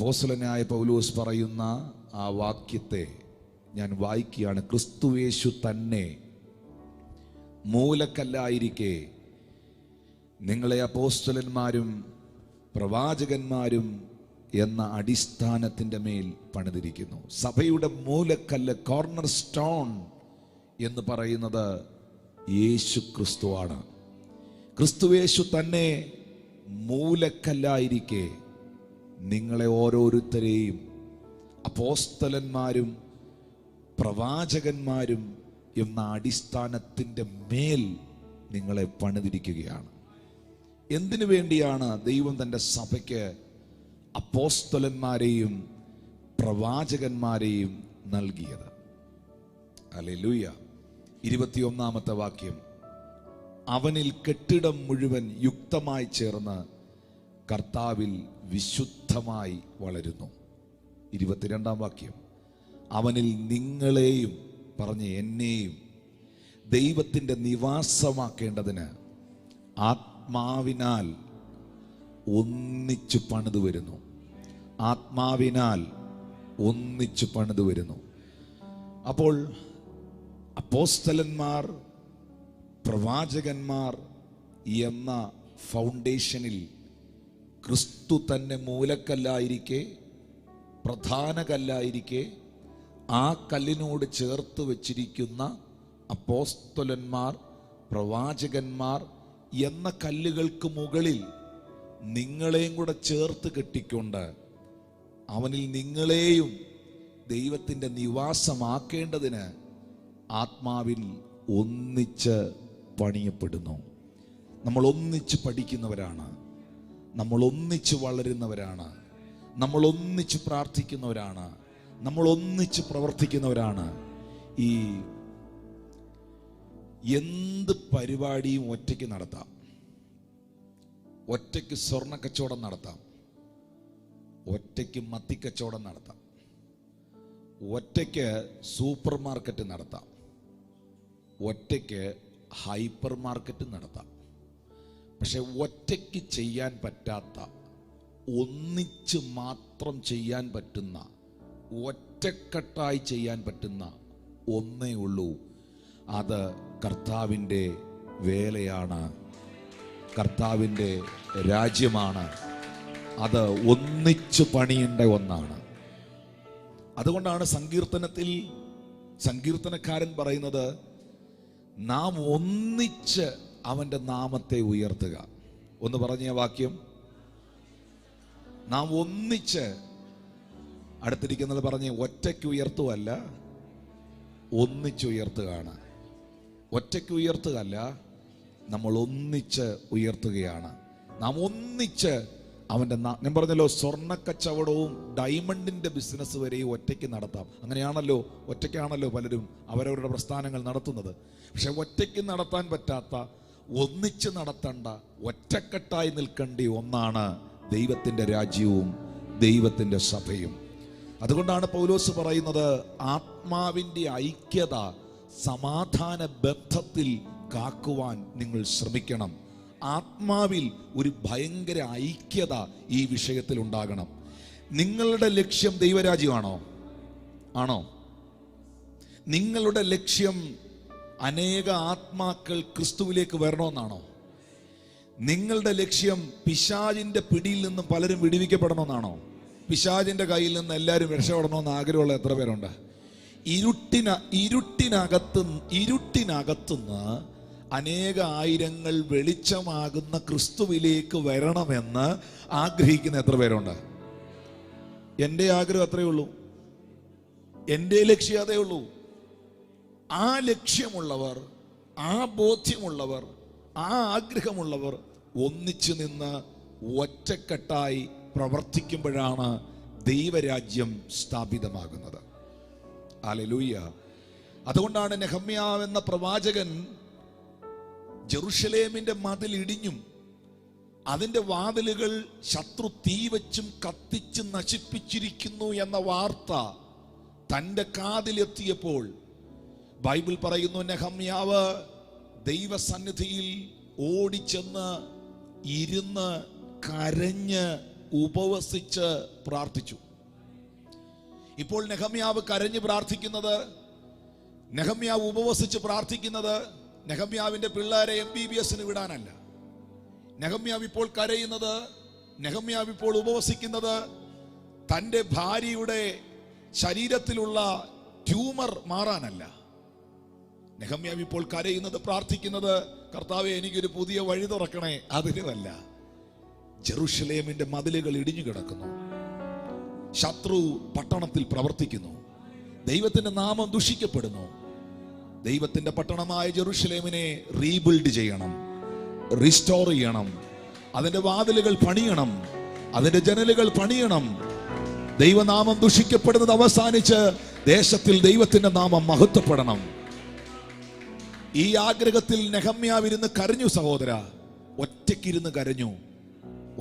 അപ്പോസ്തലനായ പൗലോസ് പറയുന്ന ആ വാക്യത്തെ ഞാൻ വായിക്കുകയാണ്. ക്രിസ്തുയേശു തന്നെ മൂലക്കല്ലായിരിക്കെ നിങ്ങളെ അപ്പോസ്തലന്മാരും പ്രവാചകന്മാരും എന്ന അടിസ്ഥാനത്തിൻ്റെ മേൽ പണിതിരിക്കുന്നു. സഭയുടെ മൂലക്കല്ല്, കോർണർ സ്റ്റോൺ എന്ന് പറയുന്നത് യേശു ക്രിസ്തുവാണ്. ക്രിസ്തുയേശു തന്നെ മൂലക്കല്ലായിരിക്കെ നിങ്ങളെ ഓരോരുത്തരെയും അപ്പോസ്തലന്മാരും പ്രവാചകന്മാരും എന്ന അടിസ്ഥാനത്തിൻ്റെ മേൽ നിങ്ങളെ പണിതിരിക്കുകയാണ്. എന്തിനു വേണ്ടിയാണ് ദൈവം തൻ്റെ സഭയ്ക്ക് അപ്പോസ്തലന്മാരെയും പ്രവാചകന്മാരെയും നൽകിയത്? ഹല്ലേലൂയ. 21-ാമത്തെ വാക്യം, അവനിൽ കെട്ടിടം മുഴുവൻ യുക്തമായി ചേർന്ന് കർത്താവിൽ വിശുദ്ധമായി വളരുന്നു. 22-ാം വാക്യം, അവനിൽ നിങ്ങളെയും, പറഞ്ഞ് എന്നെയും, ദൈവത്തിൻ്റെ നിവാസമാക്കേണ്ടതിന് ആത്മാവിനാൽ ഒന്നിച്ചു പണിതു വരുന്നു. ആത്മാവിനാൽ ഒന്നിച്ചു പണിതു വരുന്നു. അപ്പോൾ അപ്പോസ്തലന്മാർ പ്രവാചകന്മാർ എന്ന ഫൗണ്ടേഷനിൽ ക്രിസ്തു തന്നെ മൂലക്കല്ലായിരിക്കെ, പ്രധാന കല്ലായിരിക്കെ, ആ കല്ലിനോട് ചേർത്ത് വച്ചിരിക്കുന്ന അപ്പോസ്തലന്മാർ പ്രവാചകന്മാർ എന്ന കല്ലുകൾക്ക് മുകളിൽ നിങ്ങളെയും കൂടെ ചേർത്ത് കെട്ടിക്കൊണ്ട് അവനിൽ നിങ്ങളെയും ദൈവത്തിൻ്റെ നിവാസമാക്കേണ്ടതിന് ആത്മാവിൽ ഒന്നിച്ച് പണിയപ്പെടുന്നു. നമ്മൾ ഒന്നിച്ച് പഠിക്കുന്നവരാണ്, നമ്മൾ ഒന്നിച്ച് വളരുന്നവരാണ്, നമ്മൾ ഒന്നിച്ച് പ്രാർത്ഥിക്കുന്നവരാണ്, നമ്മൾ ഒന്നിച്ച് പ്രവർത്തിക്കുന്നവരാണ്. ഈ എന്ത് പരിപാടിയും ഒറ്റയ്ക്ക് നടത്താം. ഒറ്റയ്ക്ക് സ്വർണ്ണ കച്ചവടം നടത്താം, ഒറ്റയ്ക്ക് മത്തിക്കച്ചവടം നടത്താം, ഒറ്റയ്ക്ക് സൂപ്പർ മാർക്കറ്റ് നടത്താം, ഒറ്റയ്ക്ക് ഹൈപ്പർ മാർക്കറ്റ് നടത്താം. പക്ഷെ ഒറ്റയ്ക്ക് ചെയ്യാൻ പറ്റാത്ത, ഒന്നിച്ച് മാത്രം ചെയ്യാൻ പറ്റുന്ന, ഒറ്റക്കെട്ടായി ചെയ്യാൻ പറ്റുന്ന ഒന്നേ ഉള്ളൂ. അത് കർത്താവിൻ്റെ വേലയാണ്, കർത്താവിൻ്റെ രാജ്യമാണ്. അത് ഒന്നിച്ച് പണിയേണ്ട ഒന്നാണ്. അതുകൊണ്ടാണ് സങ്കീർത്തനത്തിൽ സങ്കീർത്തനക്കാരൻ പറയുന്നത്, നാം ഒന്നിച്ച് അവൻ്റെ നാമത്തെ ഉയർത്തുക. ഒന്ന് പറഞ്ഞ വാക്യം, നാം ഒന്നിച്ച്. അടുത്തിരിക്കുന്നത് പറഞ്ഞ് ഒറ്റയ്ക്ക് ഉയർത്തുകയല്ല, ഒന്നിച്ച് ഉയർത്തുകയാണ്. ഒറ്റയ്ക്ക് ഉയർത്തുകയല്ല, നമ്മൾ ഒന്നിച്ച് ഉയർത്തുകയാണ്. നാം ഒന്നിച്ച് അവൻ്റെ ഞാൻ പറഞ്ഞല്ലോ, സ്വർണ്ണക്കച്ചവടവും ഡയമണ്ടിൻ്റെ ബിസിനസ് വരെയും ഒറ്റയ്ക്ക് നടത്താം. അങ്ങനെയാണല്ലോ, ഒറ്റയ്ക്കാണല്ലോ പലരും അവരവരുടെ പ്രസ്ഥാനങ്ങൾ നടത്തുന്നത്. പക്ഷെ ഒറ്റയ്ക്ക് നടത്താൻ പറ്റാത്ത, ഒന്നിച്ച് നടത്തേണ്ട, ഒറ്റക്കെട്ടായി നിൽക്കേണ്ട ഒന്നാണ് ദൈവത്തിൻ്റെ രാജ്യവും ദൈവത്തിൻ്റെ സഭയും. അതുകൊണ്ടാണ് പൗലോസ് പറയുന്നത്, ആത്മാവിൻ്റെ ഐക്യത സമാധാന ബന്ധത്തിൽ കാക്കുവാൻ നിങ്ങൾ ശ്രമിക്കണം. ആത്മാവിൽ ഒരു ഭയങ്കര ഐക്യത ഈ വിഷയത്തിൽ ഉണ്ടാകണം. നിങ്ങളുടെ ലക്ഷ്യം ദൈവരാജ്യമാണോ? ആണോ? നിങ്ങളുടെ ലക്ഷ്യം അനേക ആത്മാക്കൾ ക്രിസ്തുവിലേക്ക് വരണമെന്നാണോ? നിങ്ങളുടെ ലക്ഷ്യം പിശാചിന്റെ പിടിയിൽ നിന്നും പലരും വിടുവിക്കപ്പെടണമെന്നാണോ? പിശാചിന്റെ കയ്യിൽ നിന്ന് എല്ലാവരും രക്ഷപ്പെടണമെന്ന് ആഗ്രഹമുള്ള എത്ര പേരുണ്ട്? ഇരുട്ടിനകത്തുനിന്ന് അനേക ആയിരങ്ങൾ വെളിച്ചമാകുന്ന ക്രിസ്തുവിലേക്ക് വരണമെന്ന് ആഗ്രഹിക്കുന്ന എത്ര പേരുണ്ട്? എൻ്റെ ആഗ്രഹം അത്രയേ ഉള്ളൂ, എൻ്റെ ലക്ഷ്യം അതേ ഉള്ളൂ. ആ ലക്ഷ്യമുള്ളവർ, ആ ബോധ്യമുള്ളവർ, ആ ആഗ്രഹമുള്ളവർ ഒന്നിച്ചു നിന്ന് ഒറ്റക്കെട്ടായി പ്രവർത്തിക്കുമ്പോഴാണ് ദൈവരാജ്യം സ്ഥാപിതമാകുന്നത്. ഹല്ലേലൂയ. അതുകൊണ്ടാണ് നെഹമ്യാവ് എന്ന പ്രവാചകൻ ജെറുസലേമിന്റെ മതിൽ ഇടിഞ്ഞും അതിന്റെ വാതിലുകൾ ശത്രു തീവച്ചും കത്തിച്ച് നശിപ്പിച്ചിരിക്കുന്നു എന്ന വാർത്ത തൻ്റെ കാതിലെത്തിയപ്പോൾ ബൈബിൾ പറയുന്നു, നെഹമ്യാവ് ദൈവസന്നിധിയിൽ ഓടിച്ചെന്ന് ഇരുന്ന് കരഞ്ഞ് ഉപവസിച്ച് പ്രാർത്ഥിച്ചു. ഇപ്പോൾ നെഹമ്യാവ് കരഞ്ഞ് പ്രാർത്ഥിക്കുന്നത്, നെഹമ്യാവ് ഉപവസിച്ച് പ്രാർത്ഥിക്കുന്നത് നെഹമ്യാവിന്റെ പിള്ളേരെ MBBS വിടാനല്ല. നെഹമ്യാവ് ഇപ്പോൾ കരയുന്നത്, നെഹമ്യാവ് ഇപ്പോൾ ഉപവസിക്കുന്നത് തൻ്റെ ഭാര്യയുടെ ശരീരത്തിലുള്ള ട്യൂമർ മാറാനല്ല. നെഹമ്യാവ് ഇപ്പോൾ കരയുന്നത്, പ്രാർത്ഥിക്കുന്നത്, കർത്താവേ എനിക്കൊരു പുതിയ വഴി തുറക്കണേ, അതിനുമല്ല. ജെറുസലേമിന്റെ മതിലുകൾ ഇടിഞ്ഞു കിടക്കുന്നു, ശത്രു പട്ടണത്തിൽ പ്രവർത്തിക്കുന്നു, ദൈവത്തിന്റെ നാമം ദുഷിക്കപ്പെടുന്നു. ദൈവത്തിന്റെ പട്ടണമായ ജെറുസലേമിനെ റീബിൽഡ് ചെയ്യണം, റിസ്റ്റോർ ചെയ്യണം, അതിന്റെ വാതിലുകൾ പണിയണം, അതിന്റെ ജനലുകൾ പണിയണം. ദൈവനാമം ദുഷിക്കപ്പെടുന്നത് അവസാനിച്ച് ദേശത്തിൽ ദൈവത്തിന്റെ നാമം മഹത്വപ്പെടണം. ഈ ആഗ്രഹത്തിൽ നെഹമ്യാവ് ഇരുന്ന് കരഞ്ഞു സഹോദര, ഒറ്റയ്ക്കിരുന്ന് കരഞ്ഞു,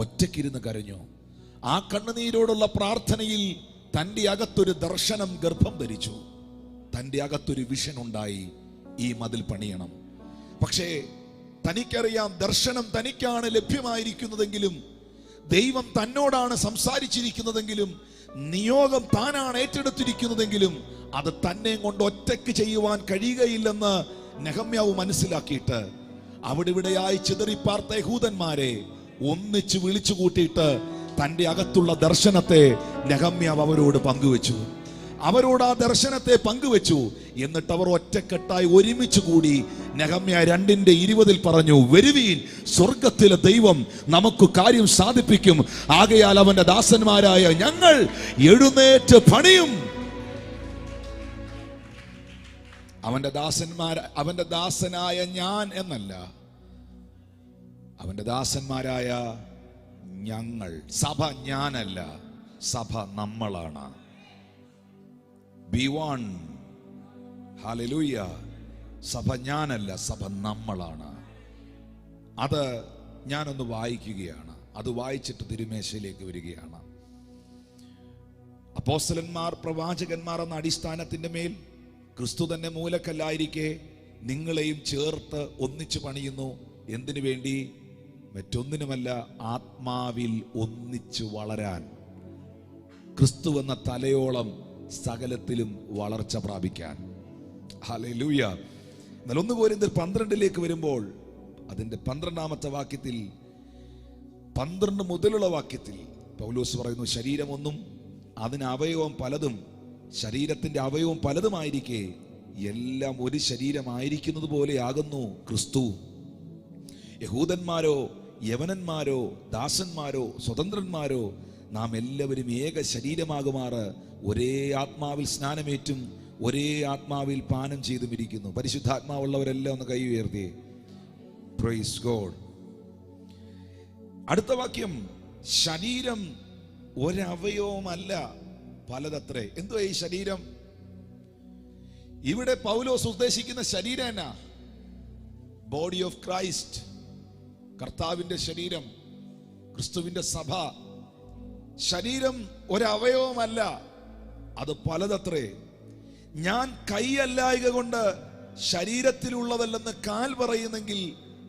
ഒറ്റയ്ക്കിരുന്ന് കരഞ്ഞു. ആ കണ്ണുനീരോടുള്ള പ്രാർത്ഥനയിൽ തൻ്റെ അകത്തൊരു ദർശനം ഗർഭം ധരിച്ചു, തൻ്റെ അകത്തൊരു വിഷൻ ഉണ്ടായി, ഈ മതിൽ പണിയണം. പക്ഷേ തനിക്കറിയാം, ദർശനം തനിക്കാണ് ലഭ്യമായിരിക്കുന്നതെങ്കിലും, ദൈവം തന്നോടാണ് സംസാരിച്ചിരിക്കുന്നതെങ്കിലും, നിയോഗം താനാണ് ഏറ്റെടുത്തിരിക്കുന്നതെങ്കിലും, അത് തന്നെ കൊണ്ട് ഒറ്റയ്ക്ക് ചെയ്യുവാൻ കഴിയുകയില്ലെന്ന് നെഹമ്യാവ് മനസ്സിലാക്കിയിട്ട് അവിടെ ഇവിടെയായി ചിതറിപ്പാർത്ത യഹൂദന്മാരെ ഒന്നിച്ച് വിളിച്ചു കൂട്ടിയിട്ട് തൻ്റെ അകത്തുള്ള ദർശനത്തെ നെഹമ്യാവ് അവരോട് പങ്കുവെച്ചു. അവരോട് ആ ദർശനത്തെ പങ്കുവെച്ചു. എന്നിട്ട് അവർ ഒറ്റക്കെട്ടായി ഒരുമിച്ച് കൂടി നെഹമ്യാ 2:20 പറഞ്ഞു, വരുവീൻ, സ്വർഗത്തിലെ ദൈവം നമുക്ക് കാര്യം സാധിപ്പിക്കും. ആകയാൽ അവന്റെ ദാസന്മാരായ ഞങ്ങൾ എഴുന്നേറ്റ് പണിയും. അവന്റെ ദാസനായ ഞാൻ എന്നല്ല, അവന്റെ ദാസന്മാരായ ഞങ്ങൾ. സഭ ഞാനല്ല, സഭ നമ്മളാണ്. Be one. ഹല്ലേലൂയ. സഭ ഞാനല്ല, സഭ നമ്മളാണ്. അത് ഞാനൊന്ന് വായിക്കുകയാണ്, അത് വായിച്ചിട്ട് തിരുമേശയിലേക്ക് വരികയാണ്. അപ്പോസ്തലന്മാർ, പ്രവാചകന്മാർ എന്ന അടിസ്ഥാനത്തിന്റെ മേൽ ക്രിസ്തു തന്നെ മൂലക്കല്ലായിരിക്കെ നിങ്ങളെയും ചേർത്ത് ഒന്നിച്ചു പണിയുന്നു. എന്തിനു വേണ്ടി? മറ്റൊന്നിനുമല്ല, ആത്മാവിൽ ഒന്നിച്ചു വളരാൻ, ക്രിസ്തു എന്ന തലയോളം സകലത്തിലും വളർച്ച പ്രാപിക്കാൻ. ഹല്ലേലൂയ. എന്നാൽ 1 കൊരിന്ത്യർ 12 വരുമ്പോൾ അതിന്റെ 12-ാമത്തെ വാക്യത്തിൽ, 12 മുതലുള്ള വാക്യത്തിൽ പൗലോസ് പറയുന്നു, ശരീരം ഒന്നും അതിന് അവയവം പലതും, ശരീരത്തിന്റെ അവയവം പലതുമായിരിക്കെ എല്ലാം ഒരു ശരീരമായിരിക്കുന്നത് പോലെയാകുന്നു ക്രിസ്തു. യഹൂദന്മാരോ യവനന്മാരോ ദാസന്മാരോ സ്വതന്ത്രന്മാരോ നാം എല്ലാവരും ഏക ശരീരമാകുമാറ് ഒരേ ആത്മാവിൽ സ്നാനമേറ്റും ഒരേ ആത്മാവിൽ പാനം ചെയ്തും ഇരിക്കുന്നു. പരിശുദ്ധാത്മാവുള്ളവരെല്ലാം ഒന്ന് കൈ ഉയർത്തി. Praise God. അടുത്ത വാക്യം, ശരീരം ഒരവയവമല്ല പലതത്രേ. എന്തുവാ ഈ ശരീരം? ഇവിടെ പൗലോസ് ഉദ്ദേശിക്കുന്ന ശരീരം എന്നാ? ബോഡി ഓഫ് ക്രൈസ്റ്റ്, കർത്താവിന്റെ ശരീരം, ക്രിസ്തുവിന്റെ സഭ. ശരീരം ഒരവയവമല്ല, അത് പലതത്രേ. ഞാൻ കൈയല്ലായക കൊണ്ട് ശരീരത്തിലുള്ളതല്ലെന്ന് കാൽ പറയുന്നെങ്കിൽ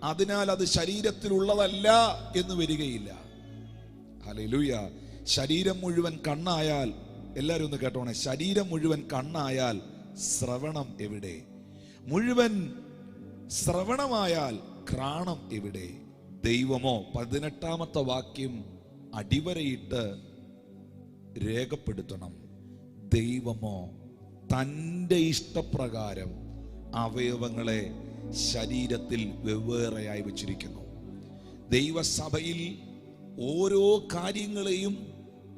അതിനാൽ അത് ശരീരത്തിലുള്ളതല്ല എന്ന് വരികയില്ല. ഹല്ലേലൂയ. ശരീരം മുഴുവൻ കണ്ണായാൽ, എല്ലാവരും ഒന്ന് കേട്ടോണേ, ശരീരം മുഴുവൻ കണ്ണായാൽ ശ്രവണം എവിടെ? മുഴുവൻ ശ്രവണമായാൽ ഘ്രാണം എവിടെ? ദൈവമോ, 18-ാമത്തെ വാക്യം അടിവരയിട്ട് രേഖപ്പെടുത്തണം, ദൈവമോ തൻ്റെ ഇഷ്ടപ്രകാരം അവയവങ്ങളെ ശരീരത്തിൽ വെവ്വേറെയായി വച്ചിരിക്കുന്നു. ദൈവസഭയിൽ ഓരോ കാര്യങ്ങളെയും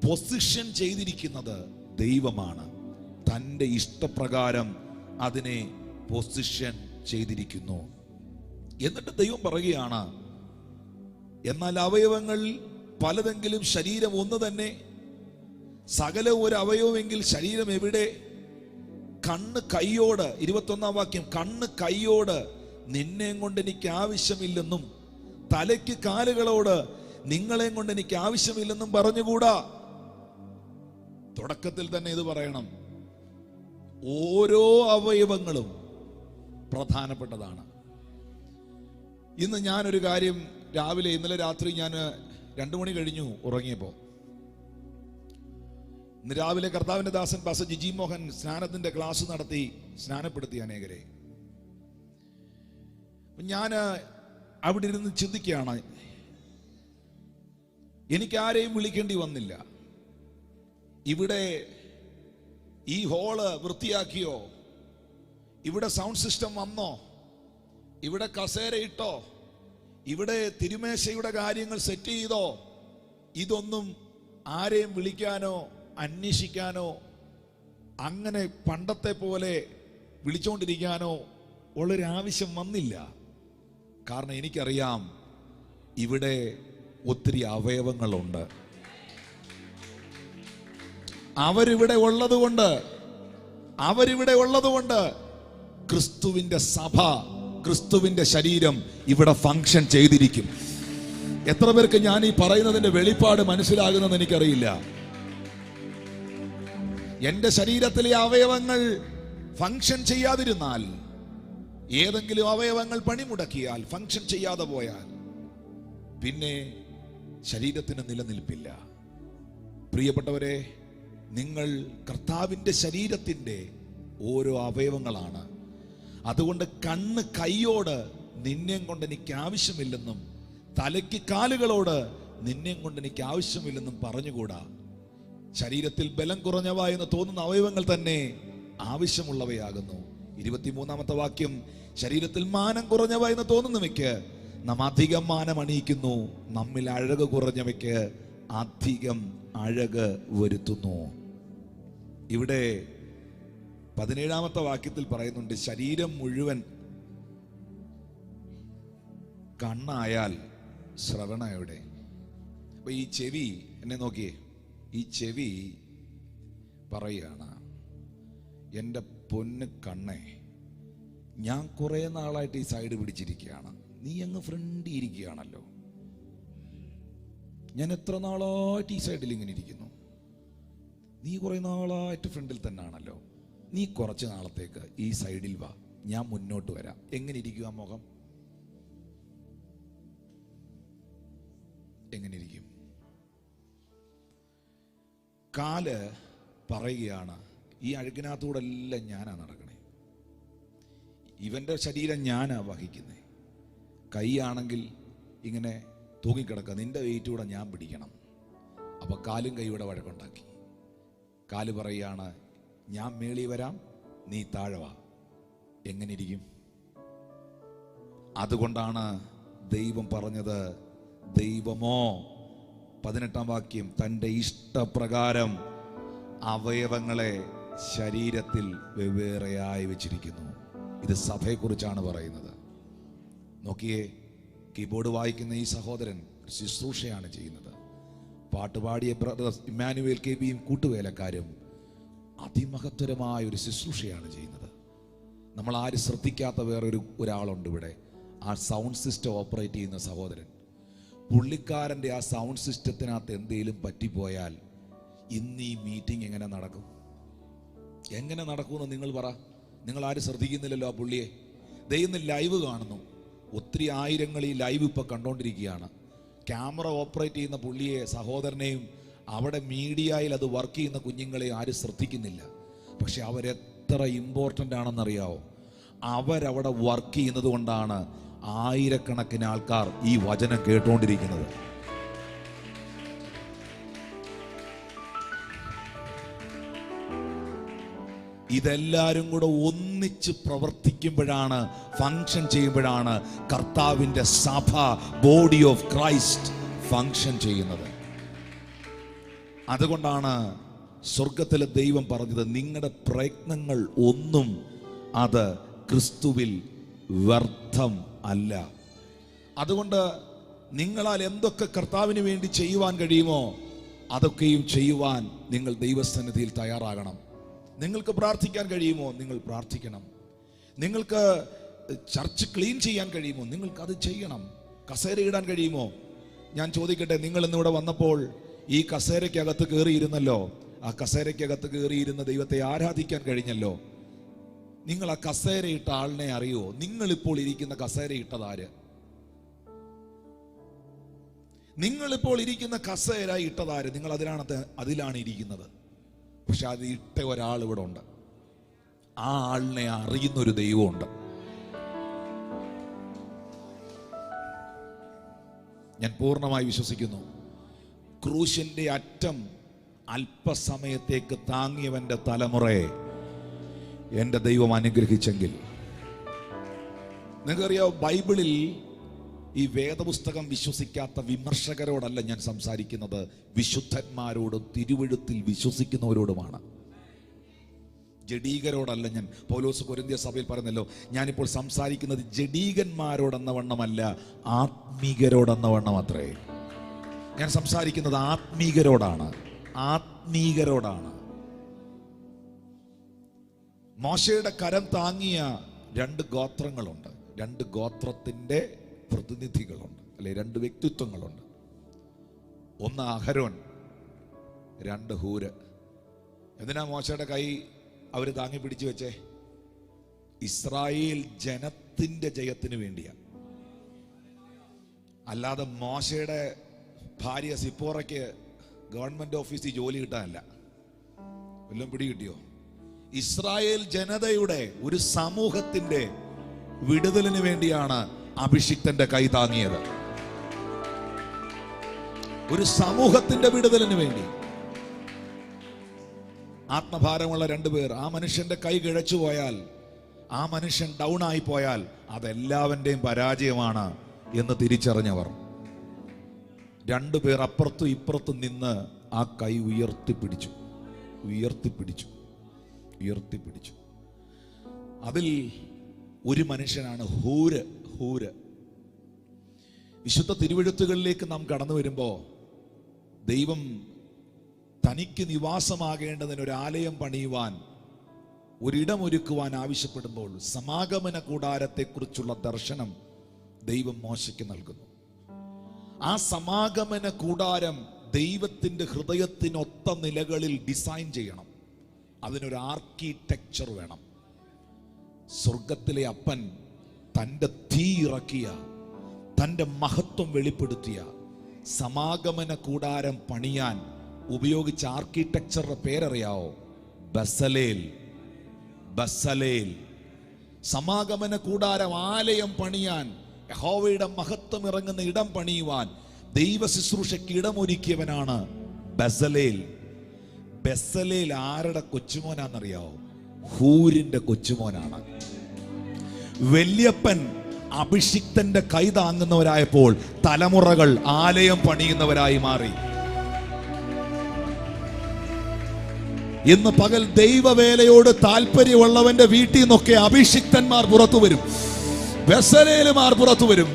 പൊസിഷൻ ചെയ്തിരിക്കുന്നത് ദൈവമാണ്. തൻ്റെ ഇഷ്ടപ്രകാരം അതിനെ പൊസിഷൻ ചെയ്തിരിക്കുന്നു. എന്നിട്ട് ദൈവം പറയുകയാണ്, എന്നാൽ അവയവങ്ങൾ പലതെങ്കിലും ശരീരം ഒന്ന് തന്നെ. സകല ഒരു അവയവമെങ്കിൽ ശരീരം എവിടെ? കണ്ണ് കൈയോട്, 21-ാം വാക്യം, കണ്ണ് കൈയോട് നിന്നെ കൊണ്ട് എനിക്ക് ആവശ്യമില്ലെന്നും തലയ്ക്ക് കാലുകളോട് നിങ്ങളെ കൊണ്ട് എനിക്ക് ആവശ്യമില്ലെന്നും പറഞ്ഞുകൂടാ. തുടക്കത്തിൽ തന്നെ ഇത് പറയണം, ഓരോ അവയവങ്ങളും പ്രധാനപ്പെട്ടതാണ്. ഇന്ന് ഞാനൊരു കാര്യം, ഇന്നലെ രാത്രി ഞാൻ 2 മണി കഴിഞ്ഞു ഉറങ്ങിയപ്പോൾ ഇന്ന് രാവിലെ കർത്താവിന്റെ ദാസൻ പാസ്റ്റർ ജിജി മോഹൻ സ്നാനത്തിന്റെ ക്ലാസ് നടത്തി, സ്നാനപ്പെടുത്തി അനേകരെ. ഞാൻ അവിടെ ഇരുന്ന് ചിന്തിക്കുകയാണ്, എനിക്ക് ആരെയും വിളിക്കേണ്ടി വന്നില്ല. ഇവിടെ ഈ ഹോള് വൃത്തിയാക്കിയോ, ഇവിടെ സൗണ്ട് സിസ്റ്റം വന്നോ, ഇവിടെ കസേര ഇട്ടോ, ഇവിടെ തിരുമേശയുടെ കാര്യങ്ങൾ സെറ്റ് ചെയ്തോ, ഇതൊന്നും ആരെയും വിളിക്കാനോ അന്വേഷിക്കാനോ അങ്ങനെ പണ്ടത്തെ പോലെ വിളിച്ചുകൊണ്ടിരിക്കാനോ ഉള്ളൊരാവശ്യം വന്നില്ല. കാരണം എനിക്കറിയാം ഇവിടെ ഒത്തിരി അവയവങ്ങളുണ്ട്. അവരിവിടെ ഉള്ളതുകൊണ്ട് ക്രിസ്തുവിന്റെ സഭ, ക്രിസ്തുവിന്റെ ശരീരം ഇവിടെ ഫങ്ഷൻ ചെയ്തിരിക്കും. എത്ര പേർക്ക് ഞാൻ ഈ പറയുന്നതിന്റെ വെളിപ്പാട് മനസ്സിലാകുന്നെന്ന് എനിക്കറിയില്ല. എന്റെ ശരീരത്തിലെ അവയവങ്ങൾ ഫങ്ഷൻ ചെയ്യാതിരുന്നാൽ, ഏതെങ്കിലും അവയവങ്ങൾ പണിമുടക്കിയാൽ, ഫങ്ഷൻ ചെയ്യാതെ പോയാൽ, പിന്നെ ശരീരത്തിന് നിലനിൽപ്പില്ല. പ്രിയപ്പെട്ടവരെ, നിങ്ങൾ കർത്താവിന്റെ ശരീരത്തിന്റെ ഓരോ അവയവങ്ങളാണ്. അതുകൊണ്ട് കണ്ണ് കൈയോട് നിന്നെ കൊണ്ട് എനിക്ക് ആവശ്യമില്ലെന്നും, തലയ്ക്ക് കാലുകളോട് നിന്നെ കൊണ്ട് എനിക്ക് ആവശ്യമില്ലെന്നും പറഞ്ഞുകൂടാ. ശരീരത്തിൽ ബലം കുറഞ്ഞവ എന്ന് തോന്നുന്ന അവയവങ്ങൾ തന്നെ ആവശ്യമുള്ളവയാകുന്നു. 23-ാമത്തെ വാക്യം, ശരീരത്തിൽ മാനം കുറഞ്ഞവ എന്ന് തോന്നുന്നവയ്ക്ക് നാം അധികം മാനം അണിയിക്കുന്നു, നമ്മിൽ അഴക് കുറഞ്ഞവയ്ക്ക് അധികം അഴക് വരുത്തുന്നു. ഇവിടെ 17-ാമത്തെ വാക്യത്തിൽ പറയുന്നുണ്ട്, ശരീരം മുഴുവൻ കണ്ണായാൽ ശ്രവണം എവിടെ? അപ്പൊ ഈ ചെവി, എന്നെ നോക്കിയേ, ഈ ചെവി പറയുകയാണ്, എൻ്റെ പൊന്ന് കണ്ണേ, ഞാൻ കുറെ നാളായിട്ട് ഈ സൈഡ് പിടിച്ചിരിക്കുകയാണ്, നീ അങ്ങ് ഫ്രണ്ടി ഇരിക്കുകയാണല്ലോ. ഞാൻ എത്ര നാളായിട്ട് ഈ സൈഡിൽ ഇങ്ങനെ ഇരിക്കുന്നു, നീ കുറെ നാളായിട്ട് ഫ്രണ്ടിൽ തന്നെ ആണല്ലോ. നീ കുറച്ച് നാളത്തേക്ക് ഈ സൈഡിൽ വാ, ഞാൻ മുന്നോട്ട് വരാം. എങ്ങനെ ഇരിക്കുക മുഖം? എങ്ങനെ ഇരിക്കും? കാല് പറയുകയാണ്, ഈ അഴുക്കിനകത്തൂടെ എല്ലാം ഞാനാ നടക്കണേ, ഇവന്റെ ശരീരം ഞാനാ വഹിക്കുന്നേ. കൈയാണെങ്കിൽ ഇങ്ങനെ തൂങ്ങിക്കിടക്കുക, നിന്റെ വെയിറ്റ് കൂടെ ഞാൻ പിടിക്കണം. അപ്പൊ കാലും കൈയുടെ വഴക്കുണ്ടാക്കി. കാല് പറയുകയാണ്, ഞാൻ മേളി വരാം, നീ താഴെ വാ. എങ്ങനെ ഇരിക്കും? അതുകൊണ്ടാണ് ദൈവം പറഞ്ഞത്, ദൈവമോ 18-ാം വാക്യം, തൻ്റെ ഇഷ്ടപ്രകാരം അവയവങ്ങളെ ശരീരത്തിൽ വെവ്വേറെയായി വെച്ചിരിക്കുന്നു. ഇത് സഭയെക്കുറിച്ചാണ് പറയുന്നത്. നോക്കിയേ, കീബോർഡ് വായിക്കുന്ന ഈ സഹോദരൻ ശുശ്രൂഷയാണ് ചെയ്യുന്നത്. പാട്ടുപാടിയ ബ്രദർ ഇമ്മാനുവേൽ കെബിയും കൂട്ടുവേലക്കാരും അതിമഹത്തരമായ ഒരു ശുശ്രൂഷയാണ് ചെയ്യുന്നത്. നമ്മൾ ആരും ശ്രദ്ധിക്കാത്ത വേറൊരു ഒരാളുണ്ട് ഇവിടെ, ആ സൗണ്ട് സിസ്റ്റം ഓപ്പറേറ്റ് ചെയ്യുന്ന സഹോദരൻ. പുള്ളിക്കാരൻ്റെ ആ സൗണ്ട് സിസ്റ്റത്തിനകത്ത് എന്തെങ്കിലും പറ്റിപ്പോയാൽ ഇന്ന് ഈ മീറ്റിംഗ് എങ്ങനെ നടക്കും? എങ്ങനെ നടക്കുമെന്ന് നിങ്ങൾ പറ. നിങ്ങൾ ആരും ശ്രദ്ധിക്കുന്നില്ലല്ലോ ആ പുള്ളിയെ. ദൈവം ലൈവ് കാണുന്നു, ഒത്തിരി ആയിരങ്ങൾ ഈ ലൈവ് ഇപ്പൊ കണ്ടോണ്ടിരിക്കുകയാണ്. ക്യാമറ ഓപ്പറേറ്റ് ചെയ്യുന്ന പുള്ളിയെ, സഹോദരനെയും അവിടെ മീഡിയയിൽ അത് വർക്ക് ചെയ്യുന്ന കുഞ്ഞുങ്ങളെ ആരും ശ്രദ്ധിക്കുന്നില്ല. പക്ഷെ അവരെത്ര ഇമ്പോർട്ടൻ്റ് ആണെന്നറിയാവോ? അവരവിടെ വർക്ക് ചെയ്യുന്നത് കൊണ്ടാണ് ആയിരക്കണക്കിന് ആൾക്കാർ ഈ വചനം കേട്ടുകൊണ്ടിരിക്കുന്നത്. ഇതെല്ലാരും കൂടെ ഒന്നിച്ച് പ്രവർത്തിക്കുമ്പോഴാണ്, ഫങ്ഷൻ ചെയ്യുമ്പോഴാണ് കർത്താവിന്റെ സഭ, ബോഡി ഓഫ് ക്രൈസ്റ്റ് ഫങ്ഷൻ ചെയ്യുന്നത്. അതുകൊണ്ടാണ് സ്വർഗത്തിലെ ദൈവം പറഞ്ഞത്, നിങ്ങളുടെ പ്രയത്നങ്ങൾ ഒന്നും അത് ക്രിസ്തുവിൽ വ്യർത്ഥം അല്ല. അതുകൊണ്ട് നിങ്ങളാൽ എന്തൊക്കെ കർത്താവിന് വേണ്ടി ചെയ്യുവാൻ കഴിയുമോ അതൊക്കെയും ചെയ്യുവാൻ നിങ്ങൾ ദൈവസന്നിധിയിൽ തയ്യാറാകണം. നിങ്ങൾക്ക് പ്രാർത്ഥിക്കാൻ കഴിയുമോ? നിങ്ങൾ പ്രാർത്ഥിക്കണം. നിങ്ങൾക്ക് ചർച്ച് ക്ലീൻ ചെയ്യാൻ കഴിയുമോ? നിങ്ങൾക്ക് അത് ചെയ്യണം. കസേര ഇടാൻ കഴിയുമോ? ഞാൻ ചോദിക്കട്ടെ, നിങ്ങൾ ഇന്നിവിടെ വന്നപ്പോൾ ഈ കസേരയ്ക്കകത്ത് കയറിയിരുന്നല്ലോ, ആ കസേരയ്ക്കകത്ത് കയറിയിരുന്ന ദൈവത്തെ ആരാധിക്കാൻ കഴിഞ്ഞല്ലോ. നിങ്ങൾ ആ കസേര ഇട്ട ആളിനെ അറിയുമോ? നിങ്ങളിപ്പോൾ ഇരിക്കുന്ന കസേര ഇട്ടതാര്? നിങ്ങളിപ്പോൾ ഇരിക്കുന്ന കസേര ഇട്ടതാര്? നിങ്ങൾ അതിലാണ് ഇരിക്കുന്നത്. പക്ഷെ അത് ഇട്ട ഒരാൾ ഇവിടെ ഉണ്ട്. ആ ആളിനെ അറിയുന്നൊരു ദൈവമുണ്ട്. ഞാൻ പൂർണ്ണമായി വിശ്വസിക്കുന്നു, ക്രൂശിന്റെ അറ്റം അല്പസമയത്തേക്ക് താങ്ങിയവന്റെ തലമുറയെ എൻ്റെ ദൈവം അനുഗ്രഹിച്ചെങ്കിൽ, നിങ്ങൾക്കറിയാം, ബൈബിളിൽ ഈ വേദപുസ്തകം വിശ്വസിക്കാത്ത വിമർശകരോടല്ല ഞാൻ സംസാരിക്കുന്നത്, വിശുദ്ധന്മാരോടും തിരുവെഴുത്തിൽ വിശ്വസിക്കുന്നവരോടുമാണ്. ജഡീകരോടല്ല. ഞാൻ പൗലോസ് കൊരിന്ത്യ സഭയിൽ പറഞ്ഞല്ലോ, ഞാനിപ്പോൾ സംസാരിക്കുന്നത് ജഡീകന്മാരോടെന്ന വണ്ണമല്ല, ആത്മീകരോടെന്ന വണ്ണം അത്രേ. ഞാൻ സംസാരിക്കുന്നത് ആത്മീകരോടാണ്, ആത്മീകരോടാണ്. മോശയുടെ കരം താങ്ങിയ 2 ഗോത്രങ്ങളുണ്ട്, 2 ഗോത്രത്തിന്റെ പ്രതിനിധികളുണ്ട്, അല്ലെ 2 വ്യക്തിത്വങ്ങളുണ്ട്. ഒന്ന് അഹരോൻ, 2 ഹൂര്. എന്തിനാ മോശയുടെ കൈ അവർ താങ്ങി പിടിച്ചു വെച്ചേ? ഇസ്രായേൽ ജനത്തിന്റെ ജയത്തിന് വേണ്ടിയാ. അല്ലാതെ മോശയുടെ ഭാര്യ സിപ്പോറയ്ക്ക് ഗവൺമെന്റ് ഓഫീസിൽ ജോലി കിട്ടാനല്ല. വല്ലതും പിടി കിട്ടിയോ? ഇസ്രായേൽ ജനതയുടെ ഒരു സമൂഹത്തിന്റെ വിടുതലിന് വേണ്ടിയാണ് അഭിഷിക്തന്റെ കൈ താങ്ങിയത്. ഒരു സമൂഹത്തിന്റെ വിടുതലിന് വേണ്ടി. ആത്മഭാരമുള്ള 2 പേർ, ആ മനുഷ്യന്റെ കൈ കിഴച്ചു പോയാൽ, ആ മനുഷ്യൻ ഡൗൺ ആയി പോയാൽ അതെല്ലാവന്റെയും പരാജയമാണ് എന്ന് തിരിച്ചറിഞ്ഞവർ. 2 പേർ അപ്പുറത്തും ഇപ്പുറത്തും നിന്ന് ആ കൈ ഉയർത്തിപ്പിടിച്ചു. അതിൽ ഒരു മനുഷ്യനാണ് ഹൂര്. വിശുദ്ധ തിരുവെഴുത്തുകളിലേക്ക് നാം കടന്നു വരുമ്പോ, ദൈവം തനിക്ക് നിവാസമാകേണ്ടതിന് ഒരു ആലയം പണിയുവാൻ, ഒരിടമൊരുക്കുവാൻ ആവശ്യപ്പെടുമ്പോൾ സമാഗമന കൂടാരത്തെക്കുറിച്ചുള്ള ദർശനം ദൈവം മോശയ്ക്ക് നൽകുന്നു. ആ സമാഗമന കൂടാരം ദൈവത്തിന്റെ ഹൃദയത്തിനൊത്ത നിലകളിൽ ഡിസൈൻ ചെയ്യണം. അതിനൊരു ആർക്കിടെക്ചർ വേണം. സ്വർഗത്തിലെ അപ്പൻ തൻ്റെ തീ ഇറക്കിയ, തൻ്റെ മഹത്വം വെളിപ്പെടുത്തിയ സമാഗമന കൂടാരം പണിയാൻ ഉപയോഗിച്ച ആർക്കിടെക്ചറുടെ പേരറിയാവോ? ബസലേൽ. സമാഗമന കൂടാരം ആലയം പണിയാൻ, യഹോവയുടെ മഹത്വം ഇറങ്ങുന്ന ഇടം പണിയുവാൻ ദൈവ ശുശ്രൂഷയ്ക്ക് ഇടമൊരുക്കിയവനാണ് ബസലേൽ. ആരുടെ കൊച്ചുമോനാണെന്നറിയാവോ? ഹൂരിന്റെ കൊച്ചുമോനാണ്. വല്യപ്പൻ അഭിഷിക്തന്റെ കൈ താങ്ങുന്നവരായപ്പോൾ തലമുറകൾ ആലയം പണിയുന്നവരായി മാറി. ഇന്ന് പകൽ ദൈവവേലയോട് താല്പര്യമുള്ളവന്റെ വീട്ടിൽ നിന്നൊക്കെ അഭിഷിക്തന്മാർ പുറത്തു വരും, ബസലേലുമാർ പുറത്തു വരും.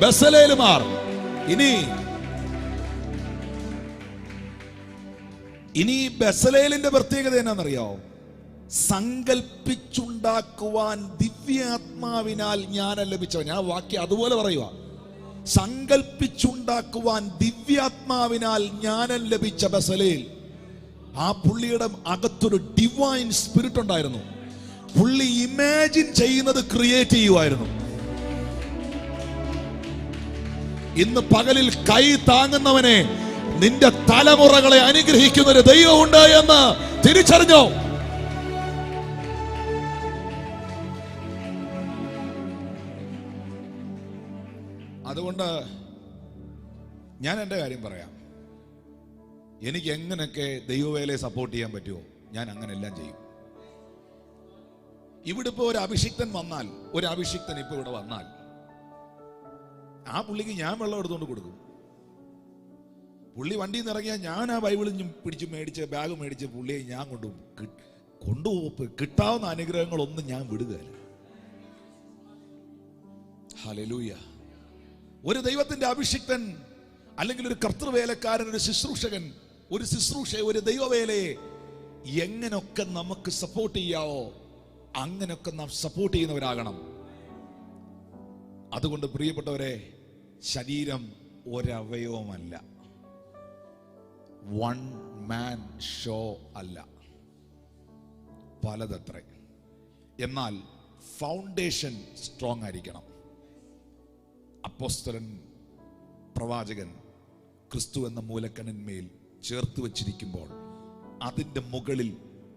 ഇനി ബസലേലിന്റെ പ്രത്യേകത എന്നാണെന്നറിയോ? സങ്കൽപ്പിച്ചുണ്ടാക്കുവാൻ ദിവ്യാത്മാവിനാൽ ജ്ഞാനം ലഭിച്ചവൻ. ഞാൻ വാക്യം അതുപോലെ പറയുക. സങ്കൽപ്പിച്ചുണ്ടാക്കുവാൻ ദിവ്യാത്മാവിനാൽ ജ്ഞാനം ലഭിച്ച ബസലേൽ, ആ പുള്ളിയുടെ അകത്തൊരു ഡിവൈൻ സ്പിരിറ്റ് ഉണ്ടായിരുന്നു. പുള്ളി ഇമാജിൻ ചെയ്യുന്നത് ക്രിയേറ്റ് ചെയ്യുമായിരുന്നു. ഇന്ന് പകലിൽ കൈ താങ്ങുന്നവനെ, നിന്റെ തലമുറകളെ അനുഗ്രഹിക്കുന്ന ഒരു ദൈവമുണ്ട് എന്ന് തിരിച്ചറിഞ്ഞോ? അതുകൊണ്ട് ഞാൻ എൻ്റെ കാര്യം പറയാം. എനിക്ക് എങ്ങനെയൊക്കെ ദൈവവേലയെ സപ്പോർട്ട് ചെയ്യാൻ പറ്റുമോ ഞാൻ അങ്ങനെ എല്ലാം ചെയ്യും. ഇവിടെ ഇപ്പോൾ ഒരു അഭിഷിക്തൻ ഇപ്പൊ ഇവിടെ വന്നാൽ ആ പുള്ളിക്ക് ഞാൻ വെള്ളം എടുത്തുകൊണ്ട് കൊടുക്കും. പുള്ളി വണ്ടിയിൽ നിന്ന് ഇറങ്ങിയാൽ ഞാൻ ആ ബൈബിളും പിടിച്ച് മേടിച്ച് ബാഗ് മേടിച്ച് പുള്ളിയെ ഞാൻ കൊണ്ടുപോകും. കിട്ടാവുന്ന അനുഗ്രഹങ്ങളൊന്നും ഞാൻ വിടുകയില്ല. ഹല്ലേലൂയ. ഒരു ദൈവത്തിന്റെ അഭിഷിക്തൻ അല്ലെങ്കിൽ ഒരു കർത്തൃവേലക്കാരൻ, ഒരു ശുശ്രൂഷകൻ, ഒരു ഒരു ദൈവവേലയെ എങ്ങനെയൊക്കെ നമുക്ക് സപ്പോർട്ട് ചെയ്യാവോ അങ്ങനെയൊക്കെ നാം സപ്പോർട്ട് ചെയ്യുന്നവരാകണം. അതുകൊണ്ട് പ്രിയപ്പെട്ടവരെ, ശരീരം ഒരവയവമല്ല, വൺ മാൻ ഷോ അല്ല, പലതത്രേ. എന്നാൽ ഫൗണ്ടേഷൻ സ്ട്രോങ് ആയിരിക്കണം. അപ്പോസ്തലൻ, പ്രവാചകൻ ക്രിസ്തു എന്ന മൂലക്കണിന്മേൽ ചേർത്ത് വച്ചിരിക്കുമ്പോൾ അതിൻ്റെ മുകളിൽ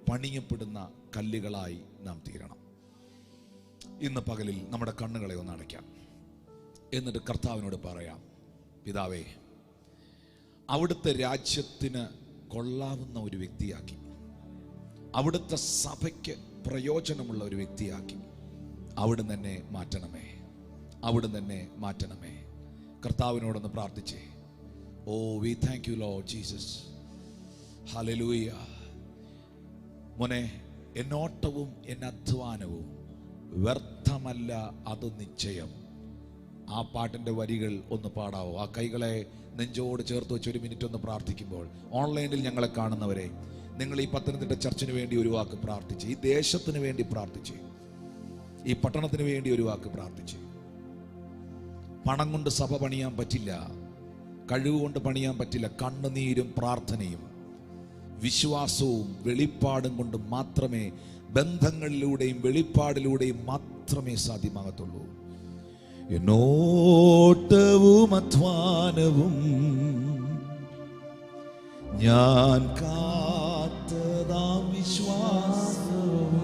പണിയപ്പെടുന്ന കല്ലുകളായി നാം തീരണം. ഇന്ന് പകലിൽ നമ്മുടെ കണ്ണുകളെ ഒന്ന് അടയ്ക്കാം. എന്നിട്ട് കർത്താവിനോട് പറയാം, പിതാവേ, അവിടുത്തെ രാജ്യത്തിന് കൊള്ളാവുന്ന ഒരു വ്യക്തിയാക്കി, അവിടുത്തെ സഭയ്ക്ക് പ്രയോജനമുള്ള ഒരു വ്യക്തിയാക്കി അവിടുന്ന് എന്നെ മാറ്റണമേ, അവിടുന്ന് എന്നെ മാറ്റണമേ. കർത്താവിനോടൊന്ന് പ്രാർത്ഥിച്ചേ. Oh we thank you Lord Jesus. Hallelujah. മോനെ, എന്നോട്ടവും എന്നധ്വാനവും വ്യർത്ഥമല്ല, അത് നിശ്ചയം. ആ പാട്ടിൻ്റെ വരികൾ ഒന്ന് പാടാവോ? ആ കൈകളെ നെഞ്ചോട് ചേർത്ത് വെച്ച് ഒരു മിനിറ്റ് ഒന്ന് പ്രാർത്ഥിക്കുമ്പോൾ, ഓൺലൈനിൽ ഞങ്ങളെ കാണുന്നവരെ, നിങ്ങൾ ഈ പത്തനംതിട്ട ചർച്ചിന് വേണ്ടി ഒരു വാക്ക് പ്രാർത്ഥിച്ച്, ഈ ദേശത്തിന് വേണ്ടി പ്രാർത്ഥിച്ച്, ഈ പട്ടണത്തിന് വേണ്ടി ഒരു വാക്ക് പ്രാർത്ഥിച്ച്. പണം കൊണ്ട് സഭ പണിയാൻ പറ്റില്ല, കഴിവുകൊണ്ട് പണിയാൻ പറ്റില്ല. കണ്ണുനീരും പ്രാർത്ഥനയും വിശ്വാസവും വെളിപ്പാടും കൊണ്ട് മാത്രമേ, ബന്ധങ്ങളിലൂടെയും വെളിപ്പാടിലൂടെയും മാത്രമേ സാധ്യമാകത്തുള്ളൂ. എന്നോട്ടവും അധ്വാനവും ഞാൻ കാത്തതാം വിശ്വാസവും,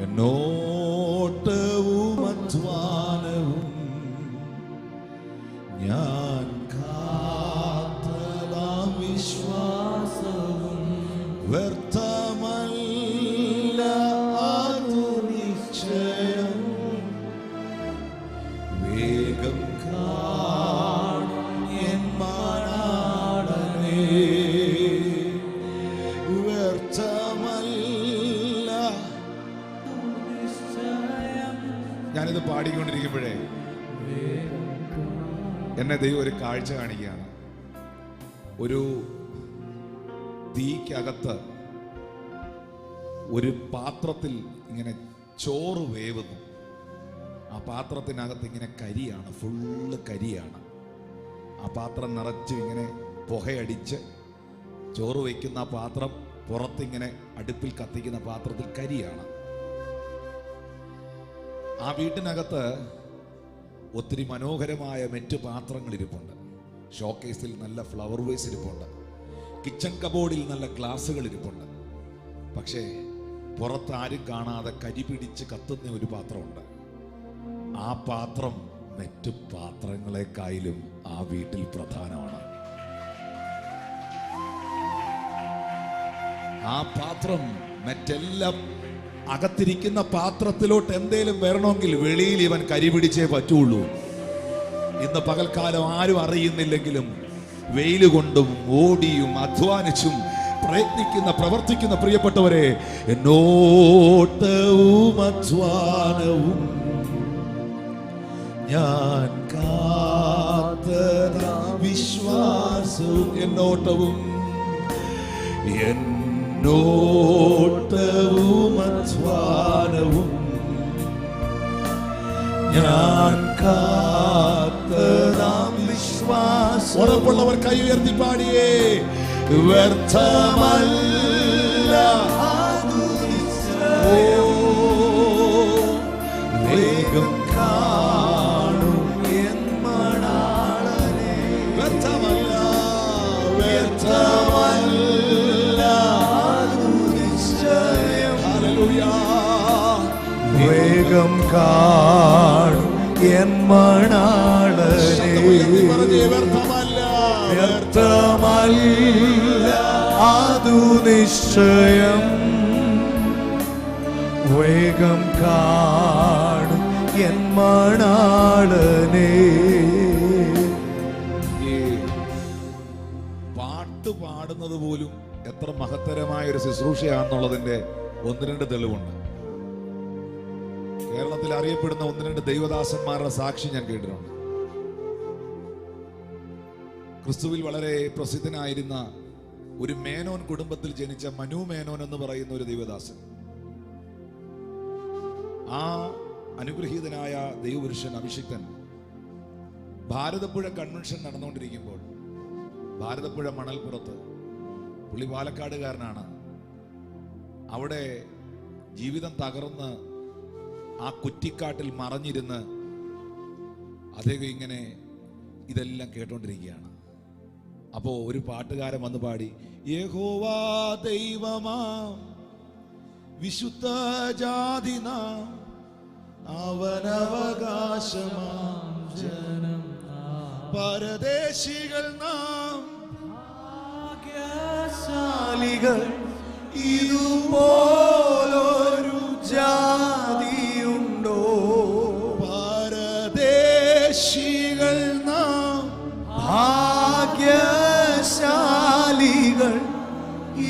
എന്നോട്ടവും അധ്വാനവും ഞാൻ കാത്തതാം വിശ്വാസവും വ്യർത്ഥമല്ല, അതു നിശ്ചയം. വേഗം കാണും എൻ മണാളനേ, വ്യർത്ഥമല്ല. ഞാനിത് പാടിക്കൊണ്ടിരിക്കുമ്പോഴേ എന്നെ ദൈവം ഒരു കാഴ്ച കാണിക്കുകയാണ്. ഒരു തീക്കകത്ത് ഒരു പാത്രത്തിൽ ഇങ്ങനെ ചോറ് വേവുന്നു. ആ പാത്രത്തിനകത്ത് ഇങ്ങനെ കരിയാണ്, ഫുള്ള് കരിയാണ്. ആ പാത്രം നിറച്ച് ഇങ്ങനെ പുകയടിച്ച് ചോറ് വയ്ക്കുന്ന ആ പാത്രം പുറത്തിങ്ങനെ അടുപ്പിൽ കത്തിക്കുന്ന പാത്രത്തിൽ കരിയാണ്. ആ വീട്ടിനകത്ത് ഒത്തിരി മനോഹരമായ മറ്റ് പാത്രങ്ങൾ ഇരിപ്പുണ്ട്. ഷോക്കേസിൽ നല്ല ഫ്ലവർ വേസ് ഇരിപ്പുണ്ട്. കിച്ചൺ കബോർഡിൽ നല്ല ഗ്ലാസുകൾ ഇരിപ്പുണ്ട്. പക്ഷേ പുറത്ത് ആരും കാണാതെ കരി പിടിച്ച് കത്തുന്ന ഒരു പാത്രമുണ്ട്. ആ പാത്രം മറ്റു പാത്രങ്ങളെക്കാളും ആ വീട്ടിൽ പ്രധാനമാണ്. ആ പാത്രം മറ്റെല്ലാം അകത്തിരിക്കുന്ന പാത്രത്തിലോട്ട് എന്തേലും വരണമെങ്കിൽ വെളിയിൽ ഇവൻ കരി പിടിച്ചേ പറ്റുള്ളൂ. ഇന്ന് പകൽക്കാലം ആരും അറിയുന്നില്ലെങ്കിലും വെയിൽ കൊണ്ടും ഓടിയും അധ്വാനിച്ചും പ്രവർത്തിക്കുന്ന പ്രിയപ്പെട്ടവരെ, എന്നോട്ടവും അധ്വാനവും ഞാൻ കാത്തതാം വിശ്വാസവും, എന്നോട്ടവും എന്നോട്ടവും അധ്വാനവും ഞാൻ കാത്തതാം വിശ്വാസം. ഉറപ്പുള്ളവർ കൈ ഉയർത്തി പാടിയേ. വ്യർത്ഥമല്ല, വേഗം കാണും എൻ മണാളനേ. വ്യർത്ഥമല്ല, വ്യർത്ഥമല്ല, നിശ്ചയം. ഹല്ലേലൂയ. വേഗം കാണും എൻ മണാളനേ. വ്യർത്ഥമല്ല, വ്യർത്ഥമല്ല, അതു നിശ്ചയം. വേഗം കാണും എൻ മണാളനേ. പാട്ട് പാടുന്നത് പോലും എത്ര മഹത്തരമായ ഒരു ശുശ്രൂഷയാണെന്നുള്ളതിന്റെ ഒന്ന് രണ്ട് തെളിവുണ്ട്. കേരളത്തിൽ അറിയപ്പെടുന്ന ഒന്ന് രണ്ട് ദൈവദാസന്മാരുടെ സാക്ഷി ഞാൻ കേട്ടിട്ടുണ്ട്. ക്രിസ്തുവിൽ വളരെ പ്രസിദ്ധനായിരുന്ന ഒരു മേനോൻ കുടുംബത്തിൽ ജനിച്ച മനു മേനോൻ എന്ന് പറയുന്ന ഒരു ദൈവദാസൻ, ആ അനുഗ്രഹീതനായ ദൈവപുരുഷൻ അഭിഷിക്തൻ ഭാരതപ്പുഴ കൺവെൻഷൻ നടന്നുകൊണ്ടിരിക്കുമ്പോൾ, ഭാരതപ്പുഴ മണൽപ്പുറത്ത്, പുള്ളി പാലക്കാടുകാരനാണ്, അവിടെ ജീവിതം തകർന്ന് ആ കുറ്റിക്കാട്ടിൽ മറഞ്ഞിരുന്ന് അദ്ദേഹം ഇങ്ങനെ ഇതെല്ലാം കേട്ടോണ്ടിരിക്കുകയാണ്. അപ്പോ ഒരു പാട്ടുകാരൻ വന്ന് പാടി, യഹോവാ ദൈവമാം വിശുദ്ധ ജാതി നാം അവനവകാശമാം ജനം പരദേശികൾ നാം ഭാഗ്യശാലികൾ ഇതുപോലൊരു ജാതിയുണ്ടോ? പരദേശികൾ നാം ഭാഗ്യശാലികൾ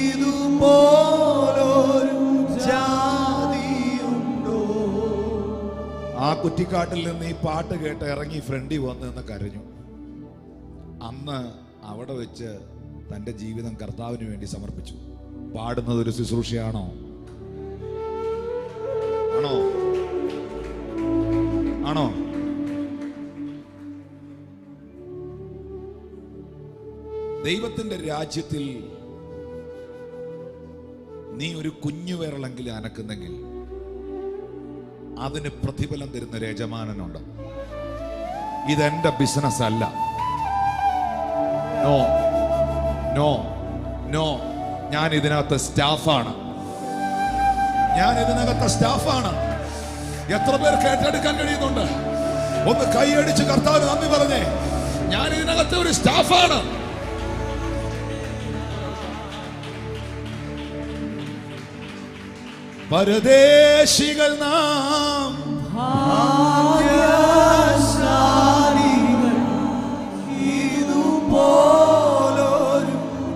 ഇതുപോലൊരു ജാതിയുണ്ടോ? ആ കുറ്റിക്കാട്ടിൽ നിന്ന് ഈ പാട്ട് കേട്ട് ഇറങ്ങി ഫ്രണ്ടി വന്ന് എന്ന് കരഞ്ഞു. അന്ന് അവിടെ വെച്ച് തൻ്റെ ജീവിതം കർത്താവിന് വേണ്ടി സമർപ്പിച്ചു. പാടുന്നത് ഒരു ശുശ്രൂഷയാണോ? ആണോ? ആണോ? ദൈവത്തിന്റെ രാജ്യത്തിൽ നീ ഒരു കുഞ്ഞു വിരളെങ്കിലും അനക്കുന്നെങ്കിൽ അതിന് പ്രതിഫലം തരുന്ന ഒരു യജമാനനുണ്ട്. ഇതെന്റെ ബിസിനസ് അല്ല. നോ നോ നോ, ഞാൻ ഇതിനകത്ത് സ്റ്റാഫാണ്. ഞാൻ ഇതിനകത്ത് സ്റ്റാഫാണ്. എത്ര പേർ കേട്ടെടുക്കാൻ കഴിയുന്നുണ്ട്? ഒന്ന് കൈയടിച്ച് കർത്താവിന് നന്ദി പറഞ്ഞേ. ഞാൻ ഇതിനകത്ത് ഒരു സ്റ്റാഫാണ്. പരദേശികൾ നാം ഭാഗ്യശാലികൾ ഇതുപോലൊരു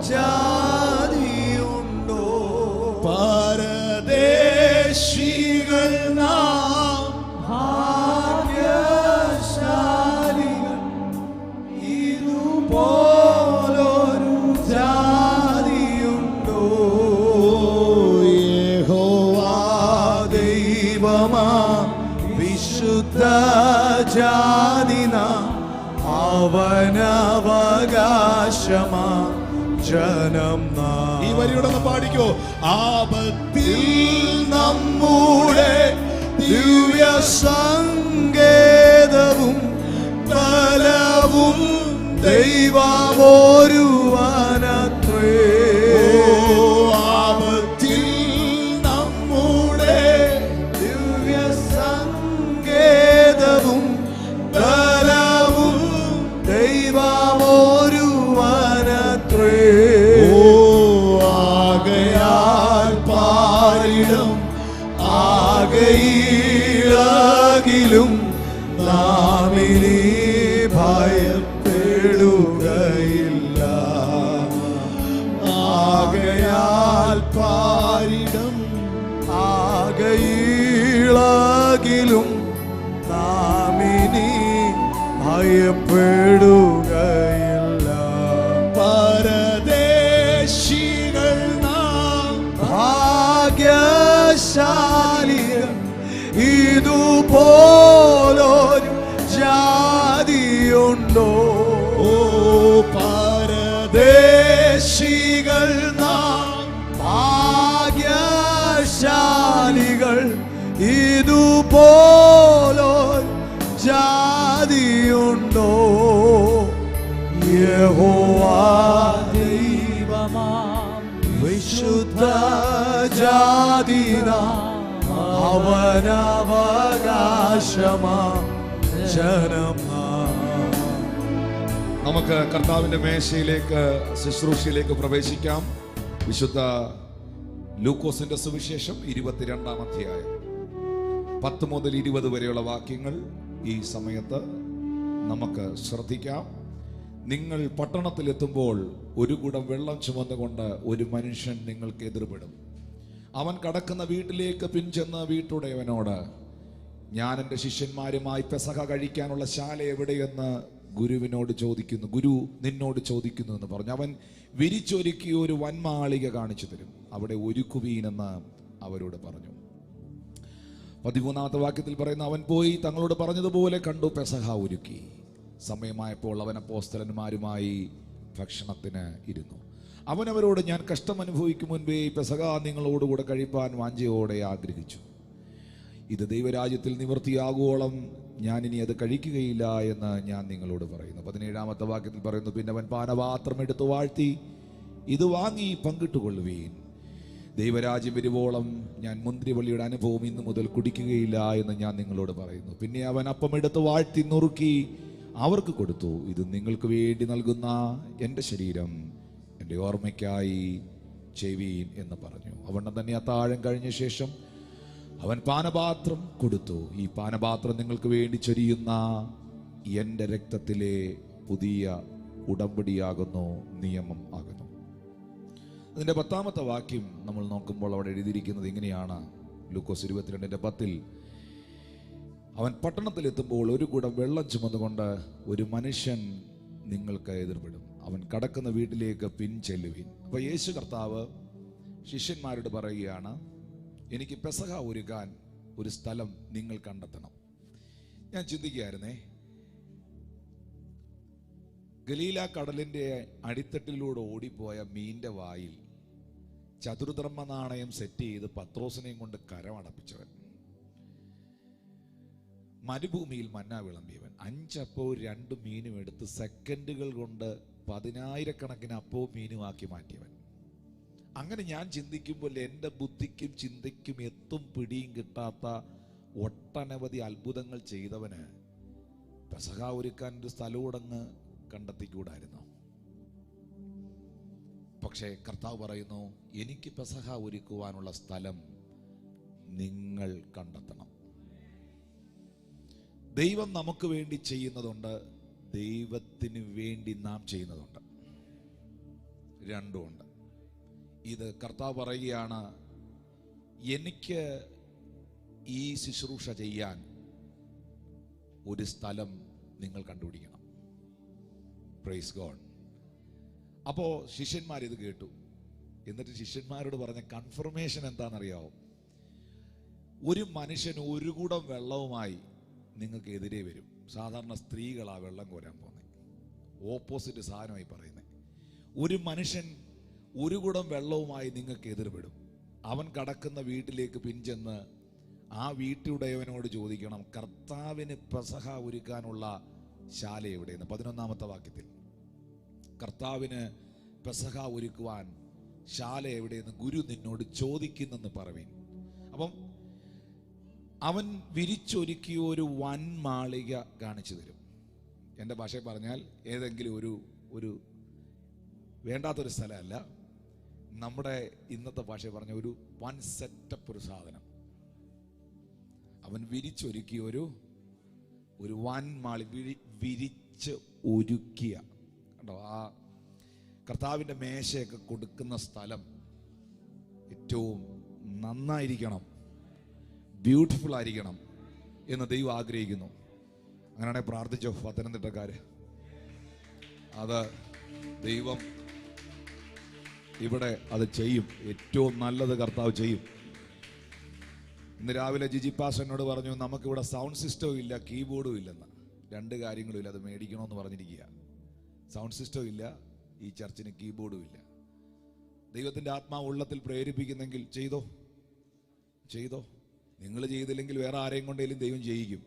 ജാതിയുണ്ടോ? പരദേശികൾ നാം ഭാഗ്യശാലികൾ ഇതുപോലൊരു ജാതിയുണ്ടോ? വിശുദ്ധ ജാതി നാം അവനവകാശമാ ജനം നാം. ഈ വരിയുടെ പാടിക്കോ. ആപത്തിൽ നമ്മുടെ ദിവ്യ സങ്കേതവും ബലവും ദൈവമൊരുവനത്രേ. ആപത്തിൽ നമ്മുടെ ദിവ്യ സങ്കേതവും ബലവും ദൈവമൊരുവനത്രേ. ആകയാൽ പാരിടും ആകയിലും നാം ഇനി ഭയപ്പെടുകയില്ല. ആകയാൽ പാരിടും ആകയിലും നാം ഇനി ഭയപ്പെടുകയില്ല. പരദേശികൾ നാം ഭാഗ്യശാലികൾ ഇതുപോലൊരു ജാതിയുണ്ടോ? ഓ പരദേശികൾ നാം ഭാഗ്യശാലികൾ ഇതുപോലൊരു ജാതിയുണ്ടോ? യഹോവാ ദൈവമാം വിശുദ്ധ ജാതി നാം അവനവകാശമാ ജനം നാം. നമുക്ക് കർത്താവിന്റെ മേശയിലേക്ക്, ശുശ്രൂഷയിലേക്ക് പ്രവേശിക്കാം. വിശുദ്ധ ലൂക്കോസിന്റെ സുവിശേഷം 22-ാം അധ്യായം 10 മുതൽ 20 വരെയുള്ള വാക്യങ്ങൾ ഈ സമയത്ത് നമുക്ക് ശ്രദ്ധിക്കാം. നിങ്ങൾ പട്ടണത്തിലെത്തുമ്പോൾ ഒരു കുടം വെള്ളം ചുമന്നുകൊണ്ട് ഒരു മനുഷ്യൻ നിങ്ങൾക്ക് എതിർപ്പെടും. അവൻ കടക്കുന്ന വീട്ടിലേക്ക് പിൻചെന്ന് വീട്ടുടയവനോട്, ഞാൻ എൻ്റെ ശിഷ്യന്മാരുമായി പെസഹ കഴിക്കാനുള്ള ശാല എവിടെയെന്ന് ഗുരുവിനോട് ചോദിക്കുന്നു, ഗുരു നിന്നോട് ചോദിക്കുന്നു എന്ന് പറഞ്ഞു. അവൻ വിരിച്ചൊരുക്കിയ ഒരു വൻമാളിക കാണിച്ചു തരും, അവിടെ ഒരുക്കുവീനെന്ന് അവരോട് പറഞ്ഞു. 13-ാമത്തെ വാക്യത്തിൽ പറയുന്ന, അവൻ പോയി തങ്ങളോട് പറഞ്ഞതുപോലെ കണ്ടു, പെസഹ ഒരുക്കി. സമയമായപ്പോൾ അവൻ അപ്പോസ്തലന്മാരുമായി ഭക്ഷണത്തിന് ഇരുന്നു. അവൻ അവരോട്, ഞാൻ കഷ്ടം അനുഭവിക്കും മുൻപേ പെസഹ നിങ്ങളോടുകൂടെ കഴിപ്പാൻ വാഞ്ചയോടെ ആഗ്രഹിച്ചു. ഇത് ദൈവരാജ്യത്തിൽ നിവൃത്തിയാകുവോളം ഞാൻ ഇനി അത് കഴിക്കുകയില്ല എന്ന് ഞാൻ നിങ്ങളോട് പറയുന്നു. 17-ാമത്തെ വാക്യത്തിൽ പറയുന്നു, പിന്നെ അവൻ പാനപാത്രം എടുത്തു വാഴ്ത്തി, ഇത് വാങ്ങി പങ്കിട്ടുകൊള്ളുവീൻ. ദൈവരാജ്യം വരുവോളം ഞാൻ മുന്തിരിവള്ളിയുടെ അനുഭവം ഇന്നു മുതൽ കുടിക്കുകയില്ല എന്ന് ഞാൻ നിങ്ങളോട് പറയുന്നു. പിന്നെ അവൻ അപ്പം എടുത്ത് വാഴ്ത്തി നുറുക്കി അവർക്ക് കൊടുത്തു, ഇത് നിങ്ങൾക്ക് വേണ്ടി നൽകുന്ന എൻ്റെ ശരീരം, എൻ്റെ ഓർമ്മയ്ക്കായി ചെയ്യുവീൻ എന്ന് പറഞ്ഞു. അവണ്ണം തന്നെ അത്താഴം കഴിഞ്ഞ ശേഷം അവൻ പാനപാത്രം കൊടുത്തു, ഈ പാനപാത്രം നിങ്ങൾക്ക് വേണ്ടി ചൊരിയുന്ന എൻ്റെ രക്തത്തിലെ പുതിയ ഉടമ്പടിയാകുന്നു, നിയമം ആകുന്നു. അതിൻ്റെ 10-ാമത്തെ വാക്യം നമ്മൾ നോക്കുമ്പോൾ അവിടെ എഴുതിയിരിക്കുന്നത് ഇങ്ങനെയാണ്. ലൂക്കോസ് 22:10 അവൻ പട്ടണത്തിലെത്തുമ്പോൾ ഒരു കുടം വെള്ളം ചുമന്നുകൊണ്ട് ഒരു മനുഷ്യൻ നിങ്ങൾക്ക് എതിർപ്പെടും, അവൻ കടക്കുന്ന വീട്ടിലേക്ക് പിൻചെല്ലുവിൻ. അപ്പോൾ യേശു കർത്താവ് ശിഷ്യന്മാരോട് പറയുകയാണ്, എനിക്ക് പെസഹ ഒരുക്കാൻ ഒരു സ്ഥലം നിങ്ങൾ കണ്ടെത്തണം. ഞാൻ ചിന്തിക്കുകയായിരുന്നേ, ഗലീല കടലിൻ്റെ അടിത്തട്ടിലൂടെ ഓടിപ്പോയ മീൻ്റെ വായിൽ ചതുർദ്രഹ്മ നാണയം സെറ്റ് ചെയ്ത് പത്രോസിനെയും കൊണ്ട് കരമടപ്പിച്ചവൻ, മരുഭൂമിയിൽ മന്ന വിളമ്പിയവൻ, 5 അപ്പവും 2 മീനും എടുത്ത് സെക്കൻഡുകൾ കൊണ്ട് 10,000 അപ്പവും മീനും ആക്കി മാറ്റിയവൻ. അങ്ങനെ ഞാൻ ചിന്തിക്കുമ്പോൾ എൻ്റെ ബുദ്ധിക്കും ചിന്തയ്ക്കും എത്തും പിടിയും കിട്ടാത്ത ഒട്ടനവധി അത്ഭുതങ്ങൾ ചെയ്തവന് പെസഹ ഒരുക്കാൻ ഒരു സ്ഥലമുടങ്ങ് കണ്ടെത്തിക്കൂടായിരുന്നു. പക്ഷേ കർത്താവ് പറയുന്നു, എനിക്ക് പെസഹ ഒരുക്കുവാനുള്ള സ്ഥലം നിങ്ങൾ കണ്ടെത്തണം. ദൈവം നമുക്ക് വേണ്ടി ചെയ്യുന്നതുണ്ട്, ദൈവത്തിന് വേണ്ടി നാം ചെയ്യുന്നതുണ്ട്, രണ്ടുമുണ്ട്. ഇത് കർത്താവ് പറയുകയാണ്, എനിക്ക് ഈ ശുശ്രൂഷ ചെയ്യാൻ ഒരു സ്ഥലം നിങ്ങൾ കണ്ടുപിടിക്കണം. Praise God. അപ്പോൾ ശിഷ്യന്മാർ ഇത് കേട്ടു. എന്നിട്ട് ശിഷ്യന്മാരോട് പറഞ്ഞ കൺഫർമേഷൻ എന്താണെന്നറിയാവോ? ഒരു മനുഷ്യൻ ഒരു കുടം വെള്ളവുമായി നിങ്ങൾക്ക് എതിരെ വരും. സാധാരണ സ്ത്രീകളാ വെള്ളം കോരാൻ പോകുന്നത്, ഓപ്പോസിറ്റ് സാധനമായി പറയുന്നത്. ഒരു മനുഷ്യൻ ഒരു കുടം വെള്ളവുമായി നിങ്ങൾക്ക് എതിർപ്പെടും. അവൻ കടക്കുന്ന വീട്ടിലേക്ക് പിൻചെന്ന് ആ വീട്ടുടയവനോട് ചോദിക്കണം, കർത്താവിന് പെസഹ ഒരുക്കാനുള്ള ശാല എവിടെയെന്ന്. 11-ാമത്തെ വാക്യത്തിൽ കർത്താവിന് പെസഹ ഒരുക്കുവാൻ ശാല എവിടെയെന്ന് ഗുരു നിന്നോട് ചോദിക്കുന്നെന്ന് പറവീൻ. അപ്പം അവൻ വിരിച്ചൊരുക്കിയ ഒരു വൻമാളിക കാണിച്ചു തരും. എൻ്റെ ഭാഷയിൽ പറഞ്ഞാൽ ഏതെങ്കിലും ഒരു വേണ്ടാത്തൊരു സ്ഥലമല്ല, നമ്മുടെ ഇന്നത്തെ ഭാഷ പറഞ്ഞ ഒരു വൺ സെറ്റപ്പ് ഒരു സാധനം. അവൻ വിരിച്ചൊരുക്കിയ ഒരു വൻമാളി, വിരിച്ച് ഒരുക്കിയ, കണ്ടോ? ആ കർത്താവിൻ്റെ മേശയൊക്കെ കൊടുക്കുന്ന സ്ഥലം ഏറ്റവും നന്നായിരിക്കണം, ബ്യൂട്ടിഫുൾ ആയിരിക്കണം എന്ന് ദൈവം ആഗ്രഹിക്കുന്നു. അങ്ങനെയാണെങ്കിൽ പ്രാർത്ഥിച്ചോ പത്തനംതിട്ടക്കാര്, അത് ദൈവം ഇവിടെ അത് ചെയ്യും. ഏറ്റവും നല്ലത് കർത്താവ് ചെയ്യും. ഇന്ന് രാവിലെ ജിജി പാസ് എന്നോട് പറഞ്ഞു, നമുക്കിവിടെ സൗണ്ട് സിസ്റ്റവും ഇല്ല, കീബോർഡും ഇല്ലെന്ന്. 2 കാര്യങ്ങളും ഇല്ല, അത് മേടിക്കണമെന്ന് പറഞ്ഞിരിക്കുക. സൗണ്ട് സിസ്റ്റവും ഇല്ല, ഈ ചർച്ചിന് കീബോർഡും ഇല്ല. ദൈവത്തിൻ്റെ ആത്മാവ് ഉള്ളത്തിൽ പ്രേരിപ്പിക്കുന്നെങ്കിൽ ചെയ്തോ. നിങ്ങൾ ചെയ്തില്ലെങ്കിൽ വേറെ ആരെയും കൊണ്ടേലും ദൈവം ചെയ്യിക്കും.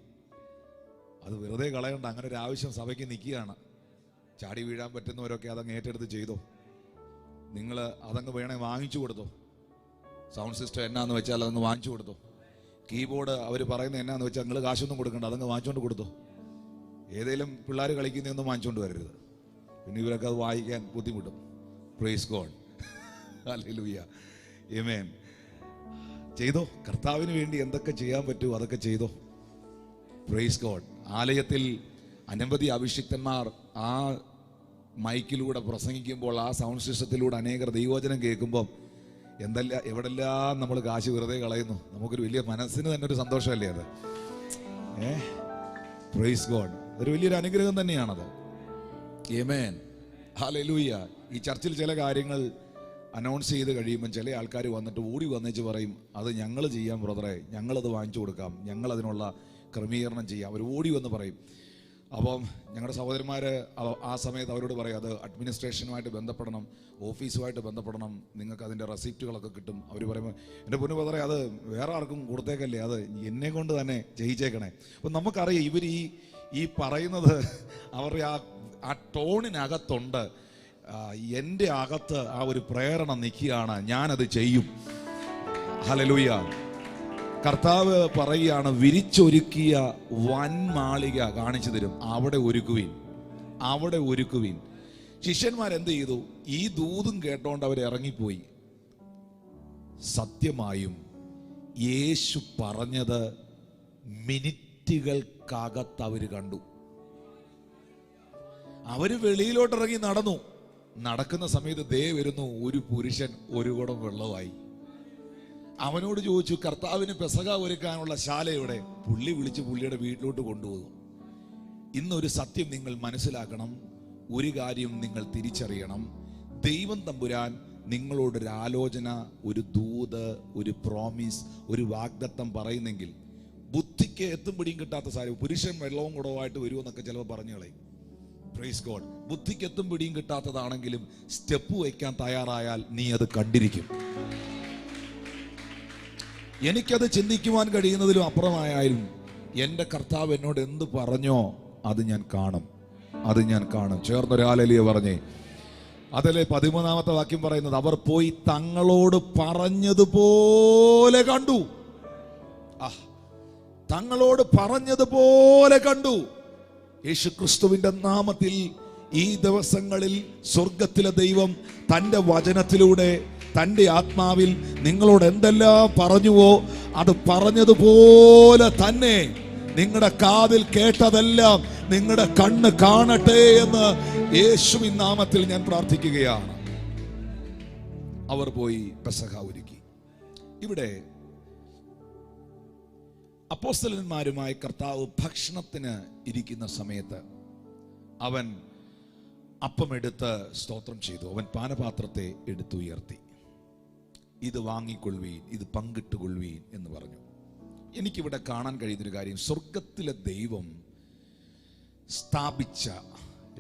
അത് വെറുതെ കളയണ്ട. അങ്ങനെ ഒരു ആവശ്യം സഭയ്ക്ക് നിൽക്കുകയാണ്. ചാടി വീഴാൻ പറ്റുന്നവരൊക്കെ അതങ്ങ് ഏറ്റെടുത്ത് ചെയ്തോ. നിങ്ങൾ അതങ്ങ് വേണേ വാങ്ങിച്ചു കൊടുത്തോ. സൗണ്ട് സിസ്റ്റം എന്നാന്ന് വെച്ചാൽ അതങ്ങ് വാങ്ങിച്ചു കൊടുത്തോ. കീബോർഡ് അവർ പറയുന്നത് എന്നാന്ന് വെച്ചാൽ നിങ്ങൾ കാശൊന്നും കൊടുക്കണ്ട, അതങ്ങ് വാങ്ങിച്ചുകൊണ്ട് കൊടുത്തോ. ഏതെങ്കിലും പിള്ളേർ കളിക്കുന്നതൊന്നും വാങ്ങിച്ചുകൊണ്ട് വരരുത്, പിന്നെ ഇവരൊക്കെ അത് വായിക്കാൻ ബുദ്ധിമുട്ടും. പ്രൈസ് ഗോഡ്, ഹല്ലേലൂയ, ആമേൻ. ചെയ്തോ. കർത്താവിന് വേണ്ടി എന്തൊക്കെ ചെയ്യാൻ പറ്റുമോ അതൊക്കെ ചെയ്തോ. Praise God. ആലയത്തിൽ അനവധി അഭിഷിക്തന്മാർ ആ മൈക്കിലൂടെ പ്രസംഗിക്കുമ്പോൾ, ആ സൗണ്ട് സിസ്റ്റത്തിലൂടെ അനേകർ ദൈവവചനം കേൾക്കുമ്പോൾ എവിടെല്ലാം നമ്മൾ കാശ് വെറുതെ കളയുന്നു. നമുക്കൊരു വലിയ മനസ്സിന് തന്നെ ഒരു സന്തോഷമല്ലേ അത്? Praise God. ഒരു വലിയൊരു അനുഗ്രഹം തന്നെയാണത്. ആമേൻ, ഹല്ലേലൂയ. ഈ ചർച്ചിൽ ചില കാര്യങ്ങൾ അനൗൺസ് ചെയ്ത് കഴിയുമ്പം ചില ആൾക്കാർ വന്നിട്ട് ഓടി വന്നേച്ച് പറയും, അത് ഞങ്ങൾ ചെയ്യാം ബ്രദറെ, ഞങ്ങളത് വാങ്ങിച്ചു കൊടുക്കാം, ഞങ്ങളതിനുള്ള ക്രമീകരണം ചെയ്യാം. അവർ ഓടി വന്ന് പറയും. അപ്പം ഞങ്ങളുടെ സഹോദരന്മാർ ആ സമയത്ത് അവരോട് പറയും, അത് അഡ്മിനിസ്ട്രേഷനുമായിട്ട് ബന്ധപ്പെടണം, ഓഫീസുമായിട്ട് ബന്ധപ്പെടണം, നിങ്ങൾക്ക് അതിൻ്റെ റെസിപ്റ്റുകളൊക്കെ കിട്ടും. അവർ പറയുമ്പോൾ എൻ്റെ പൊന്നു പറയാം, അത് വേറെ ആർക്കും കൊടുത്തേക്കല്ലേ, അത് എന്നെ കൊണ്ട് തന്നെ ചെയ്യിച്ചേക്കണേ. അപ്പം നമുക്കറിയാം ഇവർ ഈ പറയുന്നത് അവരുടെ ആ ടോണിനകത്തുണ്ട്. എൻ്റെ അകത്ത് ആ ഒരു പ്രേരണ നിൽക്കുകയാണ്, ഞാനത് ചെയ്യും. ഹല്ലേലൂയ. കർത്താവ് പറയുകയാണ്, വിരിച്ചൊരുക്കിയ വൻമാളിക കാണിച്ചു തരും, അവിടെ ഒരുക്കുവിൻ, അവിടെ ഒരുക്കുവിൻ. ശിഷ്യന്മാരെന്ത് ചെയ്തു? ഈ ദൂതും കേട്ടോണ്ട് അവർ ഇറങ്ങിപ്പോയി. സത്യമായും യേശു പറഞ്ഞത് മിനിറ്റുകൾക്കകത്ത് അവർ കണ്ടു. അവര് വെളിയിലോട്ടിറങ്ങി നടന്നു. നടക്കുന്ന സമയത്ത് ദേ വരുന്നു ഒരു പുരുഷൻ ഒരു കുടം വെള്ളമായി. അവനോട് ചോദിച്ചു, കർത്താവിന് പെസഹ ഒരുക്കാനുള്ള ശാലയുടെ. പുള്ളി വിളിച്ച് പുള്ളിയുടെ വീട്ടിലോട്ട് കൊണ്ടുപോകും. ഇന്നൊരു സത്യം നിങ്ങൾ മനസ്സിലാക്കണം, ഒരു കാര്യം നിങ്ങൾ തിരിച്ചറിയണം. ദൈവം തമ്പുരാൻ നിങ്ങളോടൊരു ആലോചന, ഒരു ദൂത്, ഒരു പ്രോമിസ്, ഒരു വാഗ്ദത്തം പറയുന്നെങ്കിൽ ബുദ്ധിക്ക് എത്തും പിടിയും കിട്ടാത്ത സാരം, പുരുഷൻ വെള്ളവും കുടവുമായിട്ട് വരുമെന്നൊക്കെ ചിലപ്പോൾ പറഞ്ഞു കളയും. Praise God. ബുദ്ധിക്ക് എത്തും പിടിയും കിട്ടാത്തതാണെങ്കിലും സ്റ്റെപ്പ് വയ്ക്കാൻ തയ്യാറായാൽ നീ അത് കണ്ടിരിക്കും. എനിക്കത് ചിന്തിക്കുവാൻ കഴിയുന്നതിലും അപ്പുറമായാലും എൻ്റെ കർത്താവ് എന്നോട് എന്ത് പറഞ്ഞോ അത് ഞാൻ കാണും, അത് ഞാൻ കാണും. ചേർന്നൊരു ഹല്ലേലൂയ പറഞ്ഞേ. അതല്ലേ 13-ാമത്തെ വാക്യം പറയുന്നത്, അവർ പോയി തങ്ങളോട് പറഞ്ഞതുപോലെ കണ്ടു. തങ്ങളോട് പറഞ്ഞതുപോലെ കണ്ടു. യേശുക്രിസ്തുവിന്റെ നാമത്തിൽ ഈ ദിവസങ്ങളിൽ സ്വർഗത്തിലെ ദൈവം തൻ്റെ വചനത്തിലൂടെ, തൻ്റെ ആത്മാവിൽ നിങ്ങളോട് എന്തെല്ലാം പറഞ്ഞുവോ അത് പറഞ്ഞതുപോലെ തന്നെ നിങ്ങളുടെ കാതിൽ കേട്ടതെല്ലാം നിങ്ങളുടെ കണ്ണ് കാണട്ടെ എന്ന് യേശുവിൻ നാമത്തിൽ ഞാൻ പ്രാർത്ഥിക്കുകയാണ്. അവർ പോയി പെസഹ ഒരുക്കി. ഇവിടെ അപ്പോസ്തലന്മാരുമായി കർത്താവ് ഭക്ഷണത്തിന് ഇരിക്കുന്ന സമയത്ത് അവൻ അപ്പമെടുത്ത് സ്തോത്രം ചെയ്തു. അവൻ പാനപാത്രത്തെ എടുത്തുയർത്തി, ഇത് വാങ്ങിക്കൊള്ളുവീൻ, ഇത് പങ്കിട്ടുകൊള്ളുവീൻ എന്ന് പറഞ്ഞു. എനിക്കിവിടെ കാണാൻ കഴിയുന്നൊരു കാര്യം, സ്വർഗത്തിലെ ദൈവം സ്ഥാപിച്ച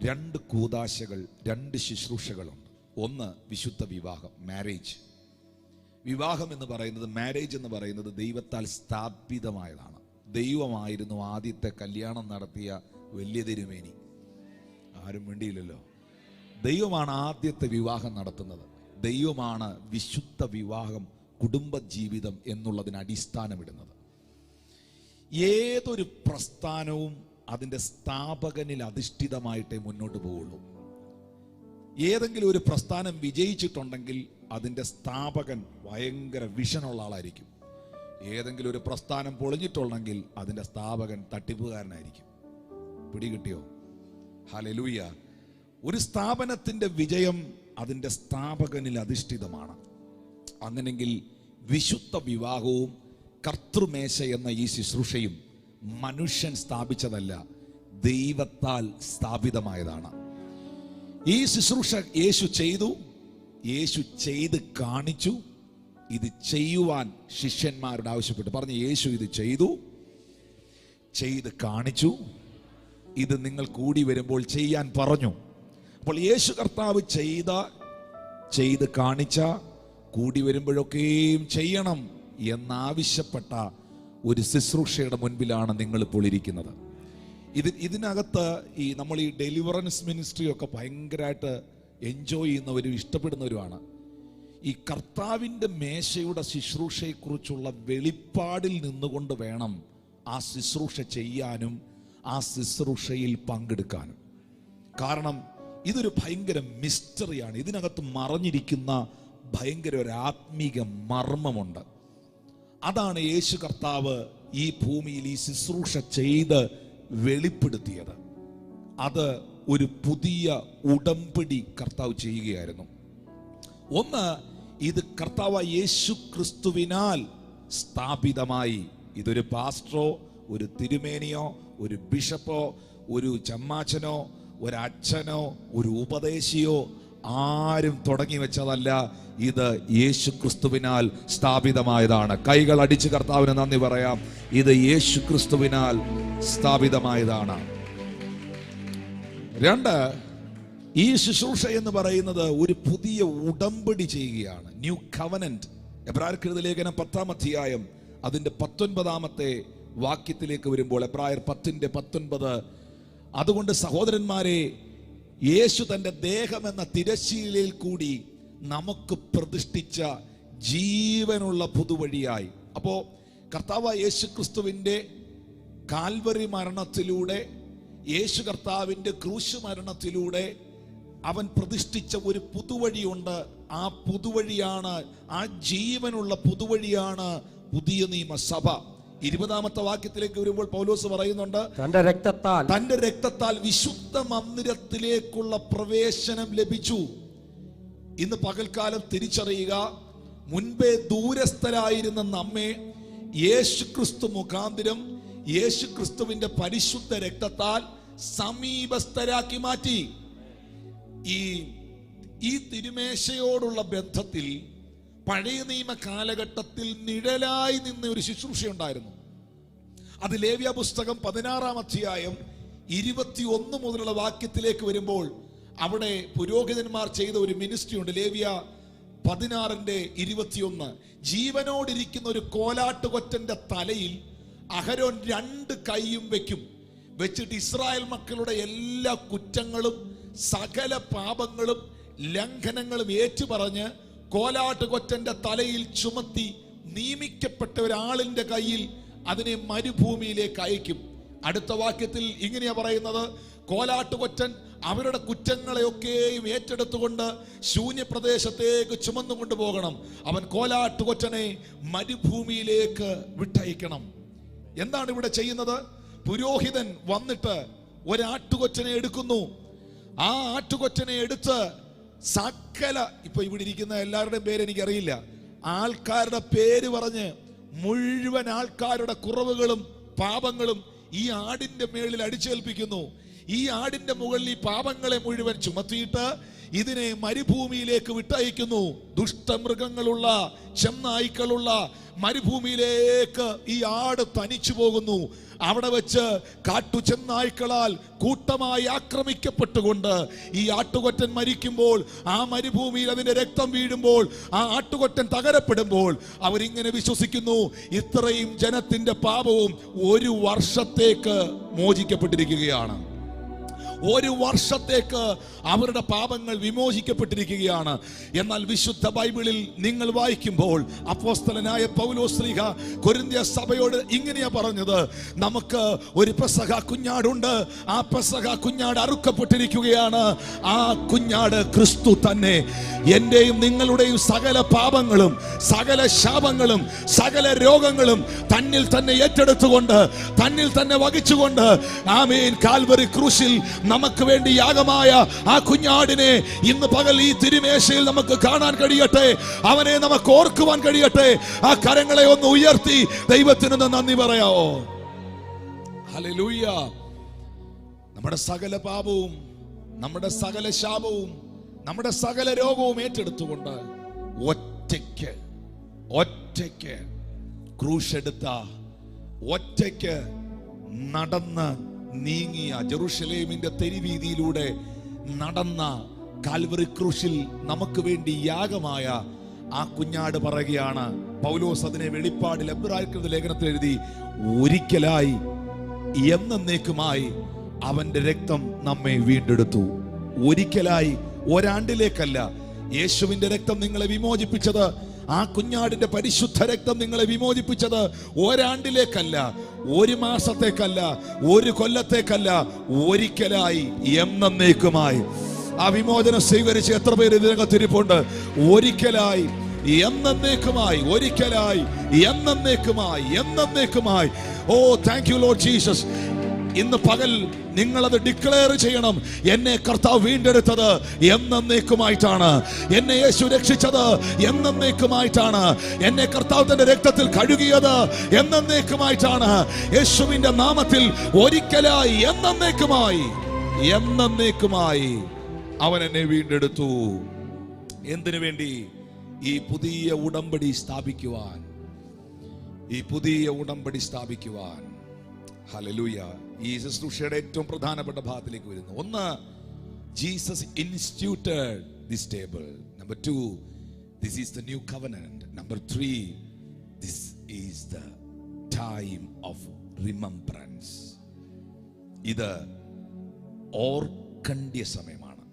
2 കൂദാശകൾ, 2 ശുശ്രൂഷകളുണ്ട്. ഒന്ന് വിശുദ്ധ വിവാഹം, മാരേജ്. വിവാഹം എന്ന് പറയുന്നത്, മാരേജ് എന്ന് പറയുന്നത് ദൈവത്താൽ സ്ഥാപിതമായതാണ്. ദൈവമായിരുന്നു ആദ്യത്തെ കല്യാണം നടത്തിയ വലിയ തിരുമേനി. ആരും വേണ്ടിയില്ലല്ലോ. ദൈവമാണ് ആദ്യത്തെ വിവാഹം നടത്തുന്നത്. ദൈവമാണ് വിശുദ്ധ വിവാഹം, കുടുംബജീവിതം എന്നുള്ളതിന് അടിസ്ഥാനമിടുന്നത്. ഏതൊരു പ്രസ്ഥാനവും അതിൻ്റെ സ്ഥാപകനിൽ അധിഷ്ഠിതമായിട്ടേ മുന്നോട്ട് പോവുള്ളൂ. ഏതെങ്കിലും ഒരു പ്രസ്ഥാനം വിജയിച്ചിട്ടുണ്ടെങ്കിൽ അതിൻ്റെ സ്ഥാപകൻ ഭയങ്കര വിഷനുള്ള ആളായിരിക്കും. ഏതെങ്കിലും ഒരു പ്രസ്ഥാനം പൊളിഞ്ഞിട്ടുണ്ടെങ്കിൽ അതിൻ്റെ സ്ഥാപകൻ തട്ടിപ്പുകാരനായിരിക്കും. പിടികിട്ടിയോ? ഹല്ലേലൂയ. ഒരു സ്ഥാപനത്തിൻ്റെ വിജയം അതിൻ്റെ സ്ഥാപകനിൽ അധിഷ്ഠിതമാണ്. അങ്ങനെങ്കിൽ വിശുദ്ധ വിവാഹവും കർത്തൃമേശ എന്ന ഈ ശുശ്രൂഷയും മനുഷ്യൻ സ്ഥാപിച്ചതല്ല, ദൈവത്താൽ സ്ഥാപിതമായതാണ്. ഈ ശുശ്രൂഷ യേശു ചെയ്തു, യേശു ചെയ്ത് കാണിച്ചു. ഇത് ചെയ്യുവാൻ ശിഷ്യന്മാരോട് ആവശ്യപ്പെട്ടു. പറഞ്ഞു, യേശു ഇത് ചെയ്തു, ചെയ്ത് കാണിച്ചു, ഇത് നിങ്ങൾ കൂടി വരുമ്പോൾ ചെയ്യാൻ പറഞ്ഞു. അപ്പോൾ യേശു കർത്താവ് ചെയ്ത് കാണിച്ച, കൂടി വരുമ്പോഴൊക്കെയും ചെയ്യണം എന്നാവശ്യപ്പെട്ട ഒരു ശുശ്രൂഷയുടെ മുൻപിലാണ് നിങ്ങൾ ഇപ്പോൾ ഇരിക്കുന്നത്. ഇതിനകത്ത് നമ്മൾ ഈ ഡെലിവറൻസ് മിനിസ്ട്രി ഒക്കെ ഭയങ്കരമായിട്ട് എൻജോയ് ചെയ്യുന്നവരും ഇഷ്ടപ്പെടുന്നവരുമാണ്. ഈ കർത്താവിൻ്റെ മേശയുടെ ശുശ്രൂഷയെക്കുറിച്ചുള്ള വെളിപ്പാടിൽ നിന്നുകൊണ്ട് വേണം ആ ശുശ്രൂഷ ചെയ്യാനും ആ ശുശ്രൂഷയിൽ പങ്കെടുക്കാനും. കാരണം ഇതൊരു ഭയങ്കര മിസ്റ്ററിയാണ്. ഇതിനകത്ത് മറഞ്ഞിരിക്കുന്ന ഭയങ്കര ഒരു ആത്മീക മർമ്മമുണ്ട്. അതാണ് യേശു കർത്താവ് ഈ ഭൂമിയിൽ ഈ ശുശ്രൂഷ ചെയ്ത് വെളിപ്പെടുത്തിയത്. അത് ഒരു പുതിയ ഉടമ്പടി കർത്താവ് ചെയ്യുകയായിരുന്നു. ഒന്ന്, ഇത് കർത്താവ് യേശു ക്രിസ്തുവിനാൽ സ്ഥാപിതമായി. ഇതൊരു പാസ്റ്ററോ, ഒരു തിരുമേനിയോ, ഒരു ബിഷപ്പോ, ഒരു ചമ്മാച്ചനോ, ഒരു അച്ഛനോ, ഒരു ഉപദേശിയോ ആരും തുടങ്ങി വെച്ചതല്ല. ഇത് യേശു ക്രിസ്തുവിനാൽ സ്ഥാപിതമായതാണ്. കൈകൾ അടിച്ച് കർത്താവിന് നന്ദി പറയാം. ഇത് യേശു ക്രിസ്തുവിനാൽ സ്ഥാപിതമായതാണ്. രണ്ട്, ഈ ശുശ്രൂഷ എന്ന് പറയുന്നത് ഒരു പുതിയ ഉടമ്പടി ചെയ്യുകയാണ്. New covenant. എബ്രായർക്കെഴുതിയ ലേഖനം 10-ാം അധ്യായം അതിന്റെ 19-ാമത്തെ വാക്യത്തിലേക്ക് വരുമ്പോൾ, എബ്രായർ 10:19, അതുകൊണ്ട് സഹോദരന്മാരെ, യേശു തന്റെ ദേഹം എന്ന തിരശ്ശീലയിൽ കൂടി നമുക്ക് പ്രതിഷ്ഠിച്ച ജീവനുള്ള പുതുവഴിയായി. അപ്പോ കർത്താവ് യേശു ക്രിസ്തുവിന്റെ കാൽവറി മരണത്തിലൂടെ, യേശു കർത്താവിന്റെ ക്രൂശ് മരണത്തിലൂടെ അവൻ പ്രതിഷ്ഠിച്ച ഒരു പുതുവഴിയുണ്ട്. ആ പുതുവഴിയാണ്, ആ ജീവനുള്ള പുതുവഴിയാണ് പുതിയ നിയമസഭ. 20-ാമത്തെ വാക്യത്തിലേക്ക് വരുമ്പോൾ പൗലോസ് പറയുന്നുണ്ട്, തന്റെ രക്തത്താൽ വിശുദ്ധ മന്ദിരത്തിലേക്കുള്ള പ്രവേശനം ലഭിച്ചു. ഇന്ന് പകൽക്കാലം തിരിച്ചറിയുക, മുൻപേ ദൂരസ്ഥരായിരുന്ന നമ്മെ യേശു ക്രിസ്തു മുഖാന്തരം യേശു ക്രിസ്തുവിന്റെ പരിശുദ്ധ രക്തത്താൽ സമീപസ്ഥരാക്കി മാറ്റി. ഈ തിരുമേശയോടുള്ള ബന്ധത്തിൽ പഴയ നിയമ കാലഘട്ടത്തിൽ നിഴലായി നിന്ന ഒരു ശുശ്രൂഷ ഉണ്ടായിരുന്നു. അത് ലേവ്യ പുസ്തകം 16-ാം അധ്യായം 21 മുതലുള്ള വാക്യത്തിലേക്ക് വരുമ്പോൾ അവിടെ പുരോഹിതന്മാർ ചെയ്ത ഒരു മിനിസ്ട്രി ഉണ്ട്. ലേവ്യ 16:21, ജീവനോടിരിക്കുന്ന ഒരു കോലാട്ടുകൊറ്റന്റെ തലയിൽ അഹരോൻ 2 കൈയും വെച്ചിട്ട് ഇസ്രായേൽ മക്കളുടെ എല്ലാ കുറ്റങ്ങളും സകല പാപങ്ങളും ലംഘനങ്ങളും ഏറ്റുപറഞ്ഞ് കോലാട്ടുകൊറ്റന്റെ തലയിൽ ചുമത്തി നിയമിക്കപ്പെട്ട ഒരാളിന്റെ കയ്യിൽ അതിനെ മരുഭൂമിയിലേക്ക് അയക്കും. അടുത്ത വാക്യത്തിൽ ഇങ്ങനെയാ പറയുന്നത്, കോലാട്ടുകൊറ്റൻ അവരുടെ കുറ്റങ്ങളെയൊക്കെയും ഏറ്റെടുത്തുകൊണ്ട് ശൂന്യപ്രദേശത്തേക്ക് ചുമന്നുകൊണ്ട് പോകണം. അവൻ കോലാട്ടുകൊറ്റനെ മരുഭൂമിയിലേക്ക് വിട്ടയക്കണം. എന്താണ് ഇവിടെ ചെയ്യുന്നത്? പുരോഹിതൻ വന്നിട്ട് ഒരാട്ടുകൊറ്റനെ എടുക്കുന്നു. ആ ആട്ടുകൊറ്റനെ എടുത്ത് സകല, ഇപ്പൊ ഇവിടെ ഇരിക്കുന്ന എല്ലാവരുടെയും പേര് എനിക്കറിയില്ല, ആൾക്കാരുടെ പേര് പറഞ്ഞ് മുഴുവൻ ആൾക്കാരുടെ കുറവുകളും പാപങ്ങളും ഈ ആടിന്റെ മേളിൽ അടിച്ചേൽപ്പിക്കുന്നു. ഈ ആടിന്റെ മുകളിൽ ഈ പാപങ്ങളെ മുഴുവൻ ചുമത്തിയിട്ട് ഇതിനെ മരുഭൂമിയിലേക്ക് വിട്ടയക്കുന്നു. ദുഷ്ടമൃഗങ്ങളുള്ള, ചെന്നായ്ക്കളുള്ള മരുഭൂമിയിലേക്ക് ഈ ആട് തനിച്ചു പോകുന്നു. അവിടെ വെച്ച് കാട്ടുചെന്നായ്ക്കളാൽ കൂട്ടമായി ആക്രമിക്കപ്പെട്ടുകൊണ്ട് ഈ ആട്ടുകൊറ്റൻ മരിക്കുമ്പോൾ, ആ മരുഭൂമിയിൽ അതിന്റെ രക്തം വീഴുമ്പോൾ, ആ ആട്ടുകൊറ്റൻ തകരപ്പെടുമ്പോൾ അവരിങ്ങനെ വിശ്വസിക്കുന്നു, ഇത്രയും ജനത്തിന്റെ പാപവും 1 വർഷത്തേക്ക് മോചിക്കപ്പെട്ടിരിക്കുകയാണ്. 1 വർഷത്തേക്ക് അവരുടെ പാപങ്ങൾ വിമോചിക്കപ്പെട്ടിരിക്കുകയാണ്. എന്നാൽ വിശുദ്ധ ബൈബിളിൽ നിങ്ങൾ വായിക്കുമ്പോൾ അപ്പോസ്തലനായ പൗലോസ് ശ്ലീഹ കൊരിന്ത്യ സഭയോട് ഇങ്ങനെയാ പറഞ്ഞത്, നമുക്ക് ഒരു പെസഹ കുഞ്ഞാടുണ്ട്. ആ പെസഹ കുഞ്ഞാട് അറുക്കപ്പെട്ടിരിക്കുകയാണ്. ആ കുഞ്ഞാട് ക്രിസ്തു തന്നെ. എന്റെയും നിങ്ങളുടെയും സകല പാപങ്ങളും സകല ശാപങ്ങളും സകല രോഗങ്ങളും തന്നിൽ തന്നെ ഏറ്റെടുത്തുകൊണ്ട്, തന്നിൽ തന്നെ വഹിച്ചുകൊണ്ട്, ആമേൻ, കാൽവറി ക്രൂശിൽ നമുക്ക് വേണ്ടി യാഗമായ ആ കുഞ്ഞാടിനെ ഇന്ന് പകൽ ഈ തിരുമേശയിൽ നമുക്ക് കാണാൻ കഴിയട്ടെ. അവനെ നമുക്ക് ഓർക്കുവാൻ കഴിയട്ടെ. ആ കരങ്ങളെ ഒന്ന് ഉയർത്തി ദൈവത്തിന് നന്ദി പറയാവോ? ഹല്ലേലൂയ. നമ്മുടെ സകല പാപവും നമ്മുടെ സകല ശാപവും നമ്മുടെ സകല രോഗവും ഏറ്റെടുത്തുകൊണ്ട് ഒറ്റയ്ക്ക് ക്രൂശെടുത്ത, ഒറ്റയ്ക്ക് നടന്ന് നീങ്ങിയ, ജെറുസലേമിന്റെ തെരുവീതിയിലൂടെ നടന്ന കാൽവറി ക്രൂശിൽ നമുക്ക് വേണ്ടി യാഗമായ ആ കുഞ്ഞാട് പറയുകയാണ്. പൗലോസ് അതിനെ വെളിപ്പാടിൽ എബ്രായർക്കെഴുതിയ ലേഖനത്തിൽ എഴുതി, ഒരിക്കലായി എന്നേക്കുമായി അവന്റെ രക്തം നമ്മെ വീണ്ടെടുത്തു. ഒരിക്കലായി, ഒരാണ്ടിലേക്കല്ല. യേശുവിന്റെ രക്തം നിങ്ങളെ വിമോചിപ്പിച്ചത്, ആ കുഞ്ഞാടിന്റെ പരിശുദ്ധ രക്തം നിങ്ങളെ വിമോചിപ്പിച്ചത് ഒരാണ്ടിലേക്കല്ല, 1 മാസത്തേക്കല്ല, 1 കൊല്ലത്തേക്കല്ല, ഒരിക്കലായി എന്നേക്കുമായി. ആ വിമോചനം സ്വീകരിച്ച് എത്ര പേര് ഇതിനകത്തിരിപ്പുണ്ട്? ഒരിക്കലായി എന്നേക്കുമായി, ഒരിക്കലായി എന്നേക്കുമായി. ഓ, താങ്ക് യു ലോർഡ് ജീസസ്. ഇന്ന് പകൽ നിങ്ങളത് ഡിക്ലെയർ ചെയ്യണം. എന്നെ കർത്താവ് വീണ്ടെടുത്തത് എന്നേക്കുമായിട്ടാണ്. എന്നെ യേശു രക്ഷിച്ചത് എന്നേക്കുമായിട്ടാണ്. എന്നെ കർത്താവ് തന്റെ രക്തത്തിൽ കഴുകിയത് എന്നേക്കുമായിട്ടാണ്. യേശുവിന്റെ നാമത്തിൽ ഒരിക്കലായി എന്നേക്കുമായി അവൻ എന്നെ വീണ്ടെടുത്തു. എന്തിനു വേണ്ടി? ഈ പുതിയ ഉടമ്പടി സ്ഥാപിക്കുവാൻ. ഹല്ലേലൂയ. ഈ ശുശ്രൂഷയുടെ ഏറ്റവും പ്രധാനപ്പെട്ട ഭാഗത്തിലേക്ക് വരുന്നു. ഒന്ന്, Jesus instituted this table. Number 2, this is the new covenant. Number 3, this is the time of remembrance. ഇത് ഓർക്കണ്ടിയ സമയമാണ്.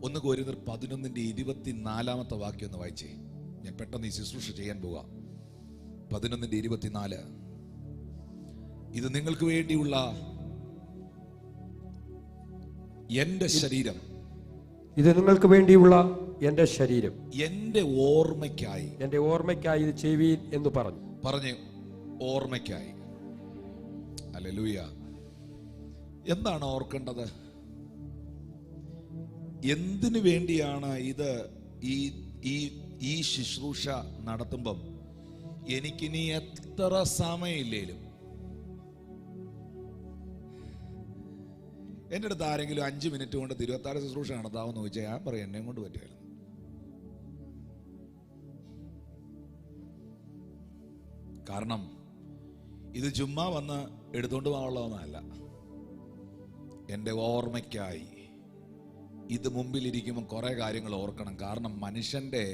1 കൊരിന്ത്യർ 11:24 വാക്യം ഒന്ന് വായിച്ചേ. ഞാൻ പെട്ടെന്ന് ഈ ശുശ്രൂഷ ചെയ്യാൻ പോകാം. 11:24. ഇത് നിങ്ങൾക്ക് വേണ്ടിയുള്ള എന്റെ ശരീരം, ഇത് നിങ്ങൾക്ക് വേണ്ടിയുള്ള എന്റെ ശരീരം, എന്റെ ഓർമ്മയ്ക്കായി, എന്റെ ഓർമ്മയ്ക്കായി ഇത് ചെയ്യുവീൻ എന്ന് പറഞ്ഞു. ഓർമ്മയ്ക്കായി. ഹല്ലേലൂയ. എന്താണ് ഓർക്കേണ്ടത്? എന്തിനു വേണ്ടിയാണ് ഇത്? ഈ ശുശ്രൂഷ നടത്തുമ്പം എനിക്കിനി എത്ര സമയമില്ലേലും എൻ്റെ അടുത്ത് ആരെങ്കിലും 5 മിനിറ്റ് കൊണ്ട് 26 ശുശ്രൂഷ നടത്താമെന്ന് ചോദിച്ചാൽ ഞാൻ പറയും എന്നെ കൊണ്ട് പറ്റിയായിരുന്നു. കാരണം ഇത് ചുമ്മാ വന്ന് എടുത്തുകൊണ്ട് പോകാനുള്ളതൊന്നുമല്ല. എൻ്റെ ഓർമ്മയ്ക്കായി ഇത് മുമ്പിലിരിക്കുമ്പോൾ കുറേ കാര്യങ്ങൾ ഓർക്കണം. കാരണം മനുഷ്യൻ്റെ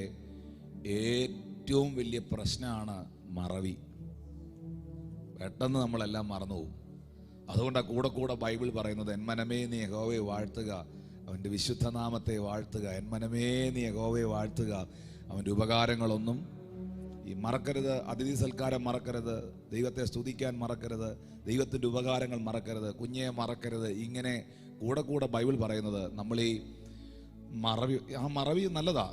ഏറ്റവും വലിയ പ്രശ്നമാണ് മറവി. പെട്ടെന്ന് നമ്മളെല്ലാം മറന്നുപോകും. അതുകൊണ്ടാണ് കൂടെ ബൈബിൾ പറയുന്നത്, എൻ മനമേ നീ യഹോവയെ വാഴ്ത്തുക, അവൻ്റെ വിശുദ്ധ നാമത്തെ വാഴ്ത്തുക. എൻ മനമേ നീ യഹോവയെ വാഴ്ത്തുക, അവൻ്റെ ഉപകാരങ്ങളൊന്നും മറക്കരുത്. അതിഥി സൽക്കാരം മറക്കരുത്, ദൈവത്തെ സ്തുതിക്കാൻ മറക്കരുത്, ദൈവത്തിൻ്റെ ഉപകാരങ്ങൾ മറക്കരുത്, കുഞ്ഞെ മറക്കരുത്. ഇങ്ങനെ കൂടെ ബൈബിൾ പറയുന്നത് നമ്മൾ ഈ മറവി നല്ലതാ.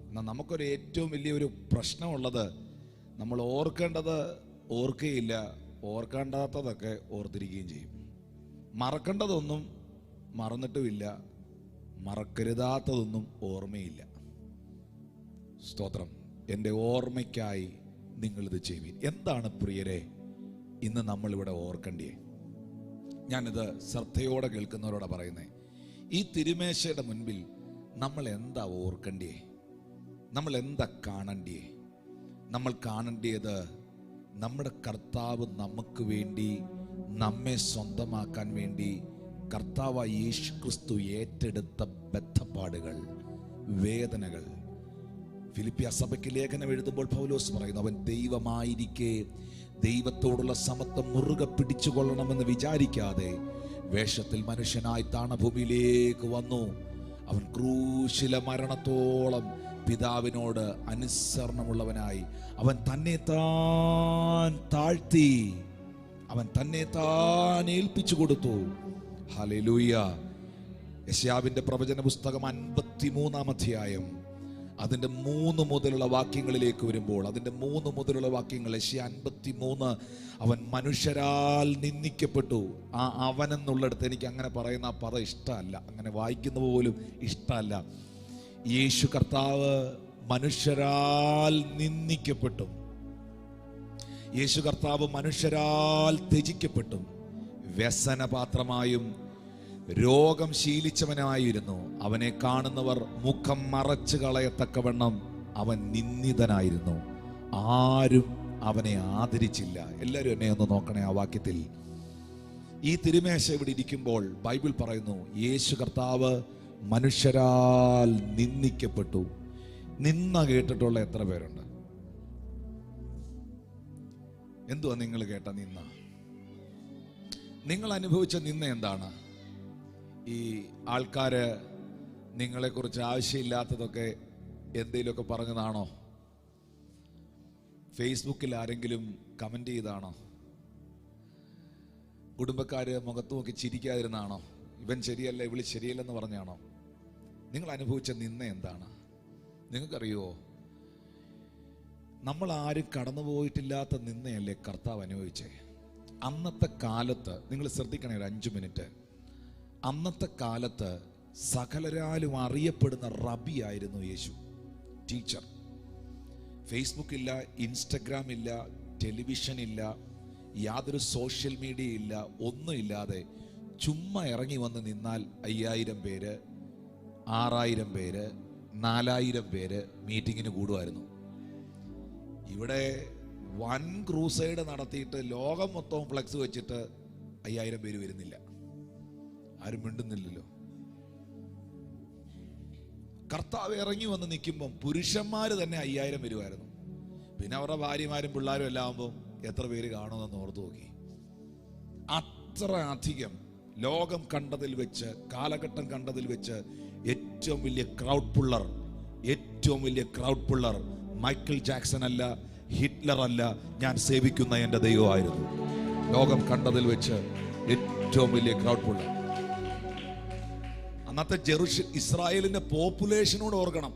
എന്നാൽ നമുക്കൊരു ഏറ്റവും വലിയൊരു പ്രശ്നമുള്ളത്, നമ്മൾ ഓർക്കേണ്ടത് ഓർക്കുകയില്ല, ഓർക്കേണ്ടാത്തതൊക്കെ ഓർത്തിരിക്കുകയും ചെയ്യും. മറക്കേണ്ടതൊന്നും മറന്നിട്ടുമില്ല, മറക്കരുതാത്തതൊന്നും ഓർമ്മയില്ല. സ്തോത്രം. എൻ്റെ ഓർമ്മയ്ക്കായി നിങ്ങളിത് ചെയ്യുവിൻ. എന്താണ് പ്രിയരെ ഇന്ന് നമ്മളിവിടെ ഓർക്കേണ്ടിയേ? ഞാനിത് ശ്രദ്ധയോടെ കേൾക്കുന്നവരോടാണ് പറയുന്നത്. ഈ തിരുമേശയുടെ മുൻപിൽ നമ്മൾ എന്താ ഓർക്കേണ്ടിയേ? നമ്മൾ എന്താ കാണണ്ടിയേ? നമ്മൾ കാണേണ്ടിയത് നമ്മുടെ കർത്താവ് നമുക്ക് വേണ്ടി, നമ്മെ സ്വന്തമാക്കാൻ വേണ്ടി കർത്താവായ യേശു ക്രിസ്തു ഏറ്റെടുത്ത ബദ്ധപ്പാടുകൾ, വേദനകൾ. ഫിലിപ്പിയ സഭയ്ക്ക് ലേഖനം എഴുതുമ്പോൾ പൗലോസ് പറയുന്നു, അവൻ ദൈവമായിരിക്കെ ദൈവത്തോടുള്ള സമത്വം മുറുകെ പിടിച്ചുകൊള്ളണമെന്ന് വിചാരിക്കാതെ വേഷത്തിൽ മനുഷ്യനായി താണഭൂമിയിലേക്ക് വന്നു. അവൻ ക്രൂശിലെ മരണത്തോളം പിതാവിനോട് അനുസരണമുള്ളവനായി അവൻ തന്നെ താൻ താഴ്ത്തി, അവൻ തന്നെ താൻ ഏൽപ്പിച്ചു കൊടുത്തു. ഹല്ലേലൂയ. യെശയ്യാവിന്റെ പ്രവചന പുസ്തകം 53-ാം അധ്യായം അതിൻ്റെ 3 മുതലുള്ള വാക്യങ്ങളിലേക്ക് വരുമ്പോൾ, അതിൻ്റെ 3 മുതലുള്ള വാക്യങ്ങൾ, യെശയ്യാ 53, അവൻ മനുഷ്യരാൽ നിന്ദിക്കപ്പെട്ടു. ആ അവൻ എന്നുള്ളിടത്ത് എനിക്ക് അങ്ങനെ പറയുന്ന ആ പദം ഇഷ്ടമല്ല, അങ്ങനെ വായിക്കുന്ന പോലും ഇഷ്ടമല്ല. യേശു കർത്താവ് മനുഷ്യരാൽ നിന്ദിക്കപ്പെട്ടു, യേശു കർത്താവ് മനുഷ്യരാൽ ത്യജിക്കപ്പെട്ടു, വ്യസനപാത്രമായും രോഗം ശീലിച്ചവനായിരുന്നു. അവനെ കാണുന്നവർ മുഖം മറച്ചു കളയത്തക്കവണ്ണം അവൻ നിന്ദിതനായിരുന്നു, ആരും അവനെ ആദരിച്ചില്ല. എല്ലാവരും എന്നെ ഒന്ന് നോക്കണേ ആ വാക്യത്തിൽ. ഈ തിരുമേശ ഇവിടെ ഇരിക്കുമ്പോൾ ബൈബിൾ പറയുന്നു, യേശു കർത്താവ് മനുഷ്യരാൽ നിന്ദിക്കപ്പെട്ടു. നിന്ന കേട്ടിട്ടുള്ള എത്ര പേരുണ്ട്? എന്തുവാ നിങ്ങൾ കേട്ട നിന്ന? നിങ്ങൾ അനുഭവിച്ച നിന്ന എന്താണ്? ഈ ആൾക്കാര് നിങ്ങളെക്കുറിച്ച് ആവശ്യമില്ലാത്തതൊക്കെ എന്തെങ്കിലുമൊക്കെ പറഞ്ഞതാണോ? ഫേസ്ബുക്കിൽ ആരെങ്കിലും കമന്റ് ചെയ്താണോ? കുടുംബക്കാര് മുഖത്ത് നോക്കി ചിരിക്കാതിരുന്നാണോ? ഇവൻ ശരിയല്ല ഇവള് ശരിയല്ലെന്ന് പറഞ്ഞാണോ? നിങ്ങൾ അനുഭവിച്ച നിന്ന എന്താണ്? നിങ്ങൾക്കറിയുമോ? നമ്മൾ ആരും കടന്നുപോയിട്ടില്ലാത്ത നിന്നയല്ലേ കർത്താവ് അനുഭവിച്ചേ. അന്നത്തെ കാലത്ത് നിങ്ങൾ ശ്രദ്ധിക്കണേ, ഒരു 5 മിനിറ്റ്. അന്നത്തെ കാലത്ത് സകലരാലും അറിയപ്പെടുന്ന റബി ആയിരുന്നു യേശു, ടീച്ചർ. ഫേസ്ബുക്ക് ഇല്ല, ഇൻസ്റ്റഗ്രാം ഇല്ല, ടെലിവിഷൻ ഇല്ല, യാതൊരു സോഷ്യൽ മീഡിയ ഇല്ല, ഒന്നുമില്ലാതെ ചുമ്മാ ഇറങ്ങി വന്ന് നിന്നാൽ 5000 പേര്, 6000 പേര്, 4000 പേര് മീറ്റിങ്ങിന് കൂടുമായിരുന്നു. ഇവിടെ വൻ ക്രൂസൈഡ് നടത്തിയിട്ട് ലോകം മൊത്തവും ഫ്ലക്സ് വെച്ചിട്ട് 5000 പേര് വരുന്നില്ല. ആരും മിണ്ടുന്നില്ലല്ലോ. കർത്താവ് ഇറങ്ങി വന്ന് നിൽക്കുമ്പം പുരുഷന്മാര് തന്നെ 5000 വരുമായിരുന്നു. പിന്നെ അവരുടെ ഭാര്യമാരും പിള്ളേരും എല്ലാം ആകുമ്പോൾ എത്ര പേര് കാണുമെന്ന് ഓർത്തു നോക്കി. അത്ര അധികം ലോകം കണ്ടതിൽ വെച്ച്, കാലഘട്ടം കണ്ടതിൽ വെച്ച് ഏറ്റവും വലിയ ക്രൗഡ് പുള്ളർ മൈക്കിൾ ജാക്സൺ അല്ല, ഹിറ്റ്ലർ അല്ല, ഞാൻ സേവിക്കുന്ന എൻ്റെ ദൈവമായിരുന്നു. ലോകം കണ്ടതിൽ വെച്ച് ഏറ്റവും വലിയ ക്രൗഡ് പുള്ളർ. അന്നത്തെ ഇസ്രായേലിന്റെ പോപ്പുലേഷനോട് ഓർക്കണം.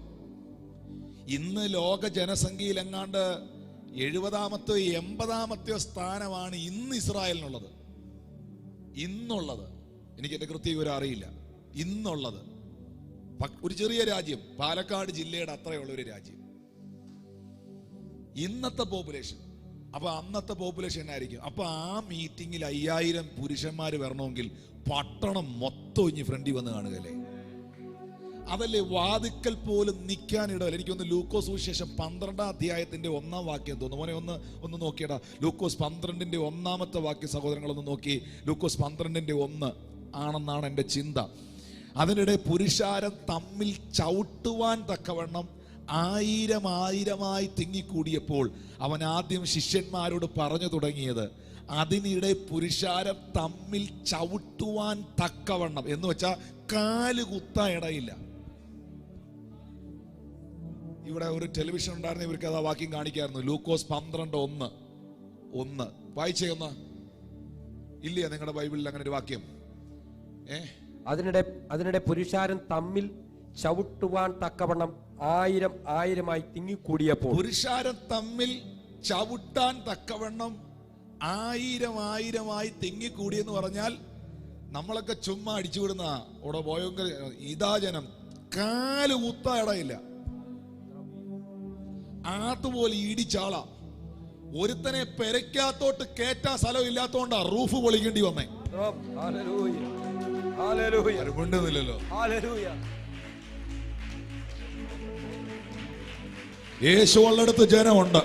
ഇന്ന് ലോക ജനസംഖ്യയിൽ എങ്ങാണ്ട് 70-ാമത്തോ 80-ാമത്തോ സ്ഥാനമാണ് ഇന്ന് ഇസ്രായേലിനുള്ളത്. ഇന്നുള്ളത് എനിക്ക് എന്റെ കൃത്യ വിവരം അറിയില്ല. ഇന്നുള്ളത് ഒരു ചെറിയ രാജ്യം, പാലക്കാട് ജില്ലയുടെ അത്രയുള്ള ഒരു രാജ്യം. ഇന്നത്തെ പോപ്പുലേഷൻ. അപ്പൊ അന്നത്തെ പോപ്പുലേഷൻ എന്നായിരിക്കും? അപ്പൊ ആ മീറ്റിംഗിൽ 5000 പുരുഷന്മാര് വരണമെങ്കിൽ പട്ടണം മൊത്തം ഇനി ഫ്രണ്ടിൽ വന്ന് കാണുകയല്ലേ? അതല്ലേ വാതിക്കൽ പോലും നിൽക്കാനിടവല്ല. എനിക്കൊന്ന് ലൂക്കോസ് സുവിശേഷം 12-ാം അധ്യായത്തിന്റെ 1-ാം വാക്യം തോന്നുന്നു. മോനെ ഒന്ന് നോക്കിയടാ. ലൂക്കോസ് 12-ന്റെ 1-ാമത്തെ വാക്യം സഹോദരങ്ങളൊന്ന് നോക്കി. ലൂക്കോസ് 12-ന്റെ 1 ആണെന്നാണ് എൻ്റെ ചിന്ത. അതിനിടെ പുരുഷാരം തമ്മിൽ ചവിട്ടുവാൻ തക്കവണ്ണം 1000 തിങ്ങിക്കൂടിയപ്പോൾ അവൻ ആദ്യം ശിഷ്യന്മാരോട് പറഞ്ഞു തുടങ്ങിയത്, അതിനിടെ പുരുഷാരം തമ്മിൽ ചവിട്ടുവാൻ തക്കവണ്ണം എന്ന് വെച്ചാൽ കാല് കുത്താൻ ഇടയില്ല. ഇവിടെ ഒരു ടെലിവിഷൻ ഉണ്ടായിരുന്നു, ഇവർക്ക് അത് ആ വാക്യം കാണിക്കായിരുന്നു. ലൂക്കോസ് 12:1 വായിച്ചേ ഒന്ന്. ഇല്ലയോ നിങ്ങളുടെ ബൈബിളിൽ അങ്ങനെ ഒരു വാക്യം? അതിനിടെ പുരുഷാരം തമ്മിൽ ചവിട്ടുവാൻ തക്കവണ്ണം 1000 തിങ്ങിക്കൂടിയപ്പോൾ. പുരുഷാരം തമ്മിൽ ചവിട്ടാൻ തക്കവണ്ണം 1000 തിങ്ങിക്കൂടിയെന്ന് പറഞ്ഞാൽ നമ്മളൊക്കെ ചുമ്മാ അടിച്ചുവിടുന്ന അവിടെ ഭയങ്കര ഇതാ ജനം. കാല് കുത്താൻ ഇടയില്ല. അതുപോലെ ഇടിച്ചാള. ഒരുത്തനെ പെരയ്ക്കകത്തോട്ട് കേറ്റാൻ സ്ഥലം ഇല്ലാത്തോണ്ടാ റൂഫ് പൊളിക്കേണ്ടി വന്നേ. മിണ്ടുന്നില്ലല്ലോ. യേശു ഉള്ളിടത്ത് ജനമുണ്ട്,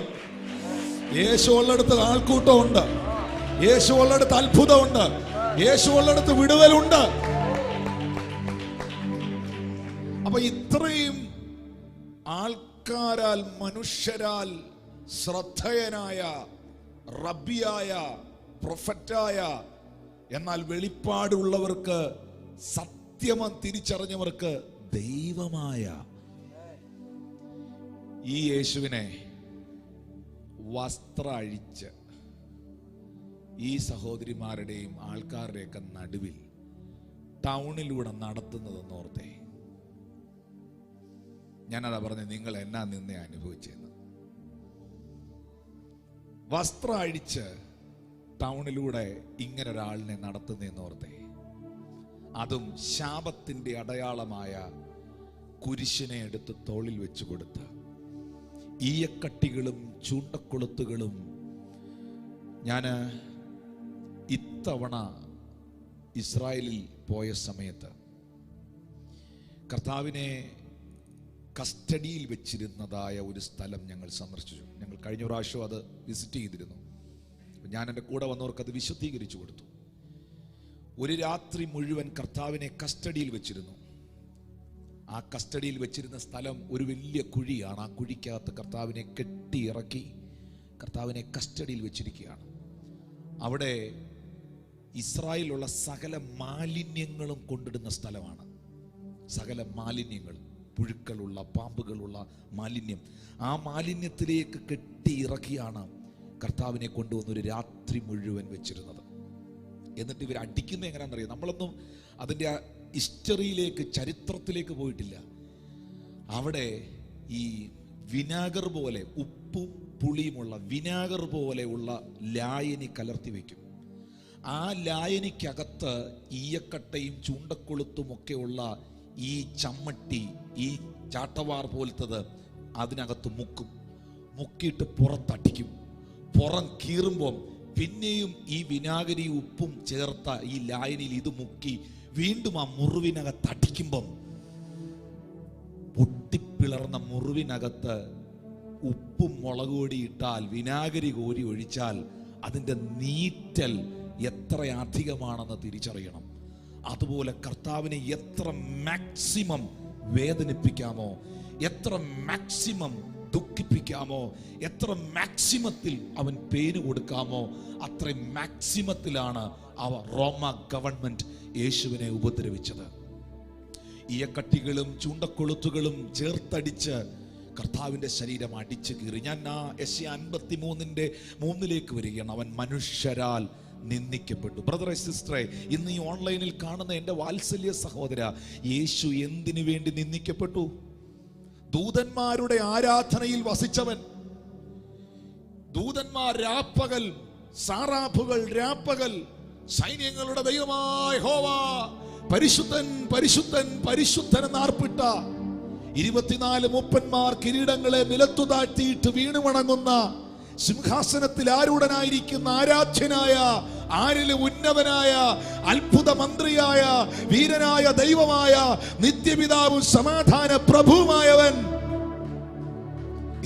യേശു ഉള്ളിടത്ത് ആൾക്കൂട്ടമുണ്ട്, യേശു ഉള്ളിടത്ത് അത്ഭുതമുണ്ട്, യേശു ഉള്ളിടത്ത് വിടുതലുണ്ട്. അപ്പൊ ഇത്രയും ആൾക്കാരാൽ, മനുഷ്യരാൽ ശ്രദ്ധേയനായ, റബ്ബിയായ, പ്രൊഫറ്റായ, എന്നാൽ വെളിപ്പാടുള്ളവർക്ക്, സത്യം തിരിച്ചറിഞ്ഞവർക്ക് ദൈവമായ ഈ യേശുവിനെ വസ്ത്രം അഴിച്ച് ഈ സഹോദരിമാരുടെയും ആൾക്കാരുടെയൊക്കെ നടുവിൽ ടൗണിലൂടെ നടത്തുന്നതെന്ന് ഓർത്തേ. ഞാനതാ പറഞ്ഞത്, നിങ്ങൾ എന്നാ നിന്നെ അനുഭവിച്ചെന്ന്. വസ്ത്രം അഴിച്ച് ടൗണിലൂടെ ഇങ്ങനെ ഒരാളിനെ നടത്തുന്നതെന്ന് ഓർത്തേ. അതും ശാപത്തിന്റെ അടയാളമായ കുരിശിനെ എടുത്ത് തോളിൽ വെച്ച് കൊടുത്ത ഈയക്കട്ടികളും ചൂണ്ടക്കൊളുത്തുകളും. ഞാൻ ഇത്തവണ ഇസ്രായേലിൽ പോയ സമയത്ത് കർത്താവിനെ കസ്റ്റഡിയിൽ വെച്ചിരുന്നതായ ഒരു സ്ഥലം ഞങ്ങൾ സന്ദർശിച്ചു. ഞങ്ങൾ കഴിഞ്ഞ പ്രാവശ്യം അത് വിസിറ്റ് ചെയ്തിരുന്നു. ഞാൻ എൻ്റെ കൂടെ വന്നവർക്ക് അത് വിശദീകരിച്ചു കൊടുത്തു. ഒരു രാത്രി മുഴുവൻ കർത്താവിനെ കസ്റ്റഡിയിൽ വെച്ചിരുന്നു. ആ കസ്റ്റഡിയിൽ വെച്ചിരുന്ന സ്ഥലം ഒരു വലിയ കുഴിയാണ്. ആ കുഴിക്കകത്ത് കർത്താവിനെ കെട്ടി ഇറക്കി കർത്താവിനെ കസ്റ്റഡിയിൽ വെച്ചിരിക്കുകയാണ്. അവിടെ ഇസ്രായേലിലുള്ള സകല മാലിന്യങ്ങളും കൊണ്ടിടുന്ന സ്ഥലമാണ്. സകല മാലിന്യങ്ങളും, പുഴുക്കളുള്ള, പാമ്പുകളുള്ള മാലിന്യം, ആ മാലിന്യത്തിലേക്ക് കെട്ടി ഇറക്കിയാണ് കർത്താവിനെ കൊണ്ടുവന്ന് ഒരു രാത്രി മുഴുവൻ വെച്ചിരുന്നത്. എന്നിട്ട് ഇവർ അടിക്കുന്നത് എങ്ങനെയാണെന്നറിയാം. നമ്മളൊന്നും അതിൻ്റെ ഹിസ്റ്ററിയിലേക്ക്, ചരിത്രത്തിലേക്ക് പോയിട്ടില്ല. അവിടെ ഈ വിനാഗർ പോലെ, ഉപ്പും പുളിയുമുള്ള വിനാഗർ പോലെയുള്ള ലായനി കലർത്തി വയ്ക്കും. ആ ലായനിക്കകത്ത് ഈയക്കട്ടയും ചൂണ്ടക്കൊളുത്തുമൊക്കെയുള്ള ഈ ചമ്മട്ടി, ഈ ചാട്ടവാർ പോലത്തത് അതിനകത്ത് മുക്കിയിട്ട് പുറത്തടിക്കും. പുറം കീറുമ്പം പിന്നെയും ഈ വിനാഗിരി ഉപ്പും ചേർത്ത ഈ ലായനിയിൽ ഇത് മുക്കി വീണ്ടും ആ മുറിവിനകത്ത് അടിക്കുമ്പം പൊട്ടിപ്പിളർന്ന മുറിവിനകത്ത് ഉപ്പും മുളക് പൊടി ഇട്ടാൽ, വിനാഗിരി കോരി ഒഴിച്ചാൽ അതിൻ്റെ നീറ്റൽ എത്ര അധികമാണെന്ന് തിരിച്ചറിയണം. അതുപോലെ കർത്താവിനെ എത്ര മാക്സിമം വേദനിപ്പിക്കാമോ, എത്ര മാക്സിമം ദുഃഖിപ്പിക്കാമോ, എത്ര മാക്സിമത്തിൽ അവൻ പേര് കൊടുക്കാമോ, അത്രയും മാക്സിമത്തിലാണ് റോമ ഗവൺമെന്റ് യേശുവിനെ ഉപദ്രവിച്ചത്. ഈയക്കട്ടികളും ചൂണ്ടക്കൊളുത്തുകളും ചേർത്തടിച്ച് കർത്താവിന്റെ ശരീരം അടിച്ചു കീറി. ഞാൻ യെശയ്യാ 53:3 വരികയാണ്. അവൻ മനുഷ്യരാൽ നിന്ദിക്കപ്പെട്ടു. ബ്രദറെ, സിസ്റ്ററെ, ഇന്ന് ഈ ഓൺലൈനിൽ കാണുന്ന എൻ്റെ വാത്സല്യ സഹോദര, യേശു എന്തിനു വേണ്ടി നിന്ദിക്കപ്പെട്ടു? ദൂതന്മാരുടെ ആരാധനയിൽ വസിച്ചവൻ. ദൂതന്മാർ രാപ്പകൽ, സാറാഫുകൾ രാപ്പകൽ സൈന്യങ്ങളുടെ ദൈവമായ യഹോവ പരിശുദ്ധൻ പരിശുദ്ധൻ പരിശുദ്ധൻ എന്നാർപ്പിട്ട 24 മൂപ്പന്മാർ കിരീടങ്ങളെ നിലത്തു താഴ്ത്തിയിട്ട് വീണു വണങ്ങുന്ന, സിംഹാസനത്തിൽ ആരൂഢനായിരിക്കുന്ന ആരാധ്യനായ, ആരിലും ഉന്നതനായ, അത്ഭുത മന്ത്രിയായ, വീരനായ ദൈവമായ, നിത്യപിതാവും സമാധാന പ്രഭുവുമായവൻ,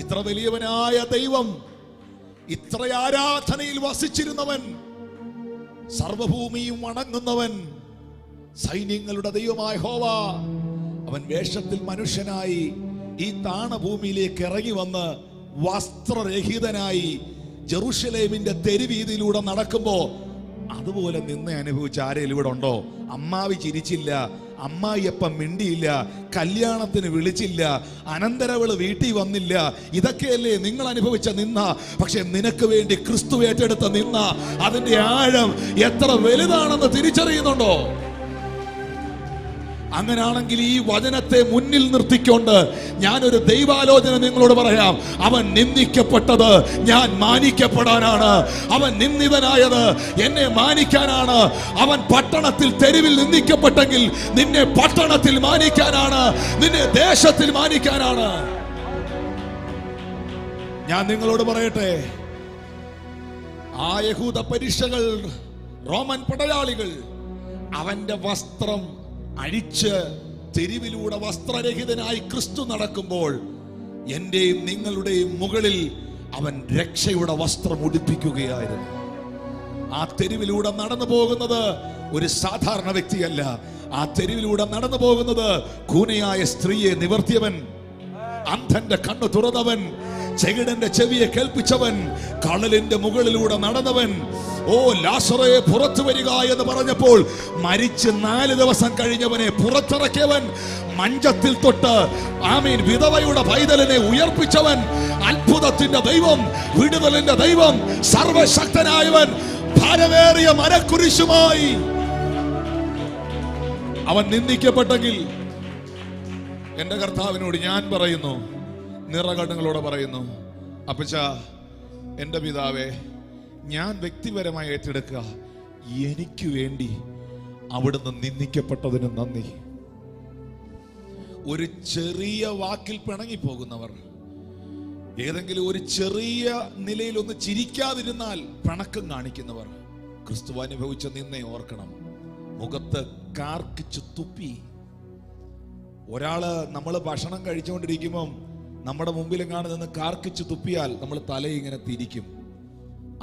ഇത്ര വലിയവനായ ദൈവം, ഇത്ര ആരാധനയിൽ വസിച്ചിരുന്നവൻ, സർവഭൂമിയും വണങ്ങുന്നവൻ, സൈന്യങ്ങളുടെ ദൈവമായ യഹോവ, അവൻ വേഷത്തിൽ മനുഷ്യനായി ഈ താണഭൂമിയിലേക്ക് ഇറങ്ങി വന്ന് വസ്ത്രരഹിതനായി ജെറുസലേമിന്റെ തെരുവീതിയിലൂടെ നടക്കുമ്പോ അതുപോലെ നിന്ന് അനുഭവിച്ച ആരെങ്കിലും ഇവിടെ ഉണ്ടോ? അമ്മാവി ചിരിച്ചില്ല, അമ്മായിയപ്പം മിണ്ടിയില്ല, കല്യാണത്തിന് വിളിച്ചില്ല, അനന്തരവള് വീട്ടിൽ വന്നില്ല. ഇതൊക്കെയല്ലേ നിങ്ങൾ അനുഭവിച്ച നിന്ന? പക്ഷെ നിനക്ക് വേണ്ടി ക്രിസ്തു ഏറ്റെടുത്ത നിന്ന, അതിന്റെ ആഴം എത്ര വലുതാണെന്ന് തിരിച്ചറിയുന്നുണ്ടോ? അങ്ങനാണെങ്കിൽ ഈ വചനത്തെ മുന്നിൽ നിർത്തിക്കൊണ്ട് ഞാനൊരു ദൈവാലോചന നിങ്ങളോട് പറയാം. അവൻ നിന്ദിക്കപ്പെട്ടത് ഞാൻ മാനിക്കപ്പെടാനാണ്. അവൻ നിന്ദിതനായത് എന്നെ മാനിക്കാനാണ്. അവൻ പട്ടണത്തിൽ തെരുവിൽ നിന്ദിക്കപ്പെട്ടെങ്കിൽ നിന്നെ പട്ടണത്തിൽ മാനിക്കാനാണ്, നിന്നെ ദേശത്തിൽ മാനിക്കാനാണ്. ഞാൻ നിങ്ങളോട് പറയട്ടെ, ആ യഹൂദ പരീക്ഷകൾ, റോമൻ പടയാളികൾ അവന്റെ വസ്ത്രം അഴിച്ച് തെരുവിലൂടെ വസ്ത്രരഹിതനായി ക്രിസ്തു നടക്കുമ്പോൾ എന്റെയും നിങ്ങളുടെയും മുകളിൽ അവൻ രക്ഷയുടെ വസ്ത്രം ഉടുപ്പിക്കുകയായിരുന്നു. ആ തെരുവിലൂടെ നടന്നു പോകുന്നത് ഒരു സാധാരണ വ്യക്തിയല്ല. ആ തെരുവിലൂടെ നടന്നു പോകുന്നത് കൂനയായ സ്ത്രീയെ നിവർത്തിയവൻ, അന്ധന്റെ കണ്ണു തുറന്നവൻ, ചെകിടന്റെ ചെവിയെ കേൾപ്പിച്ചവൻ, കടലിന്റെ മുകളിലൂടെ നടന്നവൻ. ഓ ലാസറേ പുറത്തു വരിക എന്ന് പറഞ്ഞപ്പോൾ മരിച്ച് 4 ദിവസം കഴിഞ്ഞവനെ പുറത്തിറക്കിയവൻ, മഞ്ചത്തിൽ തൊട്ട് ആമീൻ വിധവയുടെ പൈതലിനെ ഉയർപ്പിച്ചവൻ, അത്ഭുതത്തിന്റെ ദൈവം, വിടുതലിന്റെ ദൈവം, സർവശക്തനായവൻ, ഭാരമേറിയ മരക്കുരിശുമായി അവൻ നിന്ദിക്കപ്പെട്ടെങ്കിൽ എന്റെ കർത്താവിനോട് ഞാൻ പറയുന്നു, നിറകണ്ണുകളോടെ പറയുന്നു, അപ്പച്ച, എന്റെ പിതാവേ, ഞാൻ വ്യക്തിപരമായി ഏറ്റെടുക്കുക, എനിക്ക് വേണ്ടി അവിടുന്ന് നിന്ദിക്കപ്പെട്ടതിന് നന്ദി. ഒരു ചെറിയ വാക്കിൽ പിണങ്ങിപ്പോകുന്നവർ, ഏതെങ്കിലും ഒരു ചെറിയ നിലയിൽ ഒന്ന് ചിരിക്കാതിരുന്നാൽ പിണക്കം കാണിക്കുന്നവർ, ക്രിസ്തു അനുഭവിച്ച നിന്നെ ഓർക്കണം. മുഖത്ത് കാർക്കിച്ചു തുപ്പി. ഒരാള് നമ്മൾ ഭക്ഷണം കഴിച്ചുകൊണ്ടിരിക്കുമ്പം നമ്മുടെ മുമ്പിലെങ്ങാണ് നിന്ന് കാർക്കിച്ചു തുപ്പിയാൽ നമ്മൾ തല ഇങ്ങനെ തിരിക്കും.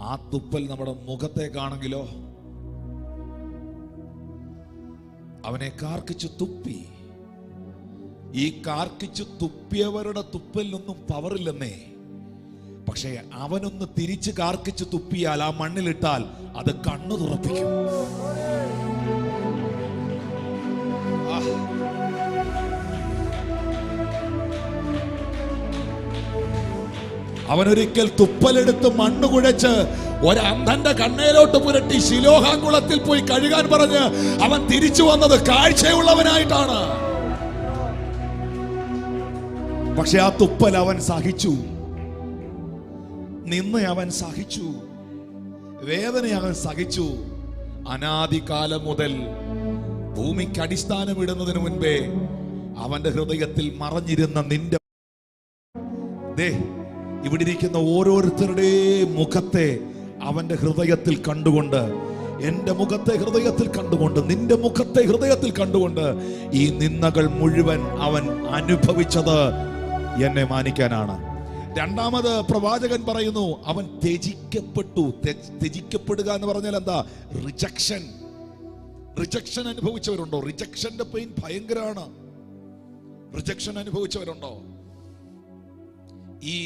ആ തുപ്പൽ നമ്മുടെ മുഖത്തേക്കാണെങ്കിലോ അവനെ കാർക്കിച്ചു തുപ്പി. ഈ കാർക്കിച്ചു തുപ്പിയവരുടെ തുപ്പലിനൊന്നും പവറില്ലെന്നേ. പക്ഷെ അവനൊന്ന് തിരിച്ച് കാർക്കിച്ചു തുപ്പിയാൽ, ആ മണ്ണിലിട്ടാൽ അത് കണ്ണു തുറപ്പിക്കും. അവനൊരിക്കൽ തുപ്പലെടുത്ത് മണ്ണ് കുഴച്ച് ഒരന്ധന്റെ കണ്ണേലോട്ട് പുരട്ടി ശിലോഹാങ്കുളത്തിൽ പോയി കഴുകാൻ പറഞ്ഞ് അവൻ തിരിച്ചു വന്നത് കാഴ്ചയുള്ളവനായിട്ടാണ്. പക്ഷെ ആ തുപ്പൽ അവൻ സഹിച്ചു, നിന്ന് അവൻ സഹിച്ചു, വേദന അവൻ സഹിച്ചു. അനാദികാലം മുതൽ ഭൂമിക്ക് അടിസ്ഥാനമിടുന്നതിന് മുൻപേ അവന്റെ ഹൃദയത്തിൽ മറഞ്ഞിരുന്ന നിന്റെ ഇവിടെ ഇരിക്കുന്ന ഓരോരുത്തരുടെയും മുഖത്തെ അവന്റെ ഹൃദയത്തിൽ കണ്ടുകൊണ്ട്, എന്റെ മുഖത്തെ ഹൃദയത്തിൽ കണ്ടുകൊണ്ട്, നിന്റെ മുഖത്തെ ഹൃദയത്തിൽ കണ്ടുകൊണ്ട്, ഈ നിന്ദകൾ മുഴുവൻ അവൻ അനുഭവിച്ചത് എന്നെ മാനിക്കാനാണ്, രണ്ടാമത് പ്രവാചകൻ പറയുന്നു, അവൻ ത്യജിക്കപ്പെട്ടു. ത്യജിക്കപ്പെടുക എന്ന് പറഞ്ഞാൽ എന്താ? റിജക്ഷൻ. റിജക്ഷൻ അനുഭവിച്ചവരുണ്ടോ? റിജക്ഷന്റെ പെയിൻ ഭയങ്കരമാണ്. റിജക്ഷൻ അനുഭവിച്ചവരുണ്ടോ? ഈ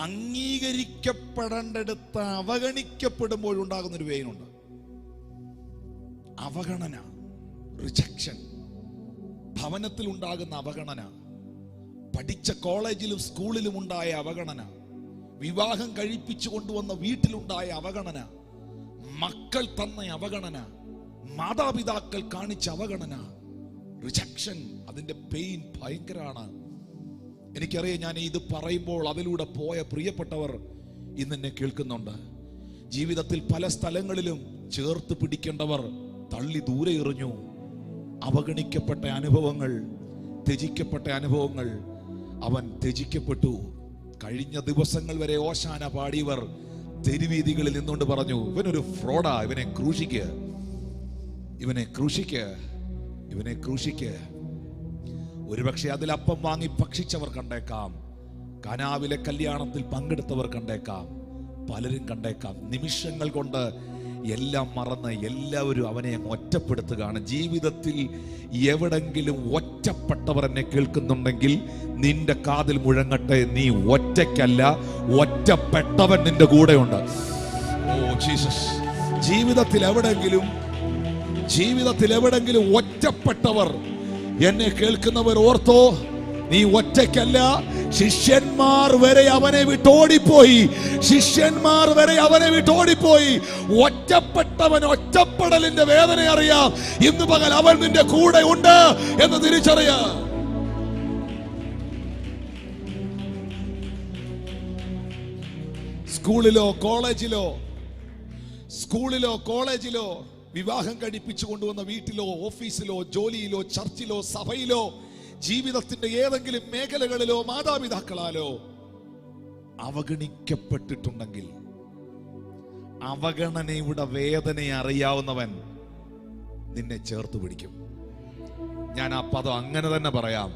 അംഗീകരിക്കപ്പെടേണ്ടടുത്ത് അവഗണിക്കപ്പെടുമ്പോഴുണ്ടാകുന്നൊരു പെയിനുണ്ട്. അവഗണന, റിജക്ഷൻ. ഭവനത്തിൽ ഉണ്ടാകുന്ന അവഗണന, പഠിച്ച കോളേജിലും സ്കൂളിലും ഉണ്ടായ അവഗണന, വിവാഹം കഴിപ്പിച്ചു കൊണ്ടുവന്ന വീട്ടിലുണ്ടായ അവഗണന, മക്കൾ തന്ന അവഗണന, മാതാപിതാക്കൾ കാണിച്ച അവഗണന, റിജക്ഷൻ. അതിന്റെ പെയിൻ ഭയങ്കരമാണ്. എനിക്കറിയാം, ഞാൻ ഇത് പറയുമ്പോൾ അതിലൂടെ പോയ പ്രിയപ്പെട്ടവർ ഇന്ന് എന്നെ കേൾക്കുന്നുണ്ട്. ജീവിതത്തിൽ പല സ്ഥലങ്ങളിലും ചേർത്ത് പിടിക്കേണ്ടവർ തള്ളി ദൂരെ എറിഞ്ഞു. അവഗണിക്കപ്പെട്ട അനുഭവങ്ങൾ, ത്യജിക്കപ്പെട്ട അനുഭവങ്ങൾ. അവൻ ത്യജിക്കപ്പെട്ടു. കഴിഞ്ഞ ദിവസങ്ങൾ വരെ ഓശാന പാടിയവർ തെരുവീതികളിൽ നിന്നുകൊണ്ട് പറഞ്ഞു, ഇവനൊരു ഫ്രോഡാ, ഇവനെ ക്രൂശിക്ക്, ഇവനെ ക്രൂശിക്ക്, ഇവനെ ക്രൂശിക്ക്. ഒരുപക്ഷെ അതിൽ അപ്പം വാങ്ങി ഭക്ഷിച്ചവർ കണ്ടേക്കാം, കനാവിലെ കല്യാണത്തിൽ പങ്കെടുത്തവർ കണ്ടേക്കാം, പലരും കണ്ടേക്കാം. നിമിഷങ്ങൾ കൊണ്ട് എല്ലാം മറന്ന് എല്ലാവരും അവനെ ഒറ്റപ്പെടുത്തുകയാണ്. ജീവിതത്തിൽ എവിടെങ്കിലും ഒറ്റപ്പെട്ടവർ എന്നെ കേൾക്കുന്നുണ്ടെങ്കിൽ നിന്റെ കാതിൽ മുഴങ്ങട്ടെ, നീ ഒറ്റയ്ക്കല്ല, ഒറ്റപ്പെട്ടവൻ നിന്റെ കൂടെയുണ്ട്. Oh Jesus. ജീവിതത്തിൽ എവിടെങ്കിലും ഒറ്റപ്പെട്ടവർ എന്നെ കേൾക്കുന്നവർ ഓർത്തോ, നീ ഒറ്റയ്ക്കല്ല. ശിഷ്യന്മാർ വരെ അവനെ വിട്ടോടിപ്പോയി. ശിഷ്യന്മാർ വരെ അവനെ വിട്ടോടിപ്പോയി. ഒറ്റപ്പെട്ടവൻ ഒറ്റപ്പെടലിന്റെ വേദന അറിയാം. ഇന്ന് പകൽ അവൻ നിന്റെ കൂടെ ഉണ്ട് എന്ന് തിരിച്ചറിയാ. സ്കൂളിലോ കോളേജിലോ വിവാഹം കഴിപ്പിച്ചു കൊണ്ടുവന്ന വീട്ടിലോ ഓഫീസിലോ ജോലിയിലോ ചർച്ചിലോ സഭയിലോ ജീവിതത്തിന്റെ ഏതെങ്കിലും മേഖലകളിലോ മാതാപിതാക്കളാലോ അവഗണിക്കപ്പെട്ടിട്ടുണ്ടെങ്കിൽ, അവഗണനയുടെ വേദനയെ അറിയാവുന്നവൻ നിന്നെ ചേർത്ത് പിടിക്കും. ഞാൻ ആ പദം അങ്ങനെ തന്നെ പറയാം.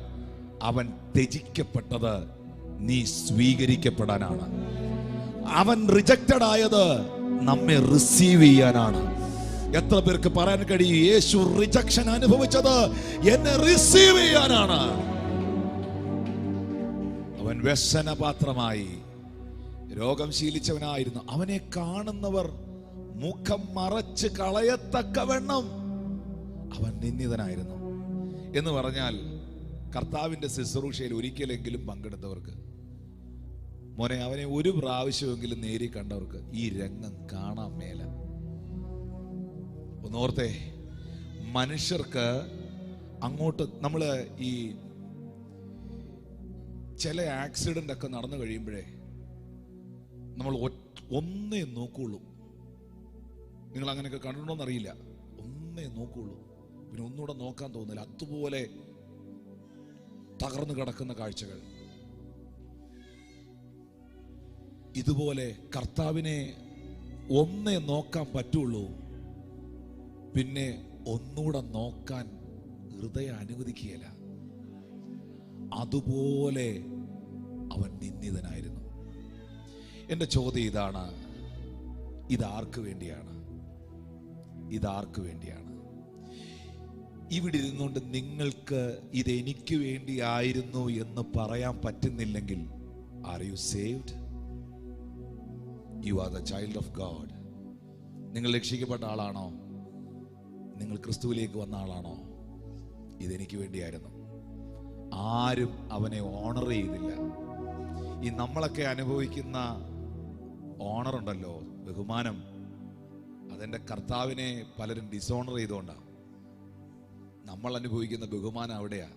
അവൻ ത്യജിക്കപ്പെട്ടത് നീ സ്വീകരിക്കപ്പെടാനാണ്. അവൻ റിജക്റ്റഡ് ആയത് നമ്മെ റിസീവ് ചെയ്യാനാണ്. എത്ര പേർക്ക് പറയാൻ കഴിയും, യേശു റിജക്ഷൻ അനുഭവിച്ചത് എന്നെ റിസീവ് ചെയ്യാനാണ്. അവൻ വ്യസനപാത്രമായി രോഗം ശീലിച്ചവനായിരുന്നു. അവനെ കാണുന്നവർ മുഖം മറച്ച് കളയത്തക്കവണ്ണം അവൻ നിന്ദിതനായിരുന്നു. എന്ന് പറഞ്ഞാൽ കർത്താവിന്റെ ശുശ്രൂഷയിൽ ഒരിക്കലെങ്കിലും പങ്കെടുത്തവർക്ക്, മോനെ അവനെ ഒരു പ്രാവശ്യമെങ്കിലും നേരി കണ്ടവർക്ക് ഈ രംഗം കാണാൻ മേല. ഒന്നോർത്തെ, മനുഷ്യർക്ക് അങ്ങോട്ട് നമ്മൾ ഈ ചില ആക്സിഡന്റ് ഒക്കെ നടന്നു കഴിയുമ്പോഴേ നമ്മൾ ഒന്നേ നോക്കുള്ളൂ. നിങ്ങൾ അങ്ങനെയൊക്കെ കണ്ടിട്ടുണ്ടോന്ന് അറിയില്ല. ഒന്നേ നോക്കുള്ളൂ, പിന്നെ ഒന്നുകൂടെ നോക്കാൻ തോന്നില്ല. അതുപോലെ തകർന്നു കിടക്കുന്ന കാഴ്ചകൾ. ഇതുപോലെ കർത്താവിനെ ഒന്നേ നോക്കാൻ പറ്റുള്ളൂ, പിന്നെ ഒന്നുകൂടെ നോക്കാൻ ഹൃദയം അനുവദിക്കുകയില്ല. അതുപോലെ അവൻ നിന്ദിതനായിരുന്നു. എൻ്റെ ചോദ്യം ഇതാണ്, ഇതാർക്ക് വേണ്ടിയാണ്? ഇതാർക്ക് വേണ്ടിയാണ്? ഇവിടെ ഇരുന്നുകൊണ്ട് നിങ്ങൾക്ക് ഇതെനിക്ക് വേണ്ടിയായിരുന്നു എന്ന് പറയാൻ പറ്റുന്നില്ലെങ്കിൽ, are you saved? You are the child of God. നിങ്ങൾ രക്ഷിക്കപ്പെട്ട ആളാണോ? നിങ്ങൾ ക്രിസ്തുവിലേക്ക് വന്ന ആളാണോ? ഇതെനിക്ക് വേണ്ടിയായിരുന്നു. ആരും അവനെ ഓണർ ചെയ്തില്ല. ഈ നമ്മളൊക്കെ അനുഭവിക്കുന്ന ഓണർ ഉണ്ടല്ലോ, ബഹുമാനം, അതെന്റെ കർത്താവിനെ പലരും ഡിസോണർ ചെയ്തുകൊണ്ടാണ്. നമ്മൾ അനുഭവിക്കുന്ന ബഹുമാനം അവിടെയാ.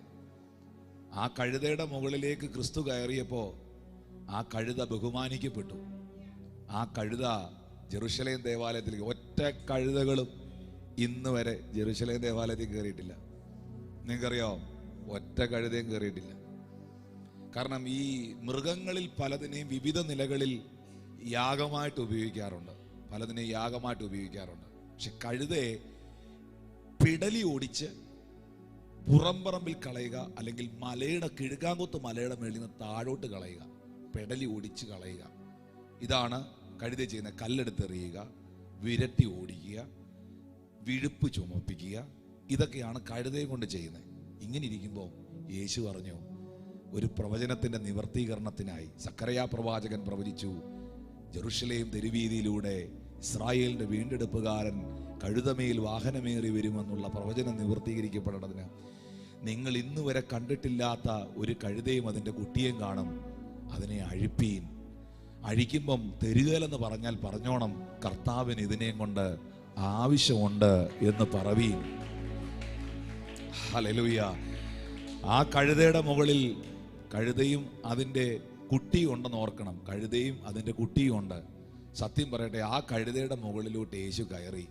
ആ കഴുതയുടെ മുകളിലേക്ക് ക്രിസ്തു കയറിയപ്പോൾ ആ കഴുത ബഹുമാനിക്കപ്പെട്ടു. ആ കഴുത ജെറുസലേം ദേവാലയത്തിലേക്ക്, ഒറ്റ കഴുതകളും ഇന്ന് വരെ ജെറുസലേം ദേവാലയത്തിൽ കയറിയിട്ടില്ല. നിങ്ങൾക്കറിയോ, ഒറ്റ കഴുതയും കയറിയിട്ടില്ല. കാരണം ഈ മൃഗങ്ങളിൽ പലതിനെയും വിവിധ നിലകളിൽ യാഗമായിട്ട് ഉപയോഗിക്കാറുണ്ട്, പലതിനെയും യാഗമായിട്ട് ഉപയോഗിക്കാറുണ്ട്. പക്ഷെ കഴുതയെ പിടലി ഓടിച്ച് പുറംപറമ്പിൽ കളയുക, അല്ലെങ്കിൽ മലയുടെ കിഴുകാങ്കുത്ത് മലയുടെ മേളിൽ നിന്ന് താഴോട്ട് കളയുക, പെടലി ഓടിച്ച് കളയുക. ഇതാണ് കഴുത ചെയ്യുന്ന. കല്ലെടുത്തെറിയുക, വിരട്ടി ഓടിക്കുക, വിഴുപ്പ് ചുമപ്പിക്കുക, ഇതൊക്കെയാണ് കഴുതയെ കൊണ്ട് ചെയ്യുന്നത്. ഇങ്ങനെ ഇരിക്കുമ്പോൾ യേശു പറഞ്ഞു, ഒരു പ്രവചനത്തിൻ്റെ നിവർത്തീകരണത്തിനായി സക്കറിയാ പ്രവാചകൻ പ്രവചിച്ചു, ജെറുസലേം തെരുവീതിയിലൂടെ ഇസ്രായേലിൻ്റെ വീണ്ടെടുപ്പുകാരൻ കഴുതമേൽ വാഹനമേറി വരുമെന്നുള്ള പ്രവചനം നിവർത്തീകരിക്കപ്പെടേണ്ടതിന് നിങ്ങൾ ഇന്ന് വരെ കണ്ടിട്ടില്ലാത്ത ഒരു കഴുതയും അതിൻ്റെ കുട്ടിയെയും കാണും. അതിനെ അഴിപ്പീൻ. അഴിക്കുമ്പം തെരുകലെന്ന് പറഞ്ഞാൽ പറഞ്ഞോണം, കർത്താവിന് ഇതിനെയും കൊണ്ട് ആവശ്യമുണ്ട് എന്ന് പറവീൻ. ഹല്ലേലൂയ. ആ കഴുതയുടെ മുകളിൽ കഴുതയും അതിൻ്റെ കുട്ടിയും ഉണ്ടെന്ന് ഓർക്കണം. കഴുതയും അതിൻ്റെ കുട്ടിയും ഉണ്ട്. സത്യം പറയട്ടെ, ആ കഴുതയുടെ മുകളിലോട്ട് യേശു കയറി.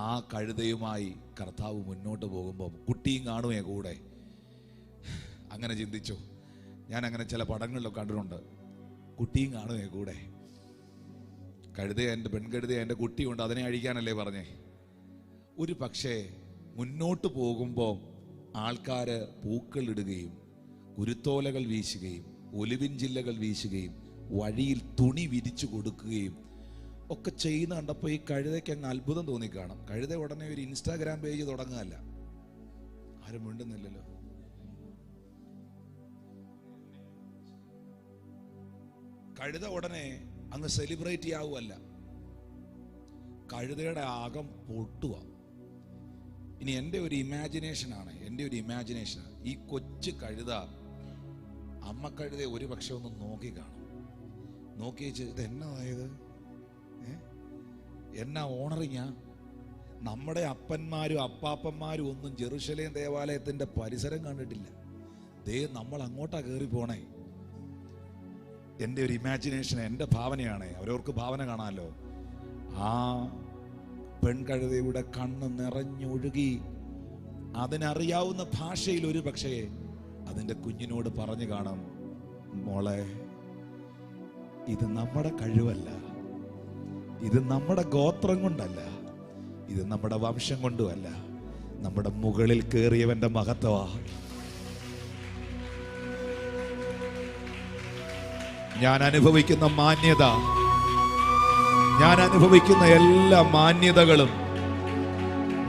ആ കഴുതയുമായി കർത്താവ് മുന്നോട്ട് പോകുമ്പോൾ കുട്ടിയും കാണുമേ കൂടെ. അങ്ങനെ ചിന്തിച്ചു. ഞാൻ അങ്ങനെ ചില പടങ്ങളിലൊക്കെ കണ്ടിട്ടുണ്ട്. കുട്ടിയും കാണുമേ കൂടെ. കഴുതയെ, പെൺകഴുതയെ എൻ്റെ കുട്ടിയുണ്ട്, അതിനെ അഴിക്കാനല്ലേ പറഞ്ഞേ. ഒരു പക്ഷേ മുന്നോട്ട് പോകുമ്പോൾ ആൾക്കാർ പൂക്കളിടുകയും കുരുത്തോലകൾ വീശുകയും ഒലിവിൻ ചില്ലകൾ വീശുകയും വഴിയിൽ തുണി വിരിച്ചു കൊടുക്കുകയും ഒക്കെ ചെയ്യുന്ന കണ്ടപ്പോൾ ഈ കഴുതയ്ക്ക് അങ്ങ് അത്ഭുതം തോന്നിക്കാണും. കഴുത ഉടനെ ഒരു ഇൻസ്റ്റാഗ്രാം പേജ് തുടങ്ങുകയല്ല. ആരും മിണ്ടുന്നില്ലല്ലോ. കഴുത ഉടനെ അങ്ങ് സെലിബ്രേറ്റ് ചെയ്യാവുമല്ല. കഴുതയുടെ ആകം പൊട്ടുക. ഇനി എൻ്റെ ഒരു ഇമാജിനേഷനാണ്, ഈ കൊച്ചു കഴുത അമ്മ കഴുതയെ ഒരു പക്ഷെ ഒന്ന് നോക്കി കാണും. നോക്കി വെച്ച് ഇത് എന്നതായത്, എന്നാ ഓണറിങ്ങാ? നമ്മുടെ അപ്പന്മാരും അപ്പാപ്പന്മാരും ഒന്നും ജെറുസലേം ദേവാലയത്തിൻ്റെ പരിസരം കണ്ടിട്ടില്ല. ദേ നമ്മൾ അങ്ങോട്ടാ കയറി പോണേ. എൻ്റെ ഒരു ഇമാജിനേഷൻ, എൻ്റെ ഭാവനയാണ്. അവരവർക്ക് ഭാവന കാണാമല്ലോ. ആ പെൺകഴുതയുടെ കണ്ണ് നിറഞ്ഞൊഴുകി അതിനറിയാവുന്ന ഭാഷയിൽ ഒരു പക്ഷേ അതിൻ്റെ കുഞ്ഞിനോട് പറഞ്ഞു കാണും, മോളെ, ഇത് നമ്മുടെ കഴിവല്ല, ഇത് നമ്മുടെ ഗോത്രം കൊണ്ടല്ല, ഇത് നമ്മുടെ വംശം കൊണ്ടുമല്ല, നമ്മുടെ മുകളിൽ കയറിയവന്റെ മഹത്വമാ. ഞാൻ അനുഭവിക്കുന്ന മാന്യത, ഞാൻ അനുഭവിക്കുന്ന എല്ലാ മാന്യതകളും,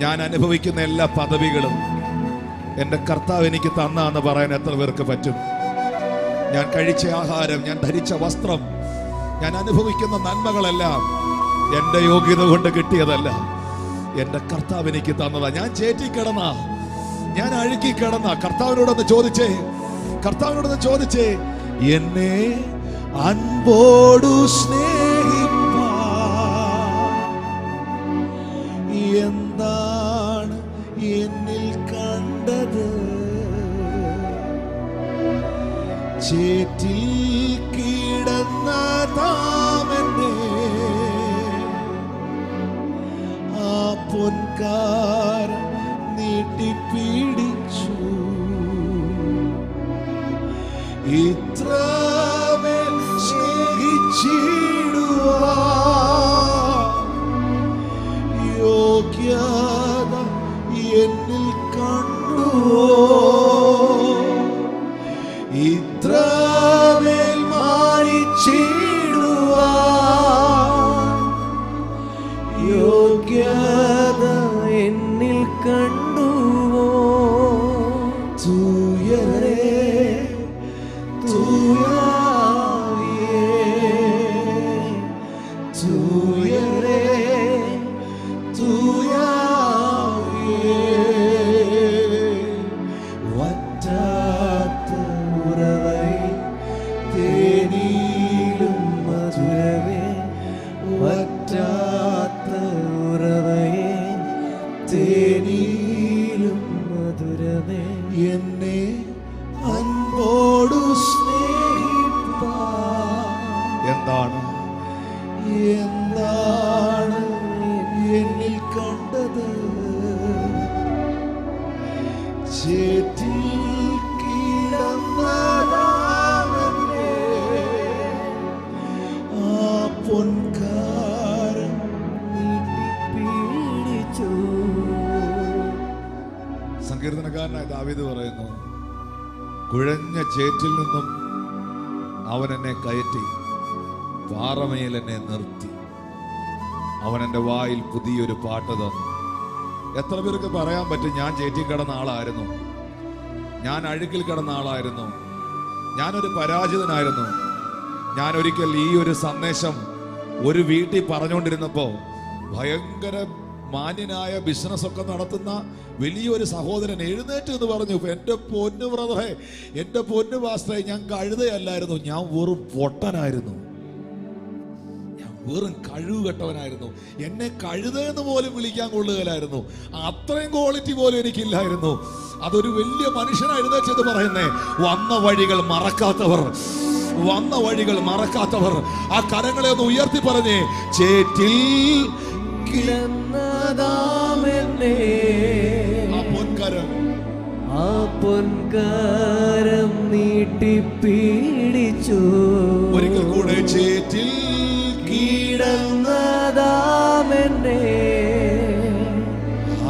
ഞാൻ അനുഭവിക്കുന്ന എല്ലാ പദവികളും എൻ്റെ കർത്താവ് എനിക്ക് തന്നാന്ന് പറയാൻ എത്ര പേർക്ക് പറ്റും? ഞാൻ കഴിച്ച ആഹാരം, ഞാൻ ധരിച്ച വസ്ത്രം, ഞാൻ അനുഭവിക്കുന്ന നന്മകളെല്ലാം എൻ്റെ യോഗ്യത കൊണ്ട് കിട്ടിയതല്ല, എൻ്റെ കർത്താവ് എനിക്ക് തന്നതാ. ഞാൻ ചേറ്റിക്കിടന്ന, ഞാൻ അഴുക്കിക്കിടന്ന കർത്താവിനോടൊന്ന് ചോദിച്ചേ, എന്നെ അൻപോടു സ്നേഹിപ്പാ എന്താണ് എന്നിൽ കണ്ടത്? ചേറ്റിൽ കിടന്ന താമന്റെ ആ പൊൻകാരം നീട്ടിപ്പിടിച്ചു. ഇത്രമേൽ സ്നേഹിച്ചിടുവാ യോഗ്യത എന്നിൽ കണ്ടുവോ? ഇത്രമേൽ മാനിച്ചിടുവാ യോഗ്യത എന്നിൽ കണ്ടുവോ? തൂയരേ തൂയാവിയേ, തൂയരേ തൂയാവിയേ, വറ്റാത്ത ഉറവേ തേനിലും മധുരമേ, വറ്റാത്ത ഉറവേ തേനിലും മധുരമേ, എന്നെ അൻപോടു സ്നേഹിപ്പാ. എന്താണ് എന്നിൽ കണ്ടത്? ചേറ്റിൽ കിടന്നതാവനെ ആ പൊൻകാരം നീട്ടിപ്പിടിച്ചു. സങ്കീർത്തനക്കാരനായ ദാവീദ് പറയുന്നു, കുഴഞ്ഞ ചേറ്റിൽ നിന്നും അവൻ എന്നെ കയറ്റി പാറമേൽ എന്നെ നിർത്തി. അവൻ എൻ്റെ വായിൽ പുതിയൊരു പാട്ട് തന്നു. എത്ര പേർക്ക് പറയാൻ പറ്റും, ഞാൻ ചേറ്റി കിടന്ന ആളായിരുന്നു, ഞാൻ അഴുക്കിൽ കിടന്ന ആളായിരുന്നു, ഞാനൊരു പരാജിതനായിരുന്നു. ഞാൻ ഒരിക്കൽ ഈ ഒരു സന്ദേശം ഒരു വീട്ടിൽ പറഞ്ഞുകൊണ്ടിരുന്നപ്പോൾ ഭയങ്കര മാന്യനായ ബിസിനസ് ഒക്കെ നടത്തുന്ന വലിയൊരു സഹോദരൻ എഴുന്നേറ്റ് എന്ന് പറഞ്ഞു, എൻ്റെ പൊന്നു ബ്രദറെ, എൻ്റെ പൊന്നു പാസ്റ്ററെ, ഞാൻ കഴുതയല്ലായിരുന്നു, ഞാൻ വെറും പൊട്ടനായിരുന്നു, ഞാൻ വെറും കഴിവ് കെട്ടവനായിരുന്നു, എന്നെ കഴുതയെന്ന് പോലും വിളിക്കാൻ കൊള്ളുകയില്ലായിരുന്നു, അത്രയും ക്വാളിറ്റി പോലും എനിക്കില്ലായിരുന്നു. അതൊരു വലിയ മനുഷ്യനാണ് എഴുന്നേറ്റത് പറയുന്നേ. വന്ന വഴികൾ മറക്കാത്തവർ, വന്ന വഴികൾ മറക്കാത്തവർ ആ കരങ്ങളെ ഒന്ന് ഉയർത്തി പറഞ്ഞേ, ചേറ്റിൽ ആ പൊൻകരം നീട്ടിപ്പീടിച്ചു. ഒരിക്കൽ കൂടെ, ചേറ്റിൽ കീടന്നതാമെന്നെ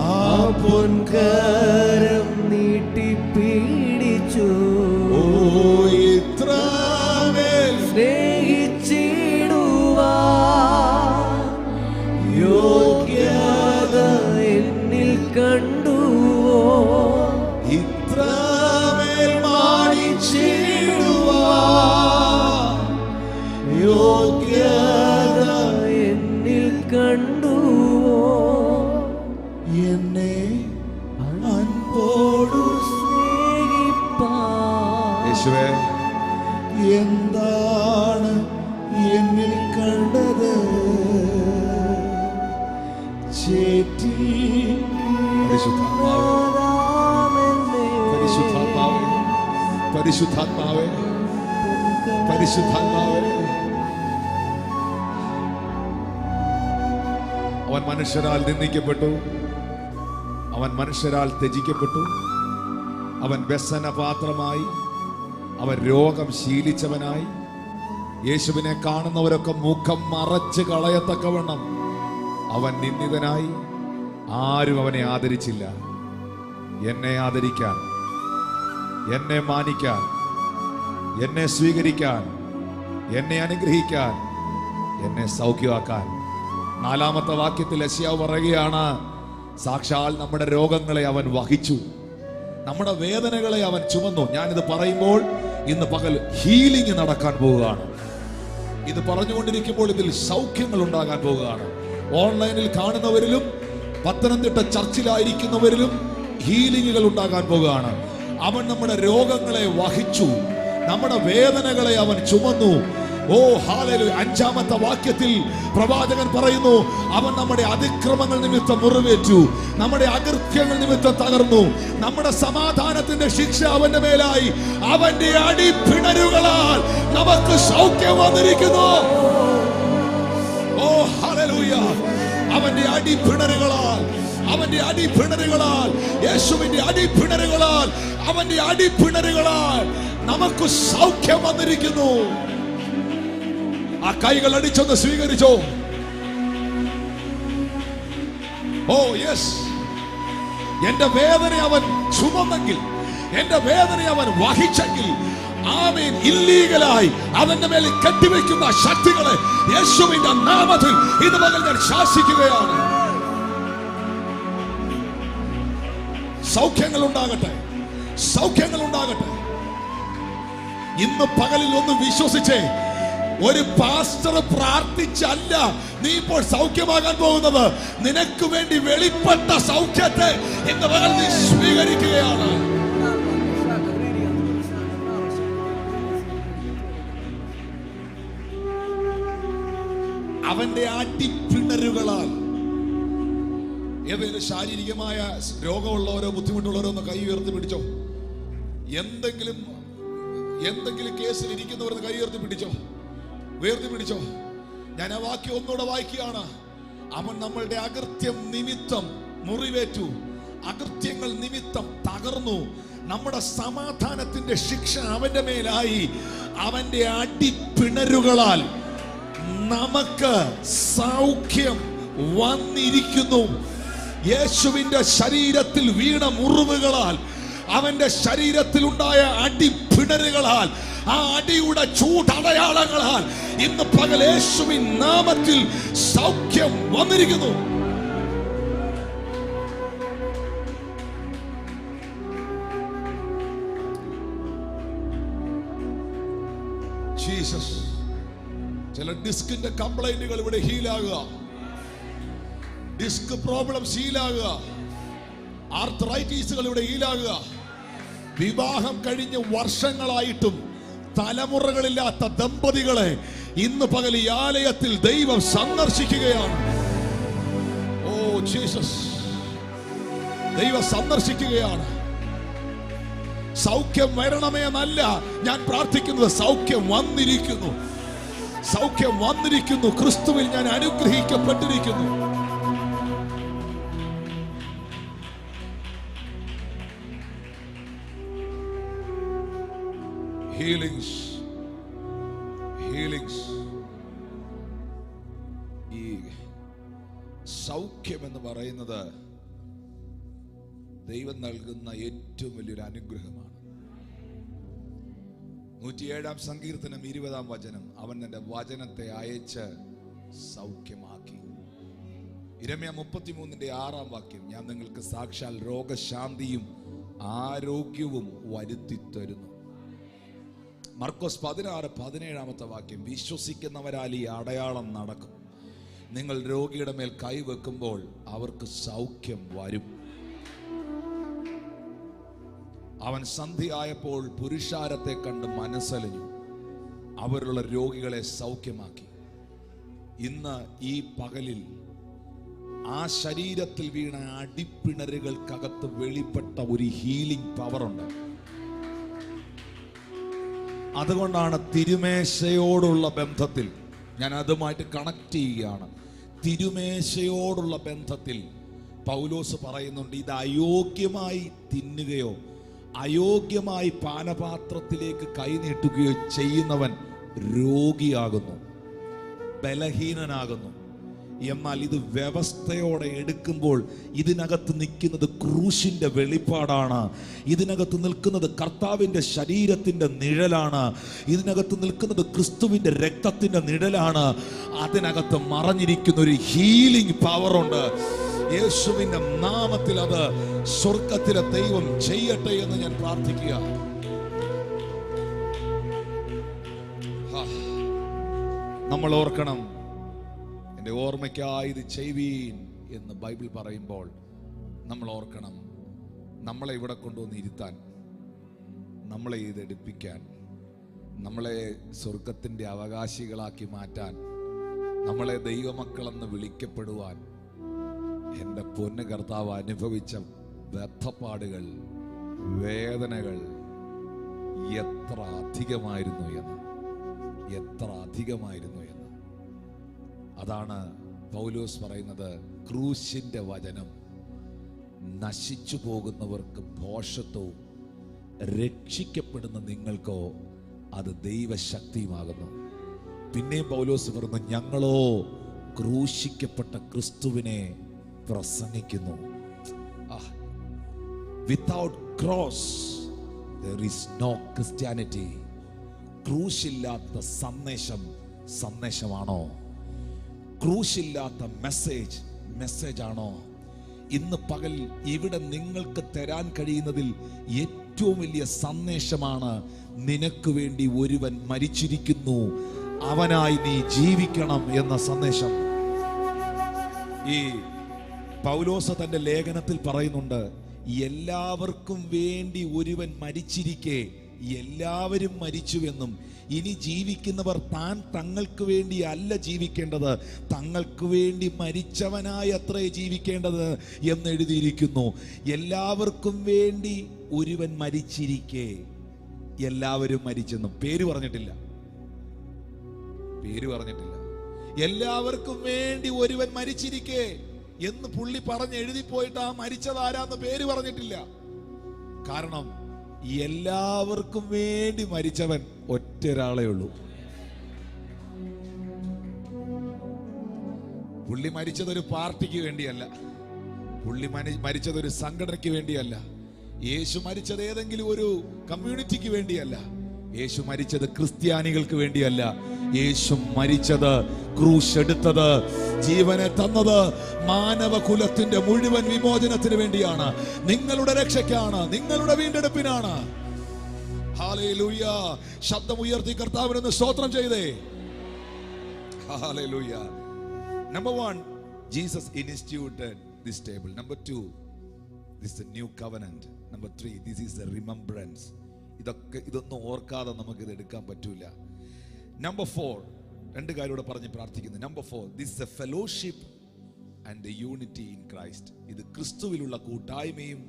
ആ പൊൻകരം നീട്ടിപ്പീടിച്ചു. ഓ ഇത്രമേൽ സ്നേഹിച്ചിടുവാൻ യോഗ്യത എന്നിൽ കണ്ടുവോ, ഇത്രമേൽ മാനിച്ചിടുവാൻ യോഗ്യത എന്നിൽ കണ്ടുവോ, എന്നെ അൻപോടു സ്നേഹിപ്പാൻ യേശുവേ എന്താണ് എന്നിൽ കണ്ടത്, ചേറ്റി പരിശുദ്ധാത്മാവേ, പരിശുദ്ധാത്മാവേ, പരിശുദ്ധാത്മാവേ. അവൻ മനുഷ്യരാൽ നിന്ദിക്കപ്പെട്ടു, അവൻ മനുഷ്യരാൽ ത്യജിക്കപ്പെട്ടു, അവൻ വ്യസനപാത്രമായി, അവൻ രോഗം ശീലിച്ചവനായി. യേശുവിനെ കാണുന്നവരൊക്കെ മുഖം മറച്ച് കളയത്തക്കവണ്ണം അവൻ നിന്ദിതനായി. ആരും അവനെ ആദരിച്ചില്ല. എന്നെ ആദരിക്കാൻ, എന്നെ മാനിക്കാൻ, എന്നെ സ്വീകരിക്കാൻ, എന്നെ അനുഗ്രഹിക്കാൻ, എന്നെ സൗഖ്യമാക്കാൻ. 4-ാമത്തെ വാക്യത്തിൽ യെശയ്യാവ് പറയുകയാണ്, സാക്ഷാൽ നമ്മുടെ രോഗങ്ങളെ അവൻ വഹിച്ചു, നമ്മുടെ വേദനകളെ അവൻ ചുമന്നു. ഞാനിത് പറയുമ്പോൾ ഇന്ന് പകൽ ഹീലിംഗ് നടക്കാൻ പോവുകയാണ്. ഇത് പറഞ്ഞുകൊണ്ടിരിക്കുമ്പോൾ ഇതിൽ സൗഖ്യങ്ങൾ ഉണ്ടാകാൻ പോവുകയാണ്. ഓൺലൈനിൽ കാണുന്നവരിലും പത്തനംതിട്ട ചർച്ചിലായിരിക്കുന്നവരിലും ഹീലിംഗുകൾ ഉണ്ടാകാൻ പോവുകയാണ്. അവൻ നമ്മുടെ രോഗങ്ങളെ വഹിച്ചു, നമ്മുടെ വേദനകളെ അവൻ ചുമന്നു. ഓ ഹല്ലേലൂയ. 5-ാമത്തെ വാക്യത്തിൽ പ്രവാചകൻ പറയുന്നു, അവൻ നമ്മുടെ അതിക്രമങ്ങൾ നിമിത്തം മുറിവേറ്റു, നമ്മുടെ അകൃത്യങ്ങൾ നിമിത്തം തകർന്നു, നമ്മുടെ സമാധാനത്തിന്റെ ശിക്ഷ അവന്റെ മേലായി, അവന്റെ അടിപ്പിണരുകളാൽ നമുക്ക് സൗഖ്യം വന്നിരിക്കുന്നു. ഓ ഹല്ലേലൂയ. അവന്റെ അടിപ്പിണരുകളാൽ, അവന്റെ അടിപ്പിണരുകളാൽ, യേശുവിന്റെ അടിപ്പിണരുകളാൽ, അവന്റെ അടിപ്പിണരുകളാൽ നമുക്ക് സൗഖ്യം വന്നിരിക്കുന്നു. ആ കൈകൾ അടിച്ചൊന്ന് സ്വീകരിച്ചോ. ഓ യെസ്. എന്റെ വേദന അവൻ ചുമന്നെങ്കിൽ, എന്റെ വേദന അവൻ വഹിച്ചെങ്കിൽ, ആമേൻ, ഇല്ലീഗലായി അവന്റെ മേൽ കെട്ടിവെക്കുന്ന ശക്തികളെ യേശുവിന്റെ നാമത്തിൽ ഇത് പകൽ ഞാൻ ശാസിക്കുകയാണ്. സൗഖ്യങ്ങൾ ഉണ്ടാകട്ടെ, സൗഖ്യങ്ങൾ ഉണ്ടാകട്ടെ. ഇന്ന് പകലിൽ ഒന്ന് വിശ്വസിച്ചേ, ഒരു പാസ്റ്റർ പ്രാർത്ഥിച്ചല്ല നീ ഇപ്പോൾ സൗഖ്യമാകാൻ പോകുന്നത്. നിനക്ക് വേണ്ടി വെളിപ്പെട്ട സൗഖ്യത്തെ ഇന്ന് പകൽ നീ സ്വീകരിക്കുകയാണ്. അവന്റെ അടിപ്പിണരുകളാൽ. ഏതെങ്കിലും ശാരീരികമായ രോഗമുള്ളവരോ ബുദ്ധിമുട്ടുള്ളവരോ ഒന്ന് കൈ ഉയർത്തി പിടിച്ചോ. എന്തെങ്കിലും കേസിൽ ഇരിക്കുന്നവർ കൈ ഉയർത്തി പിടിച്ചോ, ഉയർത്തി പിടിച്ചോ. ഞാൻ ആ വാക്യം ഒന്നുകൂടെ വായിക്കുകയാണ്. അവൻ നമ്മളുടെ അകൃത്യം നിമിത്തം മുറിവേറ്റു, അകൃത്യങ്ങൾ നിമിത്തം തകർന്നു, നമ്മുടെ സമാധാനത്തിന്റെ ശിക്ഷ അവന്റെ മേലായി, അവന്റെ അടിപ്പിണരുകളാൽ നമുക്ക് സൗഖ്യം വന്നിരിക്കുന്നു. യേശുവിന്റെ ശരീരത്തിൽ വീണ മുറിവുകളാൽ അവന്റെ ശരീരത്തിലുണ്ടായ അടിപ്പിണരുകളാൽ, ആ അടിയുടെ ചൂടടയാളങ്ങളാൽ ഇന്ന് പകൽ യേശുവിൻ നാമത്തിൽ സൗഖ്യം വന്നിരിക്കുന്നു. ജീസസ്. ചില ഡിസ്കിന്റെ കംപ്ലൈന്റുകൾ ഇവിടെ ഹീലാകുക, ഡിസ്ക് പ്രോബ്ലംസ് ഹീലാകുക, ആർത്രൈറ്റീസുകൾ ഇവിടെ ഹീലാകുക. വിവാഹം കഴിഞ്ഞ് വർഷങ്ങളായിട്ടും തലമുറകളില്ലാത്ത ദമ്പതികളെ ഇന്ന് പകൽ ഈ ആലയത്തിൽ ദൈവം സന്ദർശിക്കുകയാണ്. ഓ ജീസസ്, ദൈവം സന്ദർശിക്കുകയാണ്. സൗഖ്യം വരണമേ എന്നല്ല ഞാൻ പ്രാർത്ഥിക്കുന്നത്, സൗഖ്യം വന്നിരിക്കുന്നു, സൗഖ്യം വന്നിരിക്കുന്നു. ക്രിസ്തുവിൽ ഞാൻ അനുഗ്രഹിക്കപ്പെട്ടിരിക്കുന്നു. Healings, healings. ഈ സൗഖ്യം എന്ന് പറയുന്നത് ദൈവം നൽകുന്ന ഏറ്റവും വലിയൊരു അനുഗ്രഹമാണ്. 107-ാം സങ്കീർത്തനം 20-ാം വചനം, അവൻ തന്റെ വചനത്തെ അയച്ച് സൗഖ്യമാക്കി. യിരെമ്യാ 33-ന്റെ 6-ാം വാക്യം, ഞാൻ നിങ്ങൾക്ക് സാക്ഷാൽ രോഗശാന്തിയും ആരോഗ്യവും വരുത്തി തരുന്നു. മർക്കോസ് 16-17 വാക്യം, വിശ്വസിക്കുന്നവരാൽ ഈ അടയാളം നടക്കും, നിങ്ങൾ രോഗിയുടെ മേൽ കൈവെക്കുമ്പോൾ അവർക്ക് സൗഖ്യം വരും. അവൻ സന്ധ്യയായപ്പോൾ പുരുഷാരത്തെ കണ്ട് മനസ്സലിഞ്ഞു, അവരുള്ള രോഗികളെ സൗഖ്യമാക്കി. ഇന്ന് ഈ പകലിൽ ആ ശരീരത്തിൽ വീണ അടിപ്പിണരുകൾക്കകത്ത് വെളിപ്പെട്ട ഒരു ഹീലിംഗ് പവറുണ്ട്. അതുകൊണ്ടാണ് തിരുമേശയോടുള്ള ബന്ധത്തിൽ ഞാൻ അതുമായിട്ട് കണക്ട് ചെയ്യുകയാണ്. തിരുമേശയോടുള്ള ബന്ധത്തിൽ പൗലോസ് പറയുന്നുണ്ട്, ഇത് അയോഗ്യമായി തിന്നുകയോ അയോഗ്യമായി പാനപാത്രത്തിലേക്ക് കൈനീട്ടുകയോ ചെയ്യുന്നവൻ രോഗിയാകുന്നു, ബലഹീനനാകുന്നു. എന്നാൽ ഇത് വ്യവസ്ഥയോടെ എടുക്കുമ്പോൾ ഇതിനകത്ത് നിൽക്കുന്നത് ക്രൂശിന്റെ വെളിപ്പാടാണ്. ഇതിനകത്ത് നിൽക്കുന്നത് കർത്താവിന്റെ ശരീരത്തിന്റെ നിഴലാണ്. ഇതിനകത്ത് നിൽക്കുന്നത് ക്രിസ്തുവിന്റെ രക്തത്തിന്റെ നിഴലാണ്. അതിനകത്ത് മറഞ്ഞിരിക്കുന്ന ഒരു ഹീലിംഗ് പവറുണ്ട്. യേശുവിന്റെ നാമത്തിൽ അത് സ്വർഗത്തിലെ ദൈവം ചെയ്യട്ടെ എന്ന് ഞാൻ പ്രാർത്ഥിക്കുക. നമ്മൾ ഓർക്കണം, എൻ്റെ ഓർമ്മയ്ക്കായി ഇത് ചെയ്വീൻ എന്ന് ബൈബിൾ പറയുമ്പോൾ നമ്മൾ ഓർക്കണം, നമ്മളെ ഇവിടെ കൊണ്ടുവന്ന് ഇരുത്താൻ, നമ്മളെ ഇത് എടുപ്പിക്കാൻ, നമ്മളെ സ്വർഗത്തിൻ്റെ അവകാശികളാക്കി മാറ്റാൻ, നമ്മളെ ദൈവമക്കളെന്ന് വിളിക്കപ്പെടുവാൻ എൻ്റെ പൊന്നു കർത്താവ് അനുഭവിച്ച വ്യഥപ്പാടുകൾ, വേദനകൾ എത്ര അധികമായിരുന്നു എന്ന്, എത്ര അധികമായിരുന്നു എന്ന്. അതാണ് പൗലോസ് പറയുന്നത്, ക്രൂശിന്റെ വചനം നശിച്ചു പോകുന്നവർക്ക് ഭോഷത്വവും രക്ഷിക്കപ്പെടുന്ന നിങ്ങൾക്കോ അത് ദൈവശക്തിയുമാകുന്നു. പിന്നെയും പൗലോസ് പറഞ്ഞു, ഞങ്ങളോ ക്രൂശിക്കപ്പെട്ട ക്രിസ്തുവിനെ പ്രസംഗിക്കുന്നു. Without cross there is no Christianity. ക്രൂശില്ലാത്ത സന്ദേശമാണോ? ക്രൂശില്ലാത്ത മെസ്സേജ് ആണോ? ഇന്ന് പകൽ ഇവിടെ നിങ്ങൾക്ക് തരാൻ കഴിയുന്നതിൽ ഏറ്റവും വലിയ സന്ദേശമാണ്, നിനക്ക് വേണ്ടി ഒരുവൻ മരിച്ചിരിക്കുന്നു, അവനായി നീ ജീവിക്കണം എന്ന സന്ദേശം. ഈ പൗലോസ് തന്റെ ലേഖനത്തിൽ പറയുന്നുണ്ട്, എല്ലാവർക്കും വേണ്ടി ഒരുവൻ മരിച്ചിരിക്കെ എല്ലാവരും മരിച്ചുവെന്നും ഇനി ജീവിക്കുന്നവർ തങ്ങൾക്ക് വേണ്ടി അല്ല ജീവിക്കേണ്ടത്, തങ്ങൾക്ക് വേണ്ടി മരിച്ചവനായി അത്രേ ജീവിക്കേണ്ടത് എന്ന് എഴുതിയിരിക്കുന്നു. എല്ലാവർക്കും വേണ്ടി ഒരുവൻ മരിച്ചിരിക്കെ എല്ലാവരും മരിച്ചെന്നും പേര് പറഞ്ഞിട്ടില്ല. എല്ലാവർക്കും വേണ്ടി ഒരുവൻ മരിച്ചിരിക്കെ എന്ന് പുള്ളി പറഞ്ഞ് എഴുതിപ്പോയിട്ട് ആ മരിച്ചത് ആരാന്ന് പേര് പറഞ്ഞിട്ടില്ല. കാരണം എല്ലാവർക്കും വേണ്ടി മരിച്ചവൻ ഒറ്റൊരാളേ ഉള്ളൂ. പുള്ളി മരിച്ചതൊരു പാർട്ടിക്ക് വേണ്ടിയല്ല, പുള്ളി മരിച്ചതൊരു സംഘടനയ്ക്ക് വേണ്ടിയല്ല. യേശു മരിച്ചത് ഏതെങ്കിലും ഒരു കമ്മ്യൂണിറ്റിക്ക് വേണ്ടിയല്ല. യേശു മരിച്ചത് ക്രിസ്ത്യാനികൾക്ക് വേണ്ടിയല്ല. യേശു മരിച്ചത്, ക്രൂശ് എടുത്തത്, ജീവനെ തന്നത് മാനവകുലത്തിന്റെ മുഴുവൻ വിമോചനത്തിന് വേണ്ടിയാണ്. നിങ്ങളുടെ രക്ഷയ്ക്കാണ്, നിങ്ങളുടെ വീണ്ടെടുപ്പിനാണ്. ഹല്ലേലൂയ. ശബ്ദം ഉയർത്തി കർത്താവിനൊന്ന് സ്തോത്രം ചെയ്തേ. Hallelujah. Number 1, Jesus instituted this table. Number 2, this is the new covenant. Number 3, this is the remembrance. ഇതൊന്നും ഓർക്കാതെ നമുക്ക് ഇത് എടുക്കാൻ പറ്റൂല. Number 4, രണ്ട് കാര്യം ഇവിടെ പറഞ്ഞ് പ്രാർത്ഥിക്കുന്നു. Number 4, this is a fellowship and the unity in Christ. ഇത് ക്രിസ്തുവിലുള്ള കൂട്ടായ്മയും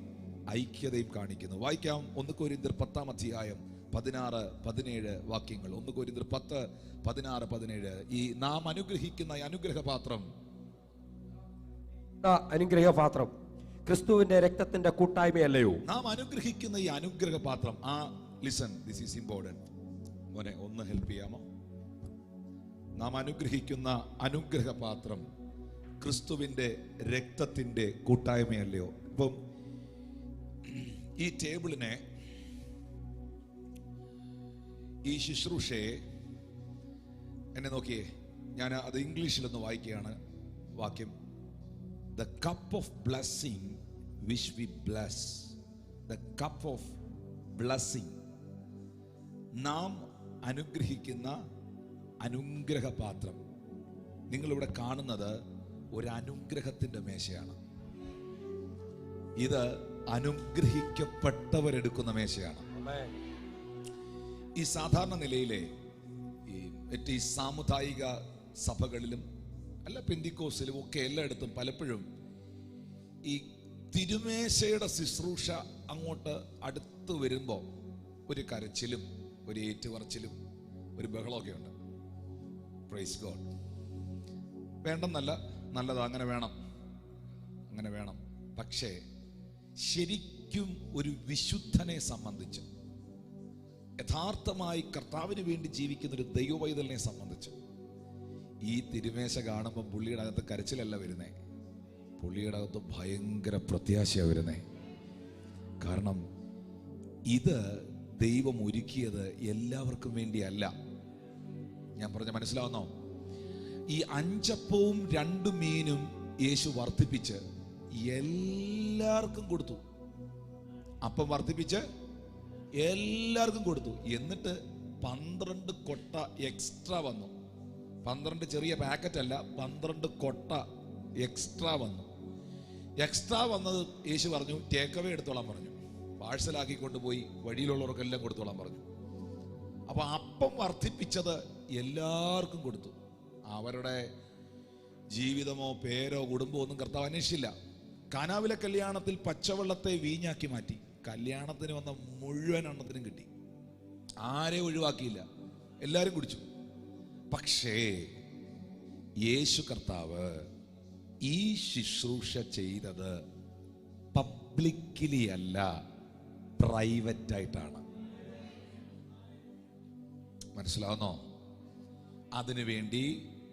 ഐക്യതയും കാണിക്കുന്നു. വായിക്കാം 1 കൊരിന്ത്യർ 10-ാം അധ്യായം 16-17 വാക്യങ്ങൾ. 1 കൊരിന്ത്യർ 10:16-17. ഈ നാം അനുഗ്രഹിക്കുന്ന അനുഗ്രഹപാത്രം, അനുഗ്രഹപാത്രം ക്രിസ്തുവിന്റെ രക്തത്തിന്റെ കൂട്ടായ്മയല്ലയോ? നാം അനുഗ്രഹിക്കുന്ന ഈ അനുഗ്രഹപാത്രം. Listen, this is important. മോനെ ഒന്ന് ഹെൽപ്പ് ചെയ്യാമോ? നാം അനുഗ്രഹിക്കുന്ന അനുഗ്രഹപാത്രം ക്രിസ്തുവിന്റെ രക്തത്തിന്റെ കൂട്ടായ്മയല്ലയോ? ഇപ്പം ഈ ടേബിളിനെ, ഈ ശുശ്രൂഷയെ എന്നെ നോക്കിയേ, ഞാൻ അത് ഇംഗ്ലീഷിലൊന്ന് വായിക്കുകയാണ് വാക്യം. The cup of blessing which we bless, the cup of blessing, നാം അനുഗ്രഹിക്കുന്ന അനുഗ്രഹപാത്രം. നിങ്ങളിവിടെ കാണുന്നത് ഒരു അനുഗ്രഹത്തിന്റെ മേശയാണ്. ഇത് അനുഗ്രഹിക്കപ്പെട്ടവരെടുക്കുന്ന മേശയാണ്. ഈ സാധാരണ നിലയിലെ ഈ സാമുദായിക സഭകളിലും അല്ല പെന്തിക്കോസിലും ഒക്കെ എല്ലായിടത്തും പലപ്പോഴും ഈ തിരുമേശയുടെ ശുശ്രൂഷ അങ്ങോട്ട് അടുത്ത് വരുമ്പോൾ ഒരു കരച്ചിലും ഒരു ഏറ്റുപറച്ചിലും ഒരു ബഹളമൊക്കെ ഉണ്ട്. Praise God. വേണ്ടെന്നല്ല, നല്ലത്, അങ്ങനെ വേണം, അങ്ങനെ വേണം. പക്ഷേ ശരിക്കും ഒരു വിശുദ്ധനെ സംബന്ധിച്ച്, യഥാർത്ഥമായി കർത്താവിന് വേണ്ടി ജീവിക്കുന്ന ഒരു ദൈവവൈതലിനെ സംബന്ധിച്ച് ഈ തിരുമേശ കാണുമ്പോൾ പുള്ളിയുടെ അകത്ത് കരച്ചിലല്ല വരുന്നേ, പുള്ളിയുടെ അകത്ത് ഭയങ്കര പ്രത്യാശയാണ് വരുന്നേ. കാരണം ഇത് ദൈവം ഒരുക്കിയത് എല്ലാവർക്കും വേണ്ടിയല്ല. ഞാൻ പറഞ്ഞ മനസ്സിലാവുന്നോ? ഈ 5 അപ്പവും 2 മീനും യേശു വർദ്ധിപ്പിച്ച് എല്ലാവർക്കും കൊടുത്തു. അപ്പം വർദ്ധിപ്പിച്ച് എല്ലാവർക്കും കൊടുത്തു. എന്നിട്ട് 12 കൊട്ട എക്സ്ട്രാ വന്നു. 12 ചെറിയ പാക്കറ്റ് അല്ല, 12 കൊട്ട എക്സ്ട്രാ വന്നു. എക്സ്ട്രാ വന്നത് യേശു പറഞ്ഞു ടേക്ക് അവേ എടുത്തോളാൻ പറഞ്ഞു. പാഴ്സലാക്കി കൊണ്ടുപോയി വഴിയിലുള്ളവർക്കെല്ലാം കൊടുത്തോളാൻ പറഞ്ഞു. അപ്പൊ അപ്പം വർദ്ധിപ്പിച്ചത് എല്ലാവർക്കും കൊടുത്തു. അവരുടെ ജീവിതമോ പേരോ കുടുംബമോ ഒന്നും കർത്താവ് അന്വേഷിച്ചില്ല. കാനാവിലെ കല്യാണത്തിൽ പച്ചവെള്ളത്തെ വീഞ്ഞാക്കി മാറ്റി. കല്യാണത്തിന് വന്ന മുഴുവൻ എണ്ണത്തിനും കിട്ടി, ആരെ ഒഴിവാക്കിയില്ല, എല്ലാവരും കുടിച്ചു. പക്ഷേ യേശു കർത്താവ് ഈ ശുശ്രൂഷ ചെയ്തത് പബ്ലിക്കലി അല്ല, പ്രൈവറ്റ് ആയിട്ടാണ്. മനസ്സിലാവുന്നോ? അതിനുവേണ്ടി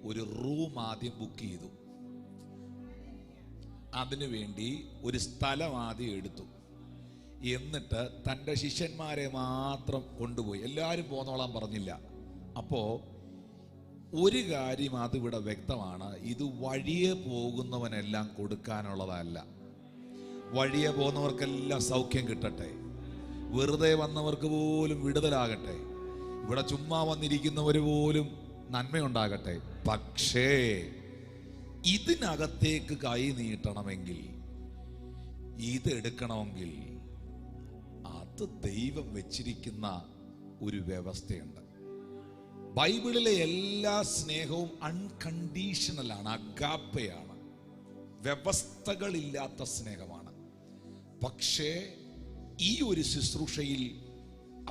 ഒരു റൂം ആദ്യം ബുക്ക് ചെയ്തു, അതിനുവേണ്ടി ഒരു സ്ഥലം ആദ്യം എടുത്തു. എന്നിട്ട് തൻ്റെ ശിഷ്യന്മാരെ മാത്രം കൊണ്ടുപോയി. എല്ലാവരും പോന്നോളാൻ പറഞ്ഞില്ല. അപ്പോ ഒരു കാര്യം അതിവിടെ വ്യക്തമാണ്, ഇത് വഴിയെ പോകുന്നവനെല്ലാം കൊടുക്കാനുള്ളതല്ല. വഴിയെ പോകുന്നവർക്കെല്ലാം സൗഖ്യം കിട്ടട്ടെ, വെറുതെ വന്നവർക്ക് പോലും വിടുതലാകട്ടെ, ഇവിടെ ചുമ്മാ വന്നിരിക്കുന്നവർ പോലും നന്മയുണ്ടാകട്ടെ. പക്ഷേ ഇതിനകത്തേക്ക് കൈ നീട്ടണമെങ്കിൽ, ഇതെടുക്കണമെങ്കിൽ അത് ദൈവം വെച്ചിരിക്കുന്ന ഒരു വ്യവസ്ഥയുണ്ട്. ബൈബിളിലെ എല്ലാ സ്നേഹവും അൺകണ്ടീഷണലാണ്, അഗാപ്പയാണ്, വ്യവസ്ഥകളില്ലാത്ത സ്നേഹമാണ്. പക്ഷേ ഈ ഒരു ശുശ്രൂഷയിൽ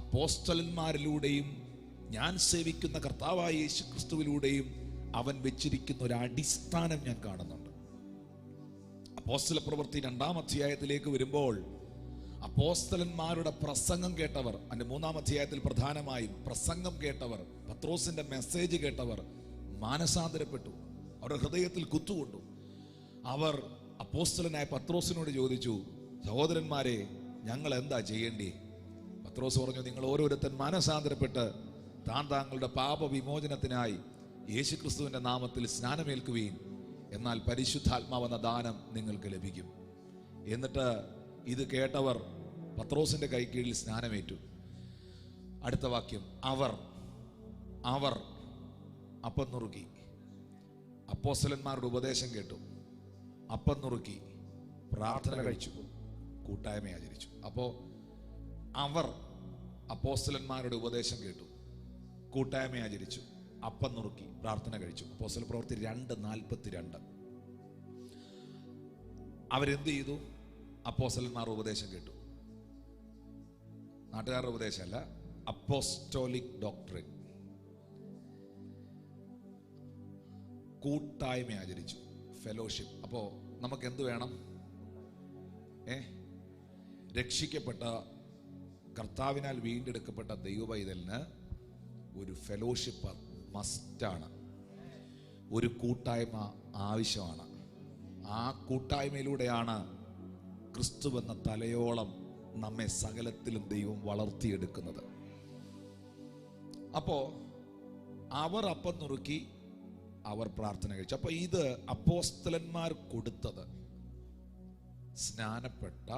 അപ്പോസ്തലന്മാരിലൂടെയും ഞാൻ സേവിക്കുന്ന കർത്താവായ യേശു ക്രിസ്തുവിലൂടെയും അവൻ വെച്ചിരിക്കുന്ന ഒരു അടിസ്ഥാനം ഞാൻ കാണുന്നുണ്ട്. അപ്പോസ്തല പ്രവൃത്തി 2-ാം അധ്യായത്തിലേക്ക് വരുമ്പോൾ അപ്പോസ്തലന്മാരുടെ പ്രസംഗം കേട്ടവർ, അതിന്റെ 3-ാം അധ്യായത്തിൽ പ്രധാനമായും പ്രസംഗം കേട്ടവർ, പത്രോസിന്റെ മെസ്സേജ് കേട്ടവർ മാനസാന്തരപ്പെട്ടു, അവരുടെ ഹൃദയത്തിൽ കുത്തുകൊണ്ടു. അവർ അപ്പോസ്തലനായ പത്രോസിനോട് ചോദിച്ചു, സഹോദരന്മാരെ, ഞങ്ങൾ എന്താ ചെയ്യേണ്ടി? പത്രോസ് പറഞ്ഞു, നിങ്ങൾ ഓരോരുത്തൻ മനസാന്തരപ്പെട്ട് താങ്കളുടെ പാപവിമോചനത്തിനായി യേശുക്രിസ്തുവിന്റെ നാമത്തിൽ സ്നാനമേൽക്കുവീൻ, എന്നാൽ പരിശുദ്ധാത്മാവെന്ന ദാനം നിങ്ങൾക്ക് ലഭിക്കും. എന്നിട്ട് ഇത് കേട്ടവർ പത്രോസിന്റെ കൈക്കീഴിൽ സ്നാനമേറ്റു. അടുത്ത വാക്യം, അവർ അപ്പം നുറുക്കി. അപ്പോസ്തലന്മാരുടെ ഉപദേശം കേട്ടു, അപ്പം നുറുക്കി, പ്രാർത്ഥന കഴിച്ചു, കൂട്ടായ്മ ആചരിച്ചു. അപ്പോ അവർ അപ്പോസ്തലന്മാരുടെ ഉപദേശം കേട്ടു, കൂട്ടായ്മ ആചരിച്ചു, അപ്പം നുറുക്കി, പ്രാർത്ഥന കഴിച്ചു. അപ്പോസ്തല പ്രവൃത്തി 2:42. അവരെന്ത് ചെയ്തു? അപ്പോസ്തലന്മാരുടെ ഉപദേശം കേട്ടു. നാട്ടുകാരുടെ ഉപദേശമല്ല, അപ്പോസ്റ്റോലിക് ഡോക്ട്രിൻ. കൂട്ടായ്മ ആചരിച്ചു, ഫെലോഷിപ്പ്. അപ്പോ നമുക്ക് എന്ത് വേണം? രക്ഷിക്കപ്പെട്ട കർത്താവിനാൽ വീണ്ടെടുക്കപ്പെട്ട ദൈവപൈതലിന് ഒരു ഫെലോഷിപ്പ് മസ്റ്റാണ്, ഒരു കൂട്ടായ്മ ആവശ്യമാണ്. ആ കൂട്ടായ്മയിലൂടെയാണ് ക്രിസ്തുവെന്ന തലയോളം നമ്മെ സകലത്തിലും ദൈവം വളർത്തിയെടുക്കുന്നത്. അപ്പോ അവർ അപ്പം നുറുക്കി, അവർ പ്രാർത്ഥന കഴിച്ചു. അപ്പൊ ഇത് അപ്പോസ്തലന്മാർ കൊടുത്തത് സ്നാനപ്പെട്ട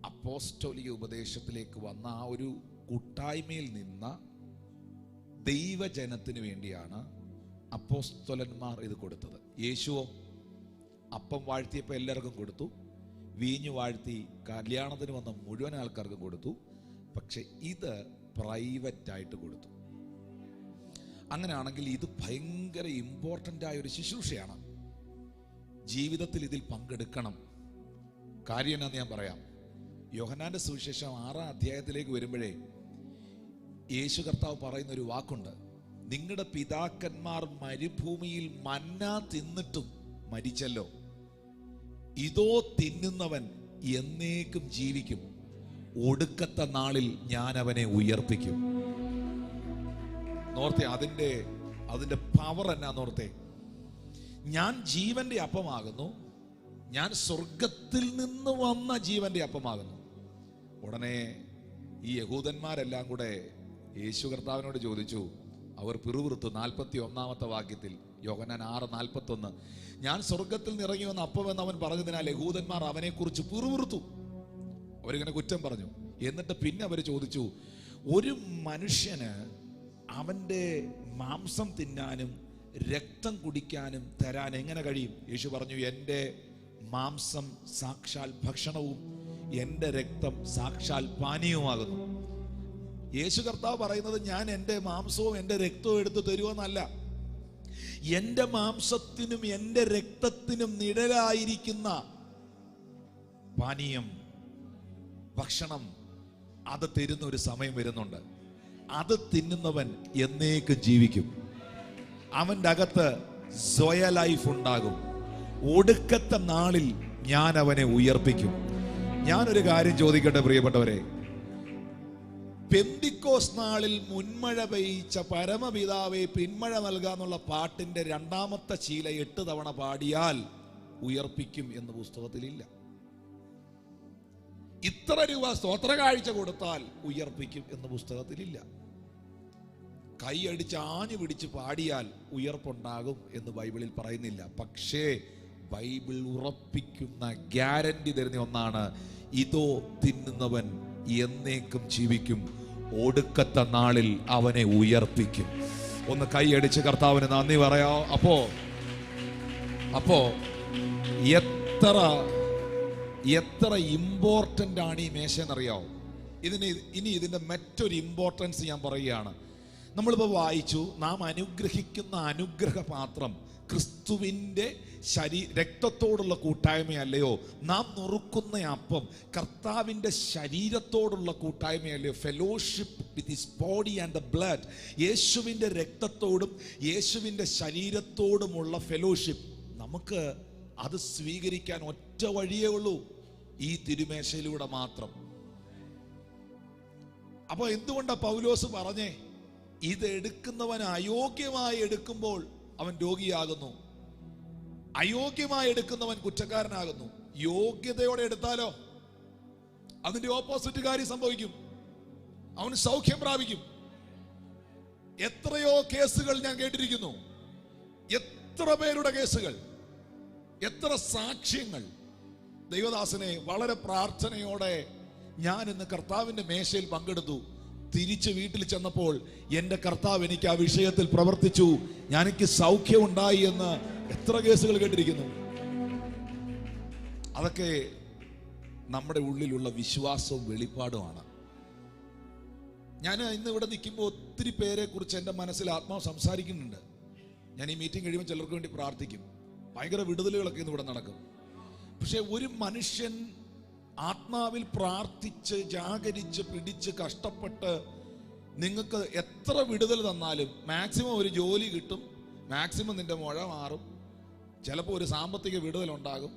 അപ്പോസ്തോലിക ഉപദേശത്തിലേക്ക് വന്ന ആ ഒരു കൂട്ടായ്മയിൽ നിന്ന ദൈവജനത്തിന് വേണ്ടിയാണ് അപ്പോസ്തലന്മാർ ഇത് കൊടുത്തത്. യേശുവോ അപ്പം വാഴ്ത്തിയപ്പോൾ എല്ലാവർക്കും കൊടുത്തു, വീഞ്ഞു വാഴ്ത്തി കല്യാണത്തിന് വന്ന മുഴുവൻ ആൾക്കാർക്കും കൊടുത്തു. പക്ഷെ ഇത് പ്രൈവറ്റായിട്ട് കൊടുത്തു. അങ്ങനെയാണെങ്കിൽ ഇത് ഭയങ്കര ഇമ്പോർട്ടൻ്റ് ആയ ഒരു ശുശ്രൂഷയാണ്. ജീവിതത്തിൽ ഇതിൽ പങ്കെടുക്കണം. കാര്യം എന്നാന്ന് ഞാൻ പറയാം. യോഹന്നാന്റെ സുവിശേഷം 6-ാം അധ്യായത്തിലേക്ക് വരുമ്പോഴേ യേശു കർത്താവ് പറയുന്ന ഒരു വാക്കുണ്ട്, നിങ്ങളുടെ പിതാക്കന്മാർ മരുഭൂമിയിൽ മന്ന തിന്നിട്ടും മരിച്ചല്ലോ, ഇതോ തിന്നുന്നവൻ എന്നേക്കും ജീവിക്കും, ഒടുക്കത്തെ നാളിൽ ഞാൻ അവനെ ഉയർപ്പിക്കും. നോർത്തെ, അതിന്റെ പവർ എന്നാ നോർത്തെ. ഞാൻ ജീവന്റെ അപ്പമാകുന്നു, ഞാൻ സ്വർഗത്തിൽ നിന്ന് വന്ന ജീവന്റെ അപ്പമാകുന്നു. ഉടനെ ഈ യഹൂദന്മാരെല്ലാം കൂടെ യേശു കർത്താവിനോട് ചോദിച്ചു. അവർ പിറുപിറുത്തു. 41-ാമത്തെ വാക്യത്തിൽ, യോഹന്നാൻ 6:41, ഞാൻ സ്വർഗത്തിൽ നിറങ്ങി വന്ന അപ്പമെന്ന് അവൻ പറഞ്ഞതിനാൽ യഹൂദന്മാർ അവനെ കുറിച്ച് പിറുപിറുത്തു. അവരിങ്ങനെ കുറ്റം പറഞ്ഞു. എന്നിട്ട് പിന്നെ അവർ ചോദിച്ചു, ഒരു മനുഷ്യന് അവന്റെ മാംസം തിന്നാനും രക്തം കുടിക്കാനും തരാൻ എങ്ങനെ കഴിയും? യേശു പറഞ്ഞു, എൻ്റെ മാംസം സാക്ഷാൽ ഭക്ഷണവും എൻ്റെ രക്തം സാക്ഷാൽ പാനീയവുമാകുന്നു. യേശു കർത്താവ് പറയുന്നത്, ഞാൻ എൻ്റെ മാംസവും എൻ്റെ രക്തവും എടുത്തു തരുമെന്നല്ല, എൻ്റെ മാംസത്തിനും എൻ്റെ രക്തത്തിനും നിഴലായിരിക്കുന്ന പാനീയം, ഭക്ഷണം, അത് തരുന്ന ഒരു സമയം വരുന്നുണ്ട്. അത് തിന്നുന്നവൻ എന്നേക്കും ജീവിക്കും. അവൻ്റെ അകത്ത് സ്വയ ലൈഫ് ഉണ്ടാകും. ഒടുക്കത്തെ നാളിൽ ഞാൻ അവനെ ഉയർപ്പിക്കും. ഞാനൊരു കാര്യം ചോദിക്കട്ടെ പ്രിയപ്പെട്ടവരെ, പെന്തിക്കോസ് നാളിൽ മുൻമഴ പെയ്ച്ച പരമപിതാവേ പിന്മഴ നൽകാന്നുള്ള പാട്ടിന്റെ 2-ാമത്തെ ശീല 8 തവണ പാടിയാൽ ഉയർപ്പിക്കും എന്ന് പുസ്തകത്തിലില്ല. ഇത്ര രൂപ സ്തോത്ര കാഴ്ച കൊടുത്താൽ ഉയർപ്പിക്കും എന്ന് പുസ്തകത്തിലില്ല. കൈയടിച്ച് ആഞ്ഞു പിടിച്ച് പാടിയാൽ ഉയർപ്പുണ്ടാകും എന്ന് ബൈബിളിൽ പറയുന്നില്ല. പക്ഷേ ബൈബിൾ ഉറപ്പിക്കുന്ന, ഗ്യാരണ്ടി തരുന്ന ഒന്നാണ്, ഇതോ തിന്നുന്നവൻ എന്നേക്കും ജീവിക്കും, ഒടുക്കത്തെ നാളിൽ അവനെ ഉയർപ്പിക്കും. ഒന്ന് കൈയടിച്ച് കർത്താവിന് നന്ദി പറയാ. അപ്പോ എത്ര ഇമ്പോർട്ടൻ്റ് ആണ് ഈ മേശ എന്നറിയാവോ? ഇനി ഇതിന്റെ മറ്റൊരു ഇമ്പോർട്ടൻസ് ഞാൻ പറയുകയാണ്. നമ്മളിപ്പോൾ വായിച്ചു, നാം അനുഗ്രഹിക്കുന്ന അനുഗ്രഹപാത്രം ക്രിസ്തുവിൻ്റെ രക്തത്തോടുള്ള കൂട്ടായ്മയല്ലയോ? നാം നുറുക്കുന്ന അപ്പം കർത്താവിൻ്റെ ശരീരത്തോടുള്ള കൂട്ടായ്മയല്ലയോ? Fellowship with his body and the blood. യേശുവിൻ്റെ രക്തത്തോടും യേശുവിൻ്റെ ശരീരത്തോടുമുള്ള ഫെലോഷിപ്പ്. നമുക്ക് അത് സ്വീകരിക്കാൻ ഒറ്റ വഴിയേ ഉള്ളൂ, ഈ തിരുമേശയിലൂടെ മാത്രം. അപ്പൊ എന്തുകൊണ്ടാ പൗലോസ് പറഞ്ഞേ, ഇത് എടുക്കുന്നവൻ അയോഗ്യമായി എടുക്കുമ്പോൾ അവൻ രോഗിയാകുന്നു, അയോഗ്യമായി എടുക്കുന്നവൻ കുറ്റക്കാരനാകുന്നു. യോഗ്യതയോടെ എടുത്താലോ അതിന്റെ ഓപ്പോസിറ്റ് കാര്യം സംഭവിക്കും. അവൻ സൗഖ്യം പ്രാപിക്കും. എത്രയോ കേസുകൾ ഞാൻ കേട്ടിരിക്കുന്നു. എത്ര പേരുടെ കേസുകൾ, എത്ര സാക്ഷ്യങ്ങൾ. ദൈവദാസനെ, വളരെ പ്രാർത്ഥനയോടെ ഞാൻ ഇന്ന് കർത്താവിന്റെ മേശയിൽ പങ്കെടുത്തു. തിരിച്ച് വീട്ടിൽ ചെന്നപ്പോൾ എൻ്റെ കർത്താവ് എനിക്ക് ആ വിഷയത്തിൽ പ്രവർത്തിച്ചു, എനിക്ക് സൗഖ്യം ഉണ്ടായി എന്ന് എത്ര കേസുകൾ കേട്ടിരിക്കുന്നു. അതൊക്കെ നമ്മുടെ ഉള്ളിലുള്ള വിശ്വാസവും വെളിപ്പാടുമാണ്. ഞാൻ ഇന്ന് ഇവിടെ നിൽക്കുമ്പോൾ ഒത്തിരി പേരെ കുറിച്ച് എൻ്റെ മനസ്സിൽ ആത്മാവ് സംസാരിക്കുന്നുണ്ട്. ഞാൻ ഈ മീറ്റിംഗ് കഴിയുമ്പോൾ ചിലർക്ക് വേണ്ടി പ്രാർത്ഥിക്കും. ഭയങ്കര വിടുതലുകളൊക്കെ ഇന്ന് ഇവിടെ നടക്കും. പക്ഷെ ഒരു മനുഷ്യൻ ആത്മാവിൽ പ്രാർത്ഥിച്ച് ജാഗരിച്ച് പിടിച്ച് കഷ്ടപ്പെട്ട് നിങ്ങൾക്ക് എത്ര വിടുതൽ തന്നാലും മാക്സിമം ഒരു ജോലി കിട്ടും, മാക്സിമം നിന്റെ മുഴ മാറും, ചിലപ്പോൾ ഒരു സാമ്പത്തിക വിടുതൽ ഉണ്ടാകും,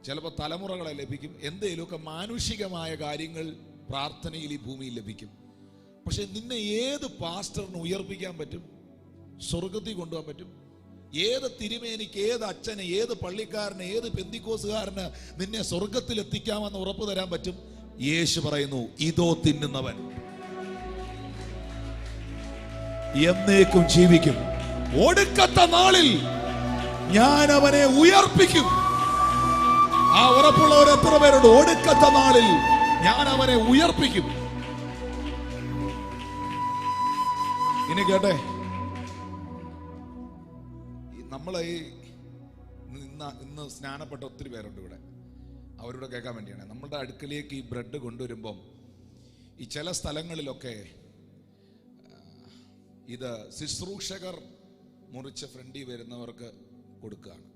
ചിലപ്പോൾ തലമുറകളെ ലഭിക്കും, എന്തെങ്കിലുമൊക്കെ മാനുഷികമായ കാര്യങ്ങൾ പ്രാർത്ഥനയിൽ ഈ ഭൂമിയിൽ ലഭിക്കും. പക്ഷെ നിന്നെ ഏത് പാസ്റ്ററിന് ഉയർപ്പിക്കാൻ പറ്റും? സ്വർഗത്തിൽ കൊണ്ടുപോകാൻ പറ്റും? ഏത് തിരുമേനിക്ക്, ഏത് അച്ഛന്, ഏത് പള്ളിക്കാരന്, ഏത് പെന്തിക്കോസുകാരന് നിന്നെ സ്വർഗത്തിൽ എത്തിക്കാമെന്ന് ഉറപ്പ് തരാൻ പറ്റും? യേശു പറയുന്നു, ഇതോ തിന്നുന്നവൻ എന്നേക്കും ജീവിക്കും, ഒടുക്കത്തെ നാളിൽ ഞാൻ അവനെ ഉയർപ്പിക്കും. ആ ഉറപ്പുള്ളവർ എത്ര പേരുണ്ട്? ഒടുക്കത്തെ നാളിൽ ഞാൻ അവനെ ഉയർപ്പിക്കും. ഇനി കേട്ടെ, നമ്മളെ ഇന്ന് സ്നാനപ്പെട്ട ഒത്തിരി പേരുണ്ട് ഇവിടെ. അവരോട് കേൾക്കാൻ വേണ്ടിയാണ്. നമ്മളുടെ അടുക്കലേക്ക് ഈ ബ്രെഡ് കൊണ്ടുവരുമ്പം ഈ ചില സ്ഥലങ്ങളിലൊക്കെ ഇത് ശുശ്രൂഷകർ മുറിച്ച് ഫ്രണ്ടിൽ വരുന്നവർക്ക് കൊടുക്കുകയാണ്.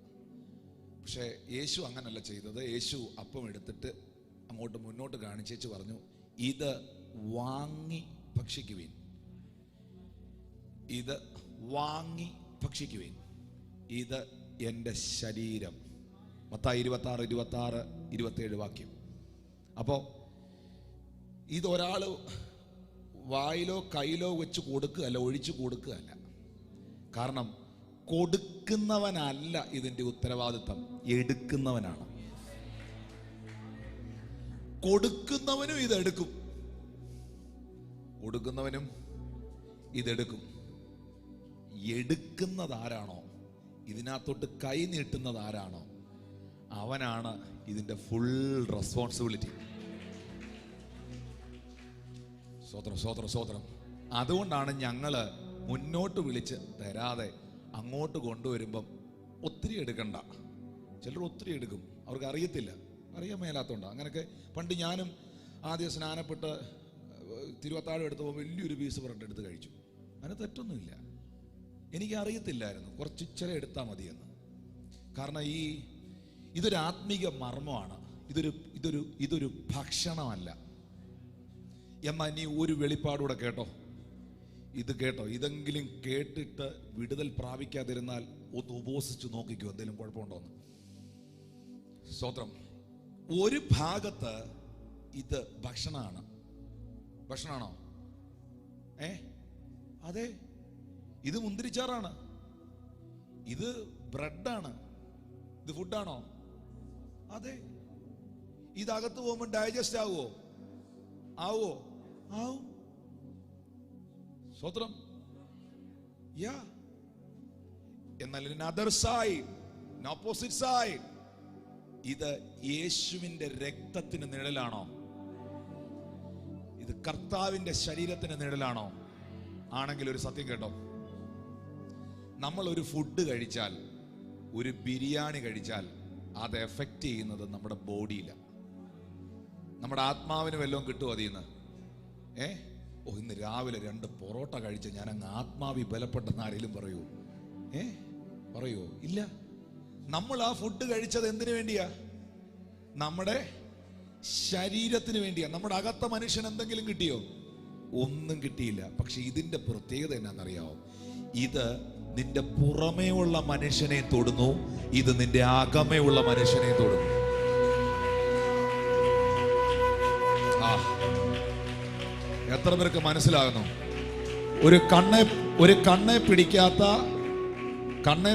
പക്ഷേ യേശു അങ്ങനല്ല ചെയ്തത്. യേശു അപ്പം എടുത്തിട്ട് അങ്ങോട്ട് മുന്നോട്ട് കാണിച്ചേച്ച് പറഞ്ഞു, ഇത് വാങ്ങി ഭക്ഷിക്കുവിൻ, ഇത് വാങ്ങി ഭക്ഷിക്കുവിൻ, ഇത് എൻ്റെ ശരീരം. മത്തായി 26:27 വാക്യം. അപ്പോൾ ഇതൊരാൾ വായിലോ കയ്യിലോ വെച്ച് കൊടുക്കുകയല്ല, ഒഴിച്ചു കൊടുക്കുകയല്ല. കാരണം കൊടുക്കുന്നവനല്ല ഇതിൻ്റെ ഉത്തരവാദിത്തം, എടുക്കുന്നവനാണ്. കൊടുക്കുന്നവനും ഇതെടുക്കും, കൊടുക്കുന്നവനും ഇതെടുക്കും. എടുക്കുന്നത് ആരാണോ, ഇതിനകത്തോട്ട് കൈ നീട്ടുന്നത് ആരാണോ, അവനാണ് ഇതിൻ്റെ ഫുൾ റെസ്പോൺസിബിലിറ്റി. സ്വോത്രം, സ്വോത്രം, സ്വോത്രം. അതുകൊണ്ടാണ് ഞങ്ങള് മുന്നോട്ട് വിളിച്ച് തരാതെ അങ്ങോട്ട് കൊണ്ടുവരുമ്പം ഒത്തിരി എടുക്കണ്ട. ചിലർ ഒത്തിരി എടുക്കും, അവർക്ക് അറിയത്തില്ല, അറിയാൻ മേലാത്തോണ്ട. അങ്ങനെയൊക്കെ പണ്ട് ഞാനും ആദ്യം സ്നാനപ്പെട്ട് തിരുവത്താഴം എടുത്തപ്പോൾ വലിയൊരു പീസ് ബ്രെഡ് എടുത്ത് കഴിച്ചു. അതിന് തെറ്റൊന്നുമില്ല. എനിക്ക് അറിയത്തില്ലായിരുന്നു കുറച്ച് ഇച്ചിരി എടുത്താൽ മതിയെന്ന്. കാരണം ഇതൊരു ആത്മീക മർമ്മമാണ്, ഇതൊരു ഭക്ഷണമല്ല. എന്നാൽ നീ ഒരു വെളിപ്പാടൂടെ കേട്ടോ, ഇത് കേട്ടോ. ഇതെങ്കിലും കേട്ടിട്ട് വിടുതൽ പ്രാപിക്കാതിരുന്നാൽ ഒന്ന് ഉപവസിച്ച് നോക്കിക്കോ, എന്തെങ്കിലും കുഴപ്പമുണ്ടോന്ന്. സ്തോത്രം. ഒരു ഭാഗത്ത് ഇത് ഭക്ഷണമാണ്. ഭക്ഷണമാണോ? അതെ, ഇത് മുന്തിരിച്ചാറാണ്, ഇത് ബ്രെഡാണ്, ഇത് ഫുഡാണോ? അതെ. ഇതകത്ത് പോകുമ്പോൾ ഡൈജസ്റ്റ് ആവുമോ? ആവോ? ആവും. സ്വത്രം. യാ. എന്നാൽ അതർ സൈഡ്, ഓപ്പോസിറ്റ് സൈഡ്, ഇത് യേശുവിന്റെ രക്തത്തിന് നിഴലാണോ? ഇത് കർത്താവിന്റെ ശരീരത്തിന് നിഴലാണോ? ആണെങ്കിൽ ഒരു സത്യം കേട്ടോ, നമ്മൾ ഒരു ഫുഡ് കഴിച്ചാൽ, ഒരു ബിരിയാണി കഴിച്ചാൽ അത് എഫക്റ്റ് ചെയ്യുന്നത് നമ്മുടെ ബോഡിയിലാണ്. നമ്മുടെ ആത്മാവിന് വല്ലതും കിട്ടുമോ അതിന്ന്? ഇന്ന് രാവിലെ 2 പൊറോട്ട കഴിച്ച ഞാൻ അങ്ങ് ആത്മാവി ബലപ്പെട്ടെന്ന് ആരെങ്കിലും പറയൂ? പറയോ? ഇല്ല. നമ്മൾ ആ ഫുഡ് കഴിച്ചത് എന്തിനു വേണ്ടിയാ? നമ്മുടെ ശരീരത്തിന് വേണ്ടിയാ. നമ്മുടെ അകത്ത മനുഷ്യൻ എന്തെങ്കിലും കിട്ടിയോ? ഒന്നും കിട്ടിയില്ല. പക്ഷെ ഇതിന്റെ പ്രത്യേകത എന്നാണെന്നറിയാവോ? ഇത് നിന്റെ പുറമേ ഉള്ള മനുഷ്യനെ തൊടുന്നു, ഇത് നിന്റെ അകമേ ഉള്ള മനുഷ്യനെ തൊടുന്നു. എത്ര പേർക്ക് മനസ്സിലാകുന്നു? ഒരു കണ്ണെ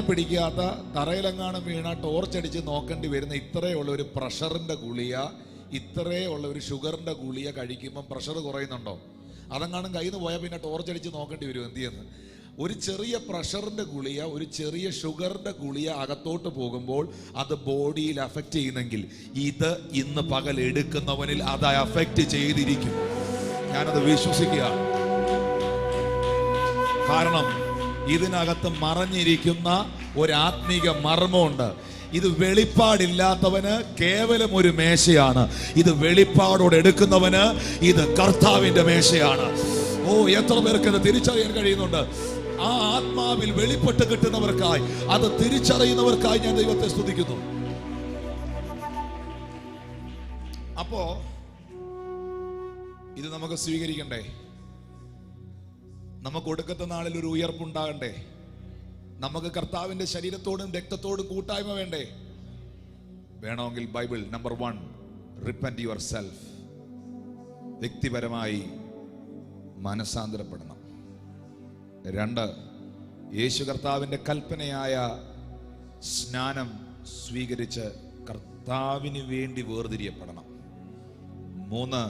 പിടിക്കാത്ത തറയിലെങ്ങാനും വീണ ടോർച്ചടിച്ച് നോക്കേണ്ടി വരുന്ന ഇത്രയുള്ള ഒരു പ്രഷറിന്റെ ഗുളിക ഇത്രേ ഉള്ള ഒരു ഷുഗറിന്റെ ഗുളിക കഴിക്കുമ്പം പ്രഷർ കുറയുന്നുണ്ടോ? അതെങ്ങാനും കയ്യിൽ നിന്ന് പോയാൽ പിന്നെ ടോർച്ചടിച്ച് നോക്കേണ്ടി വരും എന്ത് ചെയ്യുന്നു. ഒരു ചെറിയ പ്രഷറിന്റെ ഗുളിക, ഒരു ചെറിയ ഷുഗറിന്റെ ഗുളിക അകത്തോട്ട് പോകുമ്പോൾ അത് ബോഡിയിൽ അഫക്റ്റ് ചെയ്യുന്നെങ്കിൽ ഇത് ഇന്ന് പകൽ എടുക്കുന്നവനിൽ അത് അഫക്റ്റ് ചെയ്തിരിക്കും. ഞാനത് വിശ്വസിക്കുകയാണ്. കാരണം ഇതിനകത്ത് മറഞ്ഞിരിക്കുന്ന ഒരു ആത്മീക മർമ്മമുണ്ട്. ഇത് വെളിപ്പാടില്ലാത്തവന് കേവലം ഒരു മേശയാണ്. ഇത് വെളിപ്പാടോടെ എടുക്കുന്നവന് ഇത് കർത്താവിന്റെ മേശയാണ്. ഓ, എത്ര പേർക്ക് ഇത് തിരിച്ചറിയാൻ കഴിയുന്നുണ്ട്? ആ ആത്മാവിൽ വെളിപ്പെട്ട് കിട്ടുന്നവർക്കായി, അത് തിരിച്ചറിയുന്നവർക്കായി ഞാൻ ദൈവത്തെ സ്തുതിക്കുന്നു. അപ്പോ ഇത് നമുക്ക് സ്വീകരിക്കണ്ടേ? നമുക്ക് ഒടുക്കത്തെ നാളിൽ ഒരു ഉയർപ്പുണ്ടാകണ്ടേ? നമുക്ക് കർത്താവിന്റെ ശരീരത്തോടും രക്തത്തോടും കൂട്ടായ്മ വേണ്ടേ? വേണമെങ്കിൽ Bible number 1, repent your self. വ്യക്തിപരമായി മനസാന്തരപ്പെടണം. 2, യേശു കർത്താവിന്റെ കൽപ്പനയായ സ്നാനം സ്വീകരിച്ച് കർത്താവിന് വേണ്ടി വേർതിരിയപ്പെടണം. 3,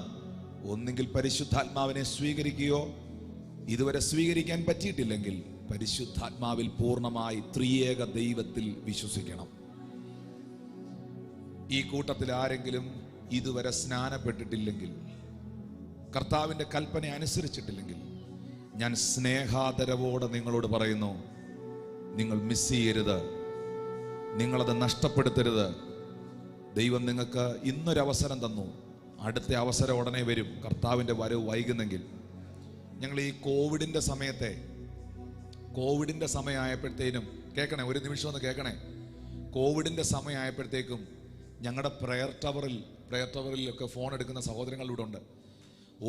ഒന്നുകിൽ പരിശുദ്ധാത്മാവിനെ സ്വീകരിക്കുകയോ ഇതുവരെ സ്വീകരിക്കാൻ പറ്റിയിട്ടില്ലെങ്കിൽ പരിശുദ്ധാത്മാവിൽ പൂർണ്ണമായി ത്രിയേക ദൈവത്തിൽ വിശ്വസിക്കണം. ഈ കൂട്ടത്തിൽ ആരെങ്കിലും ഇതുവരെ സ്നാനപ്പെട്ടിട്ടില്ലെങ്കിൽ, കർത്താവിന്റെ കൽപ്പന അനുസരിച്ചിട്ടില്ലെങ്കിൽ, ഞാൻ സ്നേഹാദരവോടെ നിങ്ങളോട് പറയുന്നു, നിങ്ങൾ മിസ് ചെയ്യരുത്, നിങ്ങളത് നഷ്ടപ്പെടുത്തരുത്. ദൈവം നിങ്ങൾക്ക് ഇന്നൊരവസരം തന്നു, അടുത്ത അവസരം ഉടനെ വരും. കർത്താവിന്റെ വരവ് വൈകുന്നെങ്കിൽ, ഞങ്ങൾ ഈ കോവിഡിന്റെ സമയമായപ്പോഴത്തേനും കേൾക്കണേ, ഒരു നിമിഷം ഒന്ന് കേൾക്കണേ. കോവിഡിന്റെ സമയമായപ്പോഴത്തേക്കും ഞങ്ങളുടെ പ്രയർ ടവറിലൊക്കെ ഫോൺ എടുക്കുന്ന സഹോദരങ്ങളിലൂടെ ഉണ്ട്.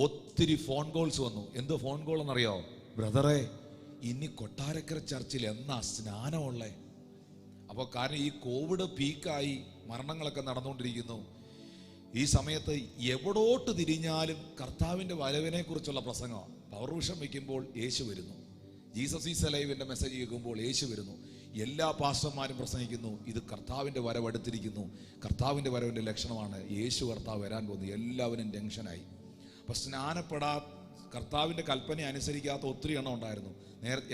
ഒത്തിരി ഫോൺ കോൾസ് വന്നു. എന്ത് ഫോൺ കോൾ എന്നറിയോ? ബ്രദറെ, ഇനി കൊട്ടാരക്കര ചർച്ചിൽ എന്നാ സ്നാനമുള്ളേ? അപ്പോൾ കാരണം ഈ കോവിഡ് പീക്കായി മരണങ്ങളൊക്കെ നടന്നുകൊണ്ടിരിക്കുന്നു. ഈ സമയത്ത് എവിടോട്ട് തിരിഞ്ഞാലും കർത്താവിന്റെ വരവിനെ കുറിച്ചുള്ള പ്രസംഗമാണ്. പവർ വിഷൻ വയ്ക്കുമ്പോൾ യേശു വരുന്നു, ജീസസ് ഈസ് അലൈവിന്റെ മെസ്സേജ് കേൾക്കുമ്പോൾ യേശു വരുന്നു, എല്ലാ പാസ്റ്റർമാരും പ്രസംഗിക്കുന്നു, ഇത് കർത്താവിന്റെ വരവ് അടുത്തിരിക്കുന്നു, കർത്താവിന്റെ വരവിന്റെ ലക്ഷണമാണ്, യേശു കർത്താവ് വരാൻ പോകുന്നു. എല്ലാവരും ടെൻഷനായി. അപ്പൊ കർത്താവിന്റെ കൽപ്പന അനുസരിക്കാത്ത ഒത്തിരി എണ്ണം ഉണ്ടായിരുന്നു.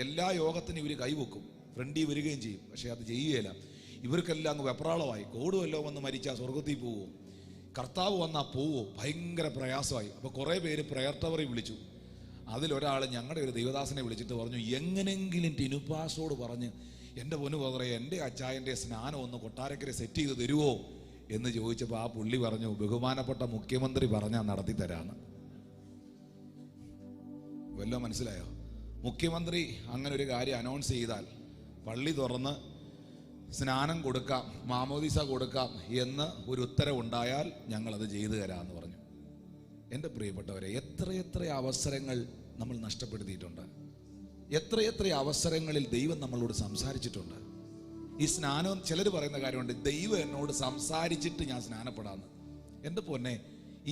എല്ലാ യോഗത്തിനും ഇവർ കൈവെക്കും, ഫ്രണ്ടിൽ വരികയും ചെയ്യും, പക്ഷെ അത് ചെയ്യുകയില്ല. ഇവർക്കെല്ലാം അങ്ങ് വെപ്രാളമായി. കോടുവല്ലോ വന്ന് മരിച്ചാൽ സ്വർഗത്തിൽ പോവോ, കർത്താവ് വന്നാൽ പോവോ, ഭയങ്കര പ്രയാസമായി. അപ്പോൾ കുറേ പേര് പ്രയർ ടവറിൽ വിളിച്ചു. അതിലൊരാൾ ഞങ്ങളുടെ ഒരു ദൈവദാസനെ വിളിച്ചിട്ട് പറഞ്ഞു, എങ്ങനെങ്കിലും ടിനുപ്പാസോട് പറഞ്ഞ് എൻ്റെ പൊന്നു ബ്രദറെ, എൻ്റെ അച്ചായൻ്റെ സ്നാനം ഒന്ന് കൊട്ടാരക്കര സെറ്റ് ചെയ്ത് തരുമോ എന്ന് ചോദിച്ചപ്പോൾ ആ പുള്ളി പറഞ്ഞു, ബഹുമാനപ്പെട്ട മുഖ്യമന്ത്രി പറഞ്ഞാൽ നടത്തി തരാന്ന്. വല്ലോ മനസ്സിലായോ? മുഖ്യമന്ത്രി അങ്ങനെ ഒരു കാര്യം അനൗൺസ് ചെയ്താൽ പള്ളി തുറന്ന് സ്നാനം കൊടുക്കാം, മാമോദീസ കൊടുക്കാം എന്ന് ഒരു ഉത്തരവുണ്ടായാൽ ഞങ്ങളത് ചെയ്തു തരാമെന്ന് പറഞ്ഞു. എൻ്റെ പ്രിയപ്പെട്ടവരെ, എത്രയെത്ര അവസരങ്ങൾ നമ്മൾ നഷ്ടപ്പെടുത്തിയിട്ടുണ്ട്. എത്രയെത്ര അവസരങ്ങളിൽ ദൈവം നമ്മളോട് സംസാരിച്ചിട്ടുണ്ട്. ഈ സ്നാനം, ചിലർ പറയുന്ന കാര്യമുണ്ട്, ദൈവം എന്നോട് സംസാരിച്ചിട്ട് ഞാൻ സ്നാനപ്പെടാമെന്ന്. എൻ്റെ പൊന്നെ,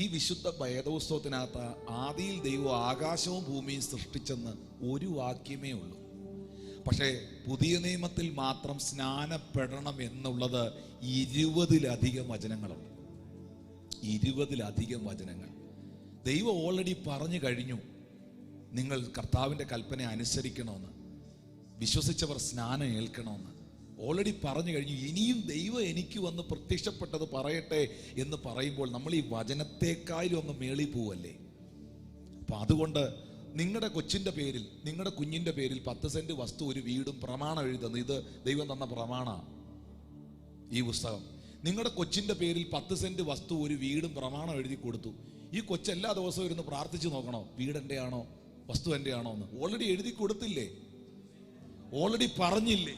ഈ വിശുദ്ധ വേദോത്സവത്തിനകത്ത് ആദിയിൽ ദൈവം ആകാശവും ഭൂമിയും സൃഷ്ടിച്ചെന്ന് ഒരു വാക്യമേ ഉള്ളൂ. പക്ഷേ പുതിയ നിയമത്തിൽ മാത്രം സ്നാനപ്പെടണം എന്നുള്ളത് 20-ലധികം വചനങ്ങളുണ്ട്. 20-ലധികം വചനങ്ങൾ. ദൈവം ഓൾറെഡി പറഞ്ഞു കഴിഞ്ഞു, നിങ്ങൾ കർത്താവിൻ്റെ കൽപ്പന അനുസരിക്കണമെന്ന്, വിശ്വസിച്ചവർ സ്നാനം ഏൽക്കണമെന്ന് ഓൾറെഡി പറഞ്ഞു കഴിഞ്ഞു. ഇനിയും ദൈവം എനിക്ക് വന്ന് പ്രത്യക്ഷപ്പെട്ടത് പറയട്ടെ എന്ന് പറയുമ്പോൾ നമ്മൾ ഈ വചനത്തെക്കാളും ഒന്ന് മേളി പോവല്ലേ. അപ്പം അതുകൊണ്ട് നിങ്ങളുടെ കൊച്ചിൻ്റെ പേരിൽ, നിങ്ങളുടെ കുഞ്ഞിൻ്റെ പേരിൽ 10 സെന്റ് വസ്തു ഒരു വീടും പ്രമാണം എഴുതുന്നു. ഇത് ദൈവം തന്ന പ്രമാണമാണ് ഈ പുസ്തകം. നിങ്ങളുടെ കൊച്ചിൻ്റെ പേരിൽ 10 സെന്റ് വസ്തു ഒരു വീടും പ്രമാണം എഴുതി കൊടുത്തു. ഈ കൊച്ചെല്ലാ ദിവസവും ഇരുന്ന് പ്രാർത്ഥിച്ചു നോക്കണോ, വീട് എൻ്റെ ആണോ വസ്തു എൻ്റെ ആണോ എന്ന്? ഓൾറെഡി എഴുതി കൊടുത്തില്ലേ? ഓൾറെഡി പറഞ്ഞില്ലേ?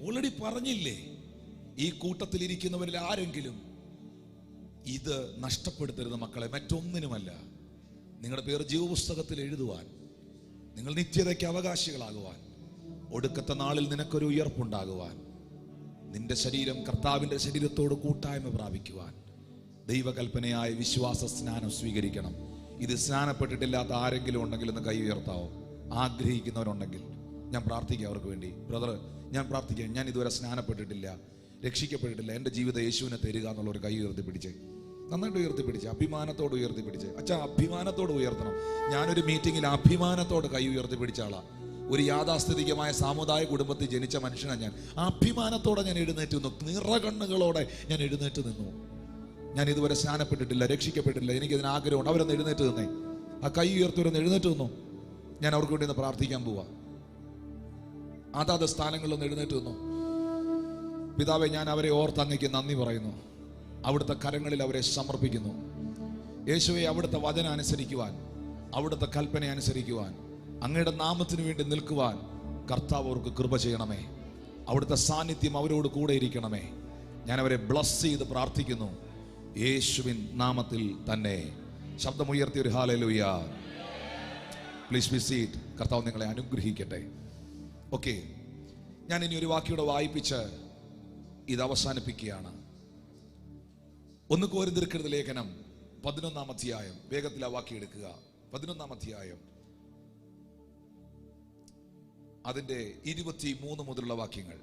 ഓൾറെഡി പറഞ്ഞില്ലേ? ഈ കൂട്ടത്തിലിരിക്കുന്നവരിൽ ആരെങ്കിലും ഇത് നഷ്ടപ്പെടുത്തരുത് മക്കളെ, മറ്റൊന്നിനുമല്ല. നിങ്ങളുടെ പേര് ജീവപുസ്തകത്തിൽ എഴുതുവാൻ, നിങ്ങൾ നിത്യതയ്ക്ക് അവകാശികളാകുവാൻ, ഒടുക്കത്തെ നാളിൽ നിനക്കൊരു ഉയർപ്പുണ്ടാകുവാൻ, നിന്റെ ശരീരം കർത്താവിൻ്റെ ശരീരത്തോട് കൂട്ടായ്മ പ്രാപിക്കുവാൻ ദൈവകൽപ്പനയായ വിശ്വാസ സ്നാനം സ്വീകരിക്കണം. ഇത് സ്നാനപ്പെട്ടിട്ടില്ലാത്ത ആരെങ്കിലും ഉണ്ടെങ്കിൽ ഒന്ന് കൈ ഉയർത്താവോ? ആഗ്രഹിക്കുന്നവരുണ്ടെങ്കിൽ ഞാൻ പ്രാർത്ഥിക്കാം അവർക്ക് വേണ്ടി. ബ്രദർ, ഞാൻ പ്രാർത്ഥിക്കാം, ഞാൻ ഇതുവരെ സ്നാനപ്പെട്ടിട്ടില്ല, രക്ഷിക്കപ്പെട്ടിട്ടില്ല, എൻ്റെ ജീവിതം യേശുവിനെ തരിക എന്നുള്ള ഒരു കൈ ഉയർത്തിപ്പിടിച്ചേ, നന്നായിട്ട് ഉയർത്തിപ്പിടിച്ച്, അഭിമാനത്തോട് ഉയർത്തിപ്പിടിച്ച്. അച്ഛാ, അഭിമാനത്തോട് ഉയർത്തണം. ഞാനൊരു മീറ്റിങ്ങിൽ അഭിമാനത്തോട് കൈ ഉയർത്തിപ്പിടിച്ച ആളാ. ഒരു യാഥാസ്ഥിതികമായ സാമുദായിക കുടുംബത്തിൽ ജനിച്ച മനുഷ്യനാണ് ഞാൻ. അഭിമാനത്തോടെ ഞാൻ എഴുന്നേറ്റ് നിന്നു, നിറകണ്ണുകളോടെ ഞാൻ എഴുന്നേറ്റ് നിന്നു. ഞാൻ ഇതുവരെ സ്നാനപ്പെട്ടിട്ടില്ല, രക്ഷിക്കപ്പെട്ടിട്ടില്ല, എനിക്കതിന് ആഗ്രഹമുണ്ട്. അവരൊന്ന് എഴുന്നേറ്റ് നിന്നേ, ആ കൈ ഉയർത്തിവരൊന്ന് എഴുന്നേറ്റ് നിന്നു. ഞാൻ അവർക്ക് വേണ്ടി ഒന്ന് പ്രാർത്ഥിക്കാൻ പോവാ. അതാത് സ്ഥാനങ്ങളിലൊന്ന് എഴുന്നേറ്റ് നിന്നു. പിതാവേ, ഞാൻ അവരെ ഓർത്ത് അങ്ങേക്ക് നന്ദി പറയുന്നു. അവിടുത്തെ കരങ്ങളിൽ അവരെ സമർപ്പിക്കുന്നു. യേശുവെ, അവിടുത്തെ വചനം അനുസരിക്കുവാൻ, അവിടുത്തെ കൽപ്പന അനുസരിക്കുവാൻ, അങ്ങയുടെ നാമത്തിന് വേണ്ടി നിൽക്കുവാൻ കർത്താവ് അവർക്ക് കൃപ ചെയ്യണമേ. അവിടുത്തെ സാന്നിധ്യം അവരോട് കൂടെ ഇരിക്കണമേ. ഞാൻ അവരെ ബ്ലസ് ചെയ്ത് പ്രാർത്ഥിക്കുന്നു, യേശുവിൻ നാമത്തിൽ തന്നെ. ശബ്ദമുയർത്തി ഒരു ഹല്ലേലൂയ. Please be seat. കർത്താവ് നിങ്ങളെ അനുഗ്രഹിക്കട്ടെ. ഓക്കെ, ഞാൻ ഇനി ഒരു വാക്യോടെ വായിപ്പിച്ച് ഇത് അവസാനിപ്പിക്കുകയാണ്. 1 കൊരിന്ത്യർക്കെഴുതിയ ലേഖനം 11-ാം അധ്യായം. വേഗത്തിൽ ആ വാക്യം എടുക്കുക. 11-ാം അധ്യായം അതിന്റെ 23 മുതലുള്ള വാക്യങ്ങൾ.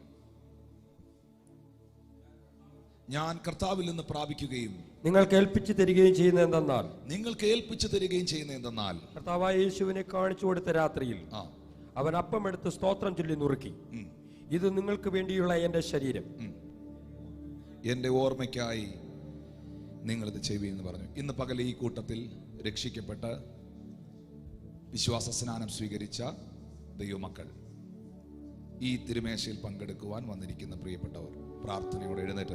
ഞാൻ കർത്താവിൽ നിന്ന് പ്രാപിക്കുകയും നിങ്ങൾക്ക് ഏൽപ്പിച്ചു തരികയും ചെയ്യുന്ന എന്തെന്നാൽ, നിങ്ങൾക്ക് ഏൽപ്പിച്ചു തരികയും ചെയ്യുന്ന എന്തെന്നാൽ, കർത്താവായ യേശുവിനെ കാണിച്ചു കൊടുത്ത രാത്രിയിൽ അവൻ അപ്പം എടുത്ത് സ്തോത്രം ചൊല്ലി നുറുക്കി, ഇത് നിങ്ങൾക്ക് വേണ്ടിയുള്ള എൻ്റെ ശരീരം, എൻ്റെ ഓർമ്മയ്ക്കായി നിങ്ങളിത് ചെയ്യുമെന്ന് പറഞ്ഞു. ഇന്ന് പകൽ ഈ കൂട്ടത്തിൽ രക്ഷിക്കപ്പെട്ട് വിശ്വാസ സ്നാനം സ്വീകരിച്ച ദൈവമക്കൾ, ഈ തിരുമേശയിൽ പങ്കെടുക്കുവാൻ വന്നിരിക്കുന്ന പ്രിയപ്പെട്ടവർ, പ്രാർത്ഥനയോടെ എഴുന്നേറ്റ്